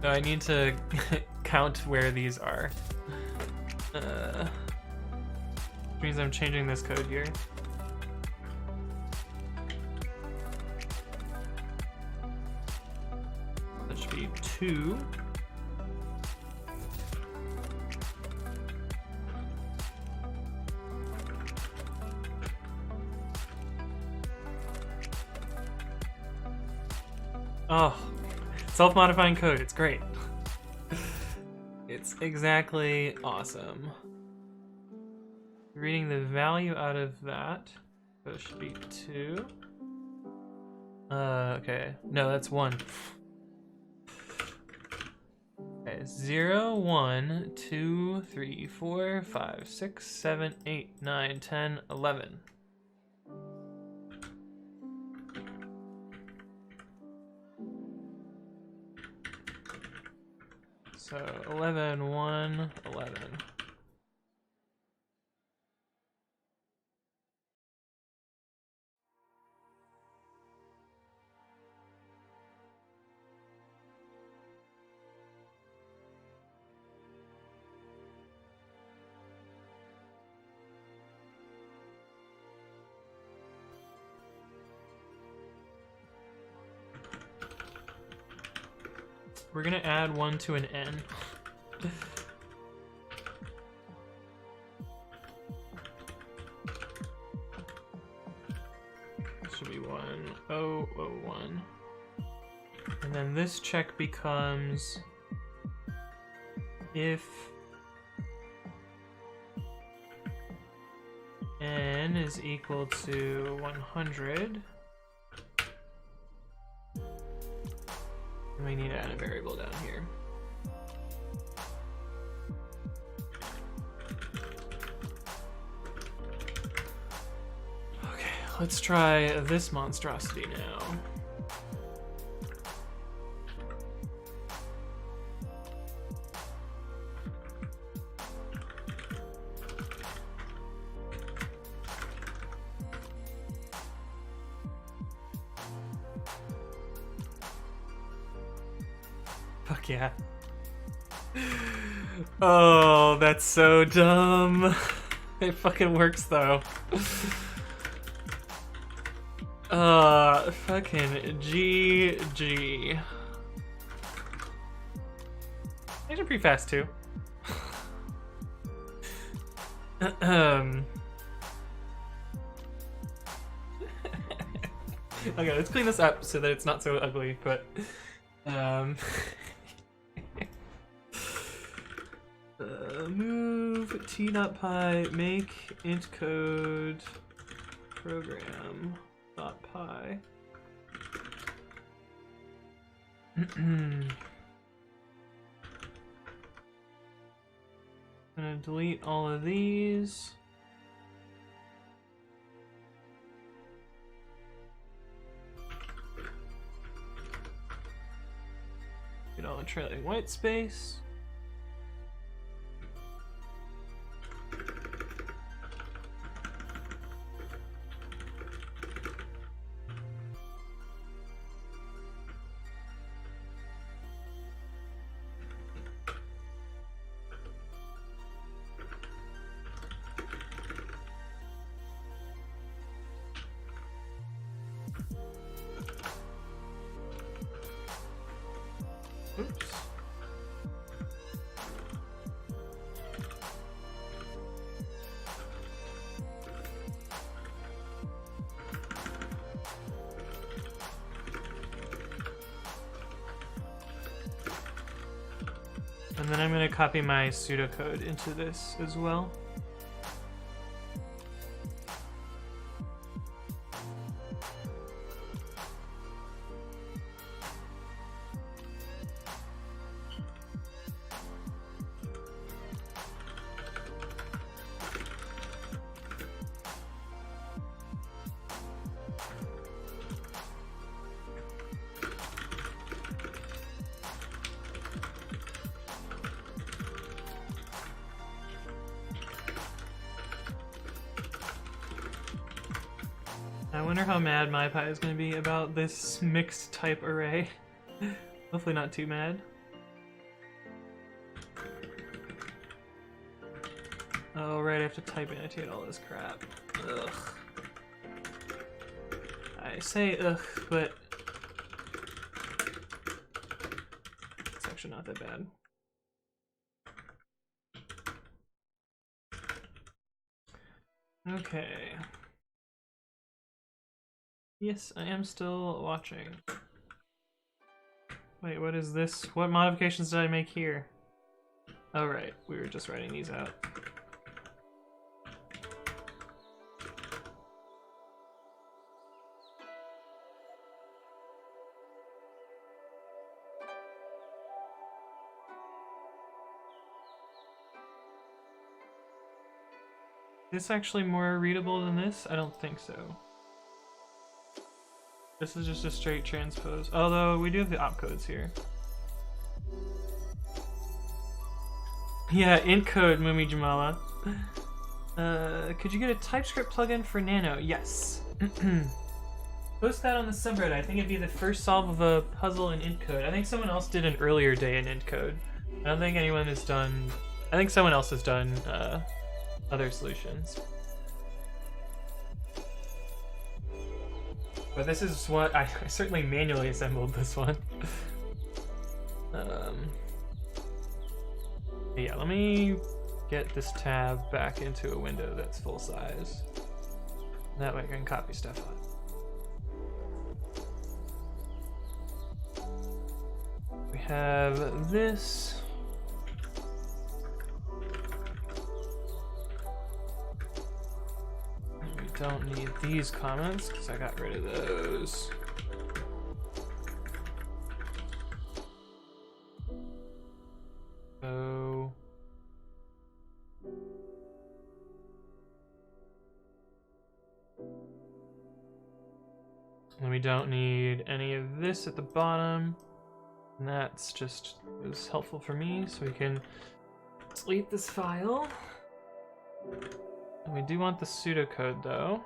A: No, I need to count where these are. Which means I'm changing this code here. That should be 2. Oh, self-modifying code, it's great. It's exactly awesome. Reading the value out of that, so it should be 2. Okay, no, that's 1. Okay, 0, 1, 2, 3, 4, 5, 6, 7, 8, 9, 10, 11. So 11, 1, 11. We're gonna add 1 to an n. Should be 1, 0, 0, 1. And then this check becomes if n is equal to 100. We need to add a variable down here. Okay, let's try this monstrosity now. Fuck yeah. Oh, that's so dumb. It fucking works though. Fucking GG. These are pretty fast too. Okay, let's clean this up so that it's not so ugly, but move t.py make IntCode program.py. Gonna delete all of these. Get all the trailing white space. Oops. And then I'm going to copy my pseudocode into this as well. I wonder how mad MyPy is going to be about this mixed type array. Hopefully not too mad. Oh, right, I have to type annotate all this crap. Ugh. I say ugh, but it's actually not that bad. Okay. Yes, I am still watching. Wait, what is this? What modifications did I make here? Oh, right, we were just writing these out. Is this actually more readable than this? I don't think so. This is just a straight transpose. Although we do have the opcodes here. Yeah, IntCode, Mumi Jamala. Could you get a TypeScript plugin for Nano? Yes. Post that on the subreddit. I think it'd be the first solve of a puzzle in IntCode. I think someone else did an earlier day in IntCode. I don't think anyone has done... I think someone else has done other solutions. But this is what I certainly manually assembled this one. Yeah, let me get this tab back into a window that's full size. That way I can copy stuff on. We have this. Don't need these comments because I got rid of those. So and we don't need any of this at the bottom. And that's just was helpful for me, so we can delete this file. And we do want the pseudocode though.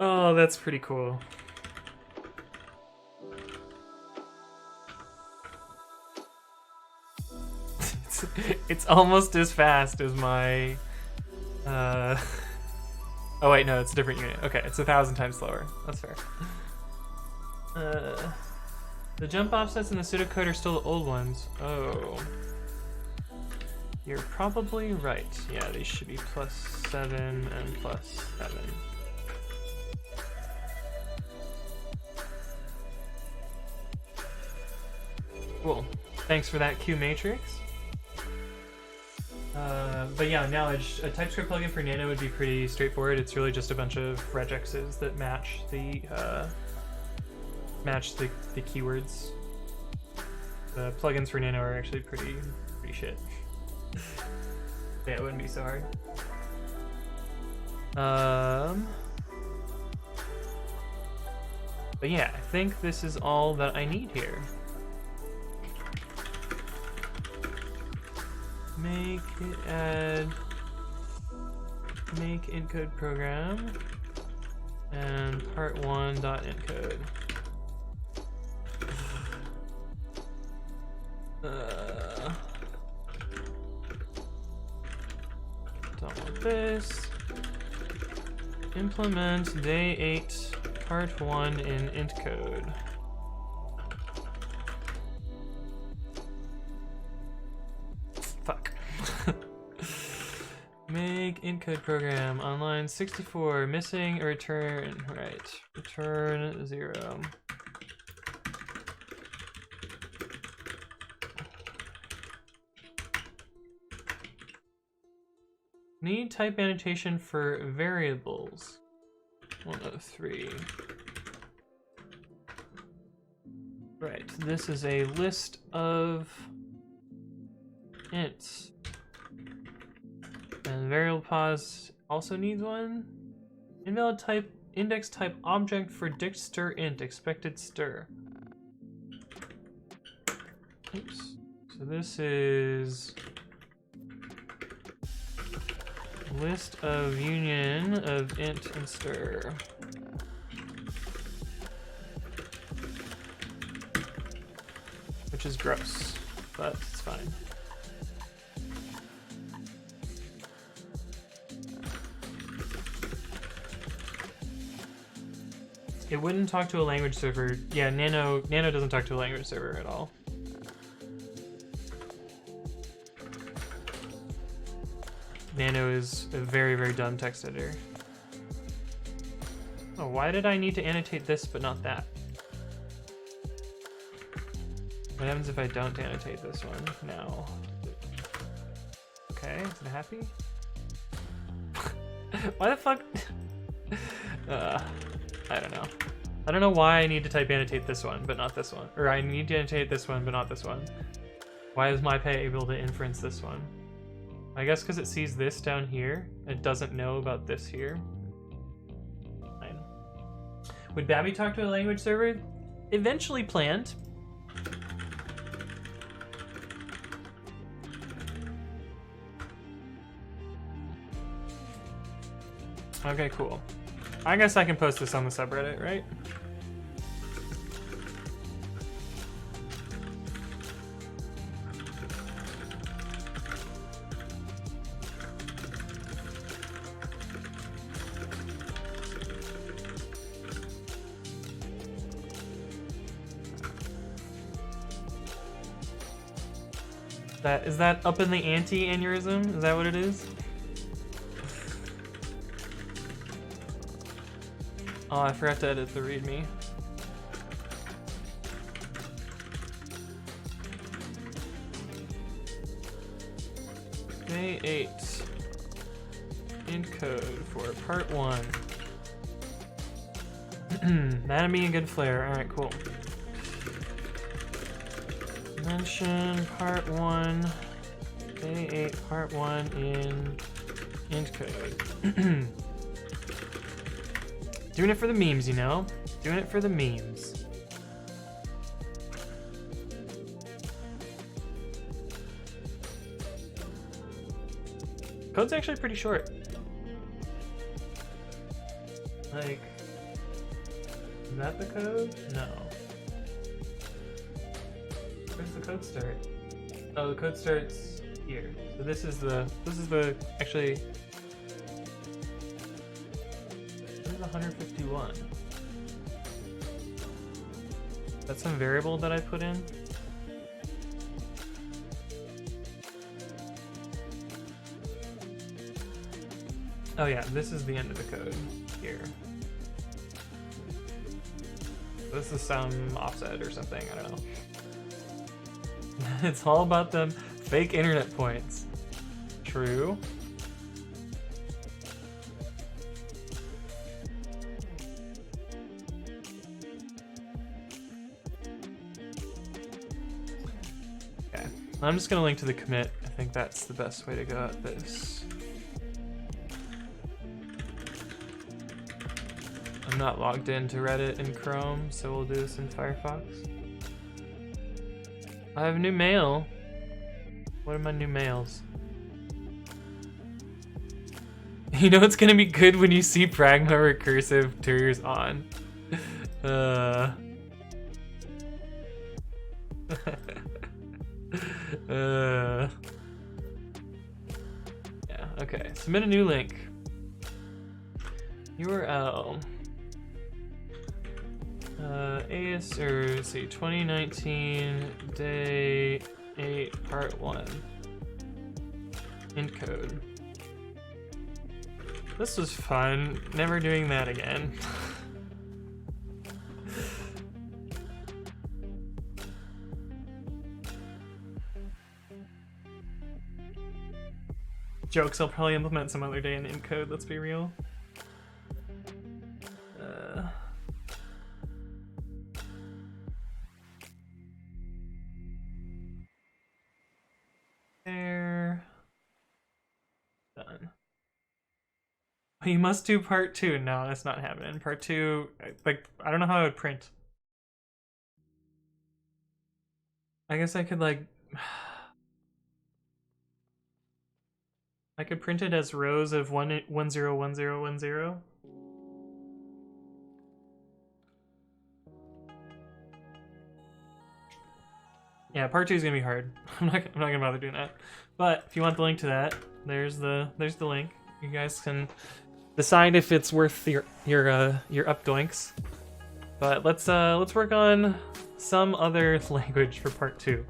A: Oh, that's pretty cool. It's almost as fast as my oh wait, no, it's a different unit. Okay, it's 1,000 times slower. That's fair. The jump offsets in the pseudocode are still the old ones. Oh. You're probably right. Yeah, these should be +7 and +7. Cool. Thanks for that, Q Matrix. But yeah, now a TypeScript plugin for Nano would be pretty straightforward. It's really just a bunch of regexes that match the keywords. The plugins for Nano are actually pretty shit. Yeah, it wouldn't be so hard. But yeah, I think this is all that I need here. Make IntCode program and part1.IntCode. Don't want this. Implement day 8 part 1 in IntCode. Fuck. Make IntCode program on line 64, missing a return, right, return 0. Need type annotation for variables. 103. Right, this is a list of int. And variable pause also needs one. Invalid type, index type object for dict stir int, expected stir. Oops. So this is list of union of int and stir. Which is gross, but it's fine. It wouldn't talk to a language server. Yeah, Nano doesn't talk to a language server at all. Nano is a very, very dumb text editor. Oh, why did I need to annotate this but not that? What happens if I don't annotate this one now? Okay, is it happy? Why the fuck? I don't know. I don't know why I need to type annotate this one, but not this one. Or I need to annotate this one, but not this one. Why is MyPay able to inference this one? I guess because it sees this down here. It doesn't know about this here. Fine. Would Babby talk to a language server? Eventually planned. Okay, cool. I guess I can post this on the subreddit, right? Is that up in the anti-aneurysm? Is that what it is? Oh, I forgot to edit the README. Day 8. IntCode for part 1. Anatomy and good flair. Alright, cool. Mention part 1. Day 8, part 1 in IntCode. Doing it for the memes, you know? Doing it for the memes. Code's actually pretty short. Like, is that the code? No. Where's the code start? Oh, the code starts here. So this is the actually, 151. That's some variable that I put in. Oh yeah, this is the end of the code here. This is some offset or something, I don't know. It's all about them fake internet points. True. I'm just gonna link to the commit. I think that's the best way to go at this. I'm not logged into Reddit in Chrome, so we'll do this in Firefox. I have new mail. What are my new mails? You know it's gonna be good when you see Pragma recursive tours on. Yeah, okay. Submit a new link. URL. AS, or let's see, 2019, day 8, part 1. IntCode. This was fun. Never doing that again. Jokes, I'll probably implement some other day in IntCode, let's be real. There. Done. You must do part 2. No, that's not happening. Part 2, like, I don't know how I would print. I guess I could, like... I could print it as rows of 1, 1, 0, 1, 0, 1, 0. Yeah, part 2 is gonna be hard. I'm not gonna bother doing that. But if you want the link to that, there's the link. You guys can decide if it's worth your updoinks. But let's work on some other language for part 2.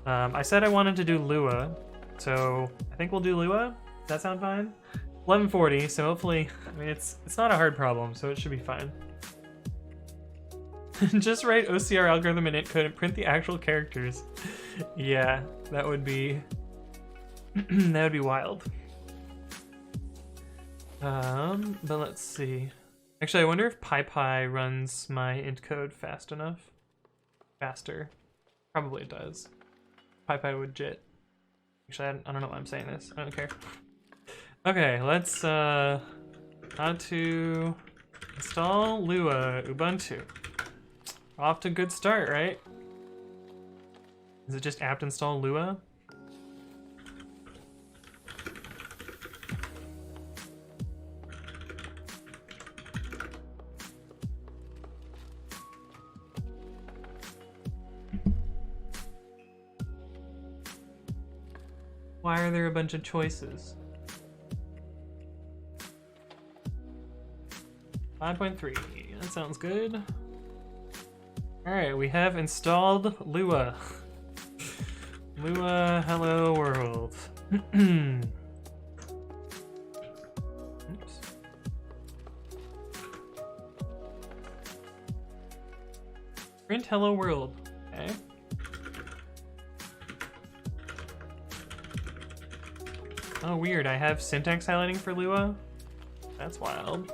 A: I said I wanted to do Lua, so I think we'll do Lua. Does that sound fine? 1140, so hopefully, I mean, it's not a hard problem, so it should be fine. Just write OCR algorithm in IntCode and print the actual characters. Yeah, that would be that would be wild. But let's see. Actually, I wonder if PyPy runs my IntCode fast enough. Faster. Probably it does. PyPy would JIT. Actually, I don't know why I'm saying this. I don't care. Okay, let's how to install Lua Ubuntu. Off to a good start, right? Is it just apt install Lua? Why are there a bunch of choices? 5.3, that sounds good. Alright, we have installed Lua. Lua, hello world. Oops. Print hello world, okay. Oh weird, I have syntax highlighting for Lua? That's wild.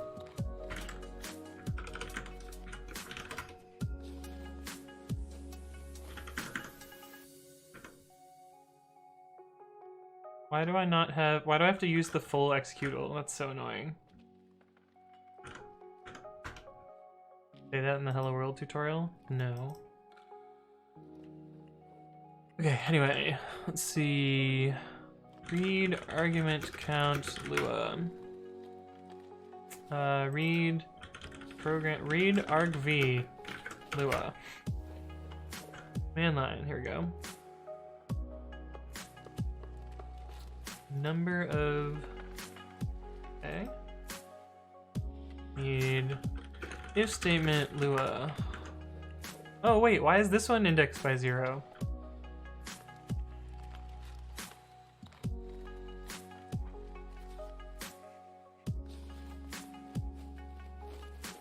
A: Why do I have to use the full executable? That's so annoying. Say that in the Hello World tutorial? No. Okay, anyway, let's see. Read argument count Lua. Read argv Lua. Command line, here we go. Number of, okay. Need if statement Lua. Oh wait, why is this one indexed by 0?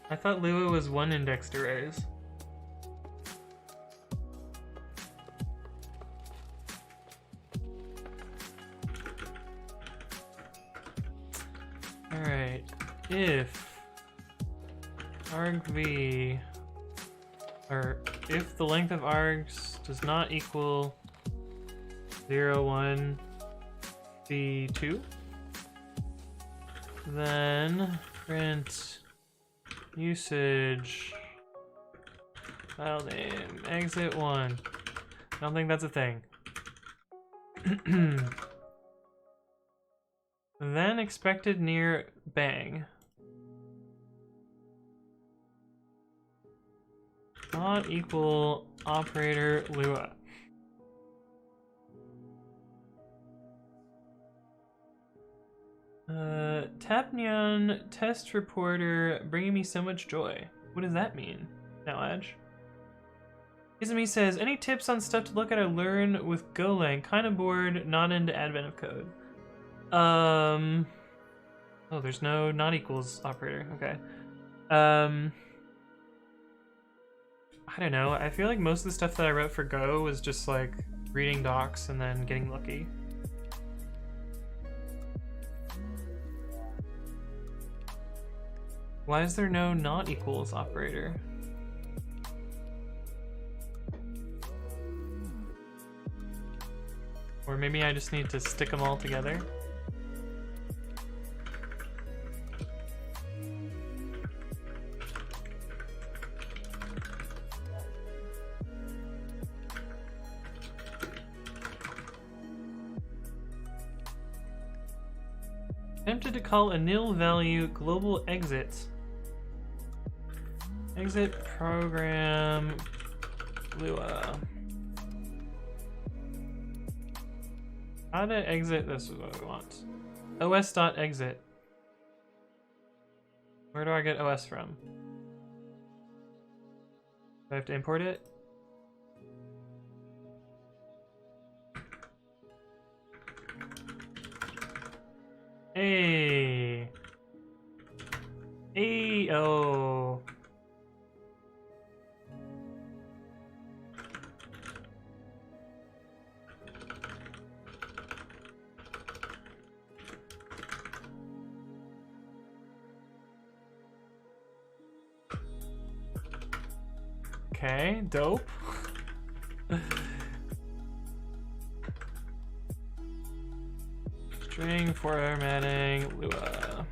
A: I thought Lua was 1 indexed arrays. Alright, if argv, or if the length of args does not equal 0, 1, v2, then print usage file name exit 1. I don't think that's a thing. Then expected near bang. Not equal operator Lua. Tapnion test reporter bringing me so much joy. What does that mean? Now, Edge. Izumi says, any tips on stuff to look at or learn with Golang? Kinda bored, not into advent of code. Oh, there's no not equals operator. Okay. I don't know. I feel like most of the stuff that I wrote for Go was just like reading docs and then getting lucky. Why is there no not equals operator? Or maybe I just need to stick them all together. Tempted to call a nil value global exit. Exit program Lua. How to exit? This is what we want. os.exit. Where do I get os from? Do I have to import it? Hey. Hey, oh. Okay, dope. String formatting Lua.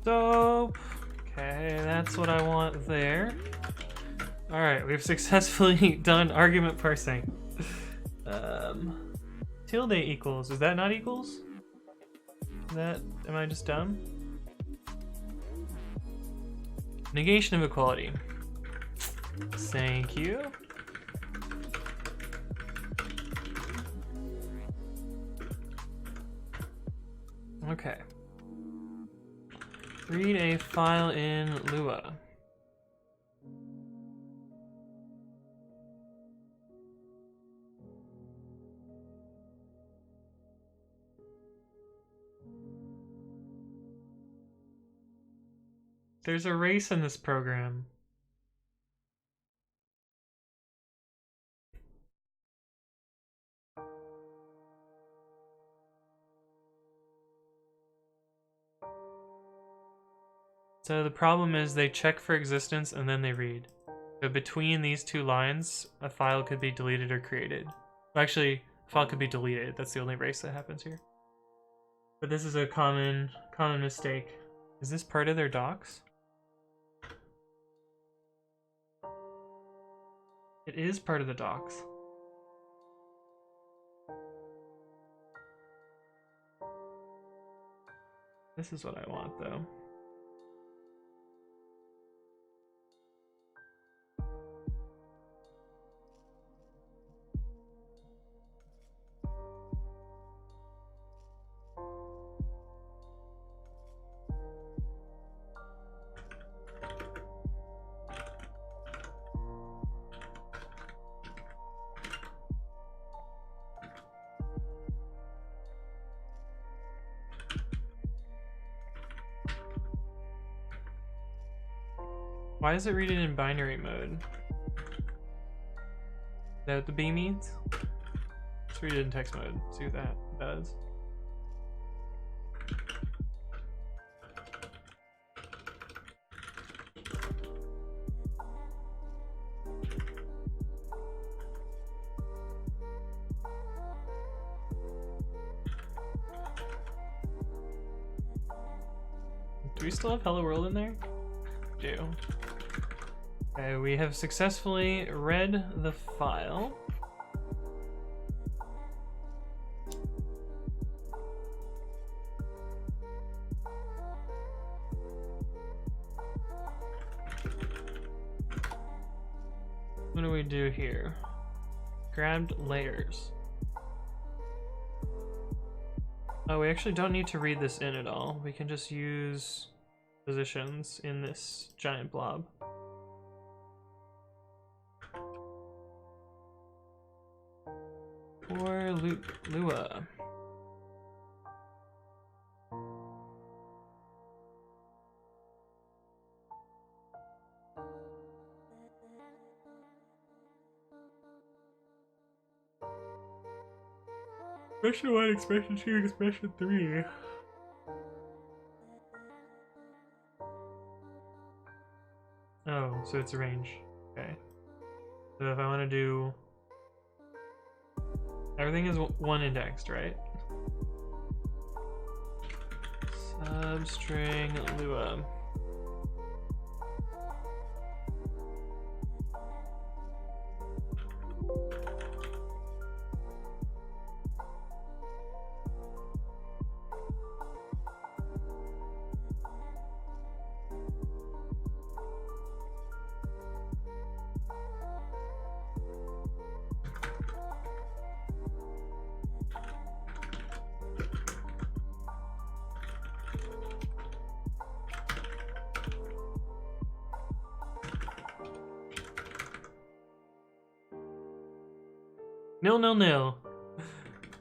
A: Dope. Okay, that's what I want there. Alright, we've successfully done argument parsing. Tilde equals. Is that not equals? Is that... Am I just dumb? Negation of equality. Thank you. Okay. Read a file in Lua. There's a race in this program. So the problem is they check for existence and then they read. So between these two lines, a file could be deleted or created. Actually, a file could be deleted. That's the only race that happens here. But this is a common mistake. Is this part of their docs? It is part of the docs. This is what I want, though. Why is it read it in binary mode? Is that what the B means? Let's read it in text mode, see what that does. Do we still have Hello World in there? We do. Okay, we have successfully read the file. What do we do here? Grabbed layers. Oh, we actually don't need to read this in at all. We can just use positions in this giant blob. For Lua. Expression 1, expression 2, expression 3. Oh, so it's a range. Okay. So if I want to do... Everything is one indexed, right? Substring Lua. Nil, nil, nil.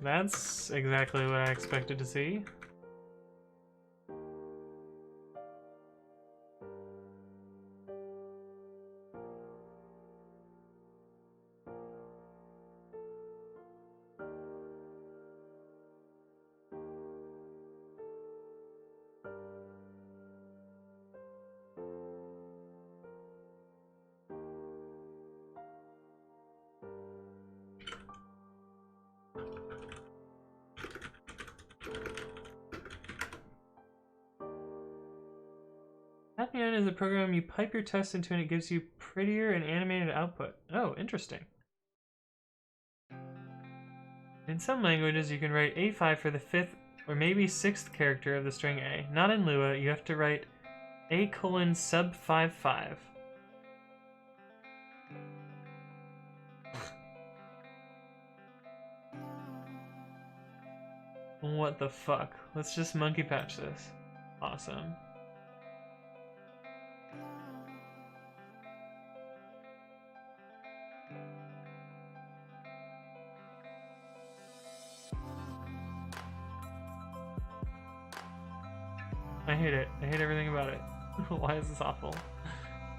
A: That's exactly what I expected to see. Papillon is a program you pipe your tests into and it gives you prettier and animated output. Oh, interesting. In some languages, you can write A5 for the 5th or maybe 6th character of the string A. Not in Lua, you have to write A:55. What the fuck? Let's just monkey patch this. Awesome. I hate it. I hate everything about it. Why is this awful?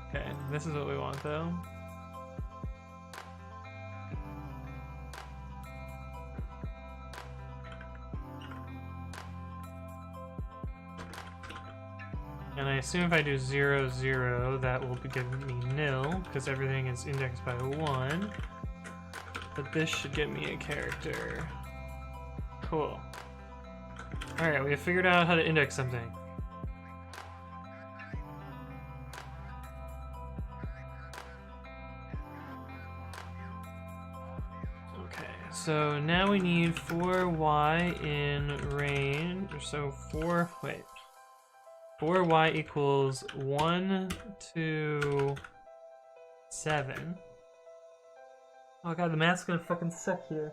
A: Okay, this is what we want though. And I assume if I do 0, 0, that will give me nil, because everything is indexed by 1. But this should get me a character. Cool. Alright, we have figured out how to index something. Okay, so now we need 4y in range, so 4y equals 1 to 7. Oh god, the math's gonna fucking suck here.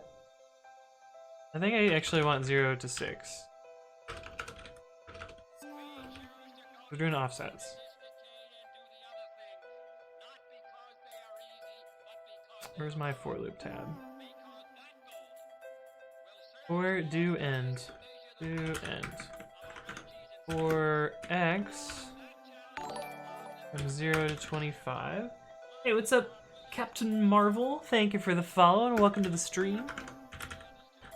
A: I think I actually want 0 to 6. We're doing offsets. Where's my for loop tab? For do end. Do end. For x from 0 to 25. Hey, what's up, Captain Marvel? Thank you for the follow and welcome to the stream.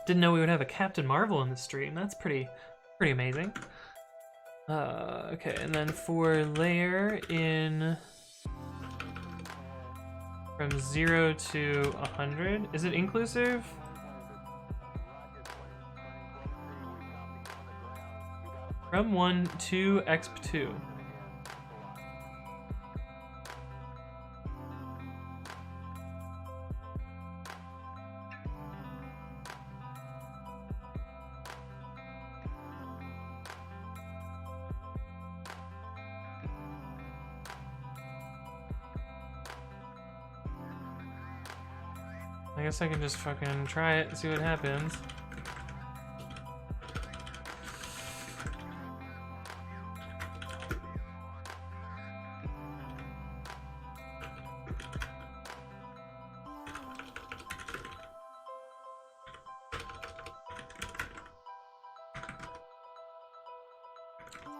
A: Didn't know we would have a Captain Marvel in the stream. That's pretty amazing. Okay, and then for layer in from 0 to 100. Is it inclusive? From 1 to exp2. I guess I can just fucking try it and see what happens.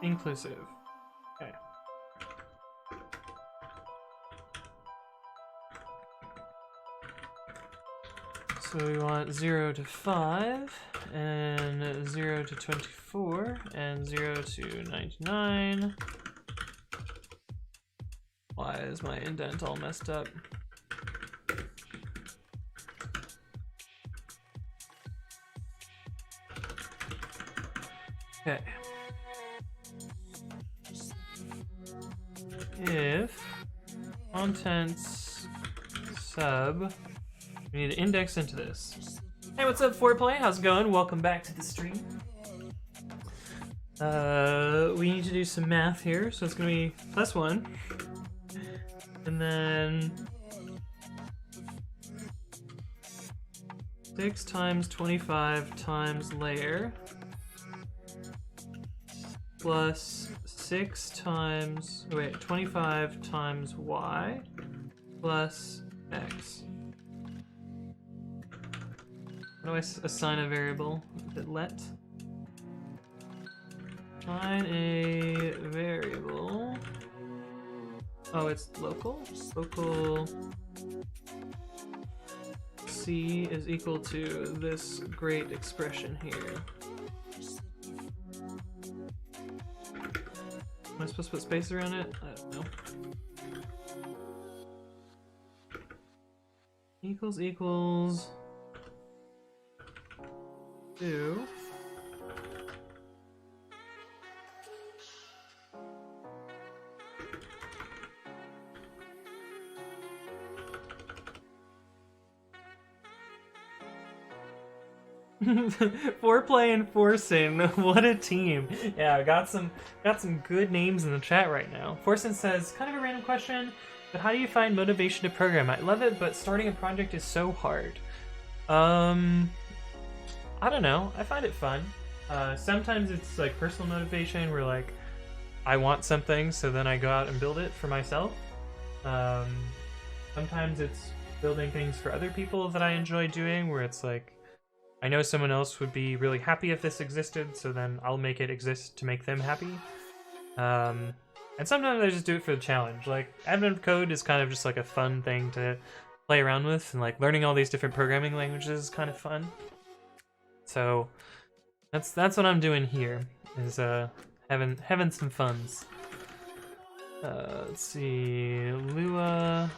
A: Inclusive. Okay. So we want 0 to 5, and 0 to 24, and 0 to 99. Why is my indent all messed up? Okay. If contents sub, we need to index into this. Hey, what's up, Foreplay? How's it going? Welcome back to the stream. We need to do some math here, so it's gonna be +1. And then 6 times 25 times layer plus 6 times, wait, 25 times y plus x. How do I assign a variable? Is it let? Assign a variable. Oh, it's local? Local C is equal to this great expression here. Am I supposed to put space around it? I don't know. Equals equals 2. Foreplay and Forsen, what a team! Yeah, got some good names in the chat right now. Forsen says, kind of a random question, but how do you find motivation to program? I love it, but starting a project is so hard. I don't know. I find it fun. Sometimes it's like personal motivation, where like I want something, so then I go out and build it for myself. Sometimes it's building things for other people that I enjoy doing, where it's like, I know someone else would be really happy if this existed, so then I'll make it exist to make them happy. And sometimes I just do it for the challenge. Like, admin code is kind of just like a fun thing to play around with, and like learning all these different programming languages is kind of fun. So that's what I'm doing here, is having some funs. Let's see, Lua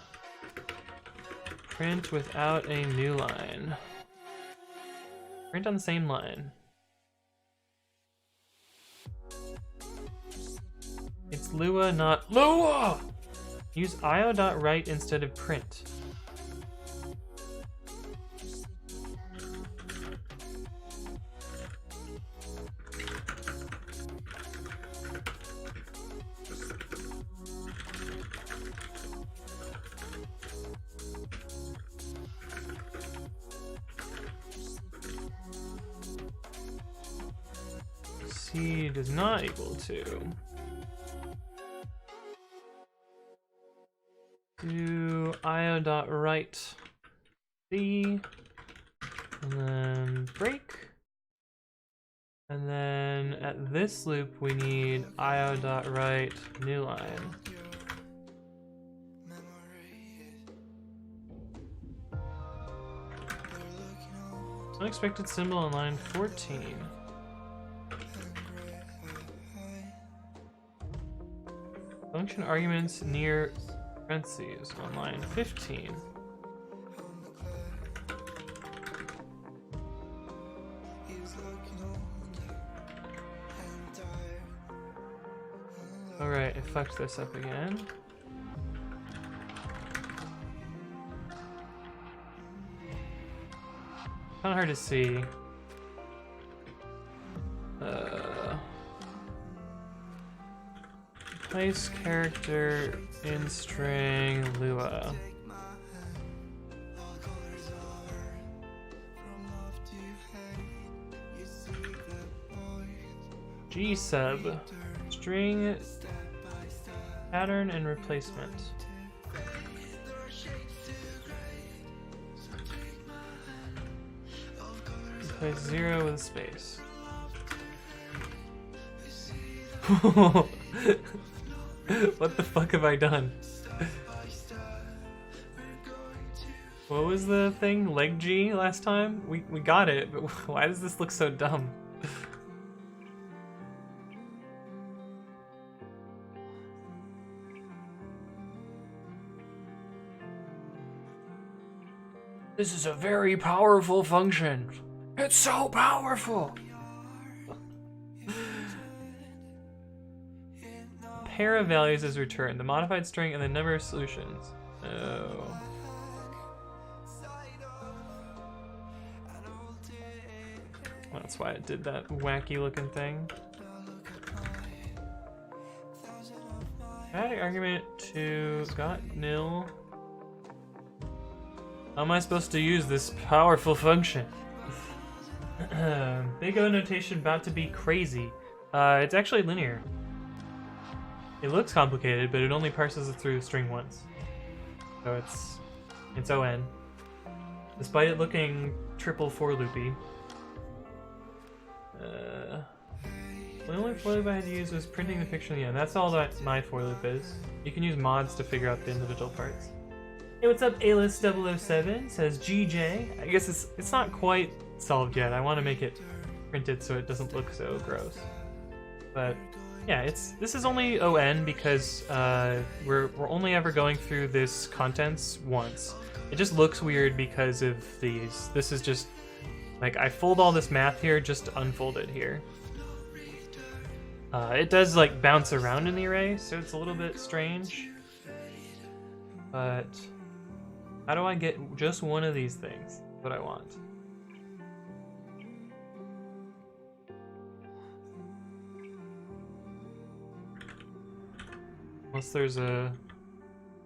A: print without a new line. Print on the same line. It's Lua, not Lua! Use io.write instead of print. C does not equal to. Do io.write C, and then break. And then at this loop we need io.write new line. Unexpected symbol on line 14. Function arguments near parentheses on line 15. Alright, I fucked this up again. Kinda hard to see. Place character in string Lua. G sub string pattern and replacement. Replace 0 with a space. What the fuck have I done? What was the thing? Leg G last time? We got it, but why does this look so dumb? This is a very powerful function. It's so powerful. Pair of values is returned. The modified string and the number of solutions. Oh. That's why it did that wacky looking thing. Add argument to got nil. How am I supposed to use this powerful function? Big O notation about to be crazy. It's actually linear. It looks complicated, but it only parses it through the string once. So it's ON. Despite it looking triple for loopy. The only for loop I had to use was printing the picture in the end. That's all that my for loop is. You can use mods to figure out the individual parts. Hey, what's up, Alis007 says GJ. I guess it's not quite solved yet. I want to make it printed so it doesn't look so gross. But yeah, this is only ON because we're only ever going through this contents once. It just looks weird because of these. This is just like I fold all this math here just to unfold it here. It does like bounce around in the array, so it's a little bit strange. But how do I get just one of these things? What I want. Unless there's a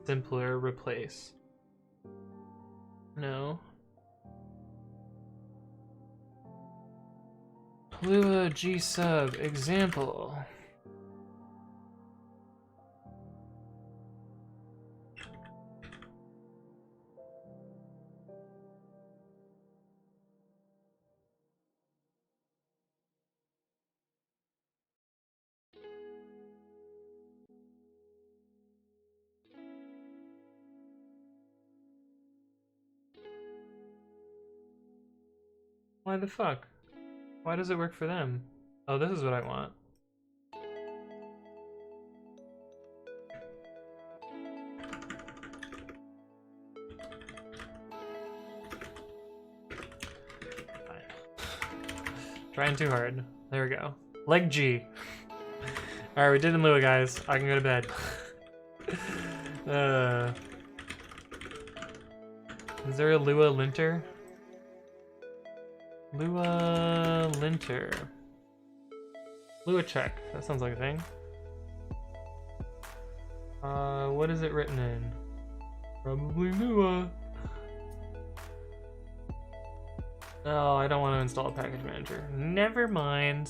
A: simpler replace. No. Lua G sub example. Why the fuck? Why does it work for them? Oh, this is what I want. Fine. Trying too hard. There we go. Leg G. Alright, we did in Lua, guys. I can go to bed. Is there a Lua linter? Lua linter. Lua check. That sounds like a thing. What is it written in? Probably Lua. Oh, I don't want to install a package manager. Never mind.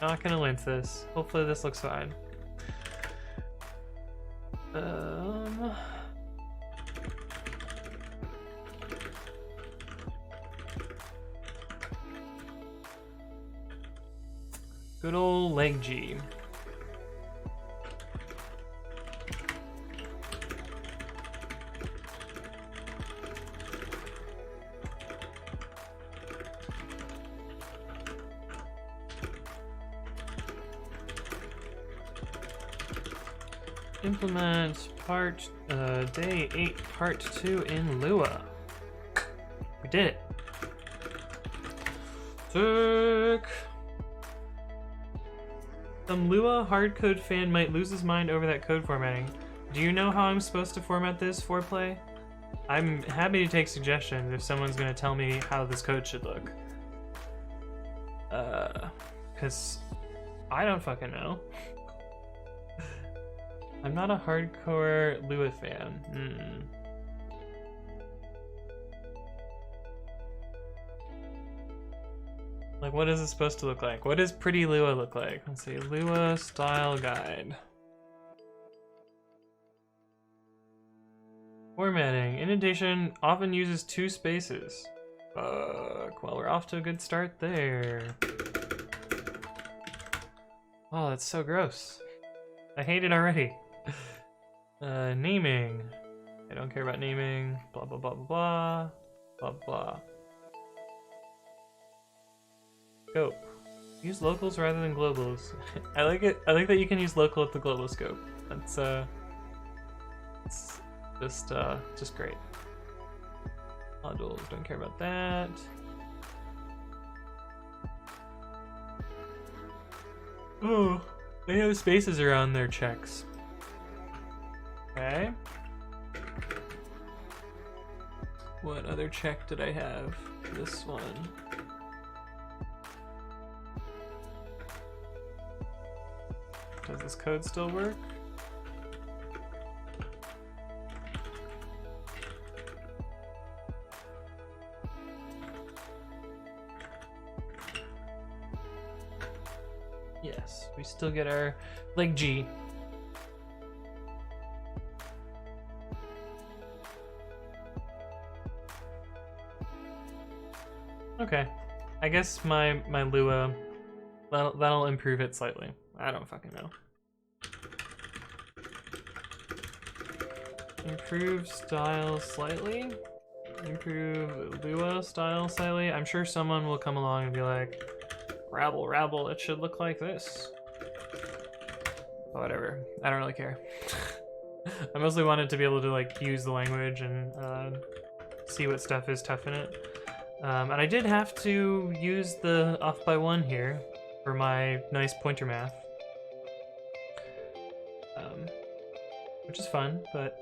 A: Not gonna lint this. Hopefully this looks fine. Good old leg G. Implement part day 8 part 2 in Lua. We did it. Sick. Some Lua hardcode fan might lose his mind over that code formatting. Do you know how I'm supposed to format this foreplay? I'm happy to take suggestions if someone's gonna tell me how this code should look. Cause I don't fucking know. I'm not a hardcore Lua fan. Like, what is it supposed to look like? What does pretty Lua look like? Let's see, Lua style guide. Formatting. Indentation often uses 2 spaces. Fuck, well, we're off to a good start there. Oh, that's so gross. I hate it already. Naming. I don't care about naming. Blah, blah, blah, blah, blah. Blah, blah. Scope. Use locals rather than globals. I like it. I like that you can use local at the global scope. That's it's just great. Modules, don't care about that. Oh, they have spaces around their checks. Okay. What other check did I have? This one. Does this code still work? Yes, we still get our, like, G. Okay, I guess my Lua, that'll improve it slightly. I don't fucking know. Improve style slightly? Improve Lua style slightly? I'm sure someone will come along and be like, rabble, it should look like this. Whatever, I don't really care. I mostly wanted to be able to like use the language and see what stuff is tough in it. And I did have to use the off by 1 here for my nice pointer math. Which is fun, but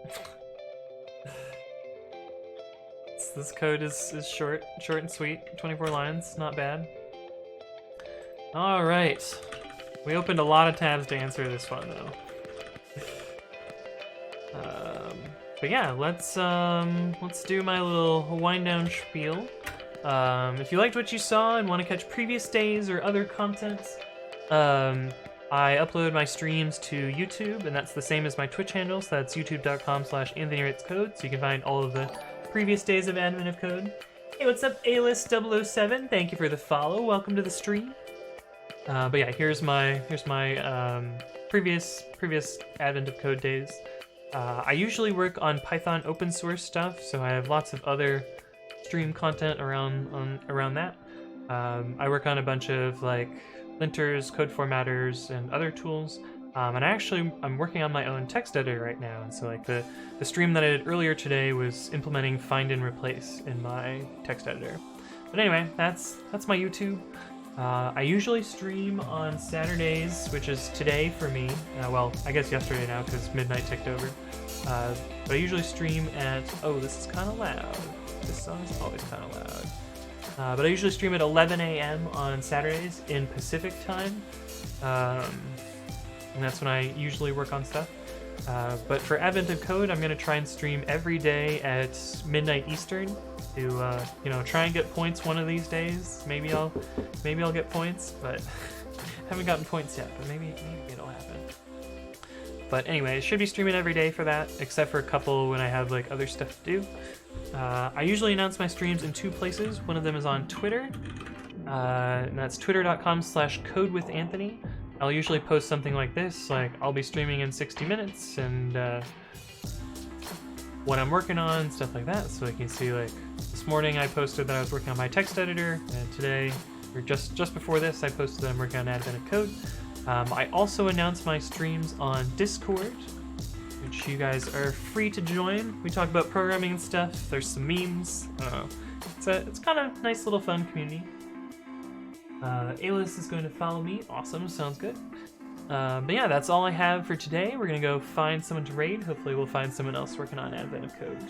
A: this code is short and sweet, 24 lines, not bad. All right, we opened a lot of tabs to answer this one though. But yeah, let's do my little wind down spiel. If you liked what you saw and want to catch previous days or other content, I upload my streams to YouTube, and that's the same as my Twitch handle, so that's youtube.com/AnthonyWritesCode, so you can find all of the previous days of Advent of Code. Hey, what's up, A-List007? Thank you for the follow. Welcome to the stream. But yeah, here's my previous Advent of Code days. I usually work on Python open source stuff, so I have lots of other stream content around that. I work on a bunch of like linters, code formatters, and other tools. And I'm working on my own text editor right now, and so like the stream that I did earlier today was implementing find and replace in my text editor. But anyway, that's my YouTube. I usually stream on Saturdays, which is today for me. Well, I guess yesterday now because midnight ticked over. But I usually stream at, oh, this is kind of loud. This song is always kind of loud. But I usually stream at 11 a.m. on Saturdays in Pacific time. And that's when I usually work on stuff. But for Advent of Code, I'm going to try and stream every day at midnight Eastern to, try and get points one of these days. Maybe I'll get points, but haven't gotten points yet, but maybe it'll happen. But anyway, I should be streaming every day for that, except for a couple when I have like other stuff to do. I usually announce my streams in 2 places. One of them is on Twitter, and that's twitter.com/codewithanthony. I'll usually post something like this, like I'll be streaming in 60 minutes and what I'm working on, stuff like that. So you can see, like this morning I posted that I was working on my text editor, and today, or just before this, I posted that I'm working on Advent of Code. I also announce my streams on Discord, which you guys are free to join. We talk about programming and stuff. There's some memes. It's kind of a nice little fun community. A-List is going to follow me. Awesome, sounds good. But yeah, that's all I have for today. We're gonna go find someone to raid. Hopefully we'll find someone else working on Advent of Code.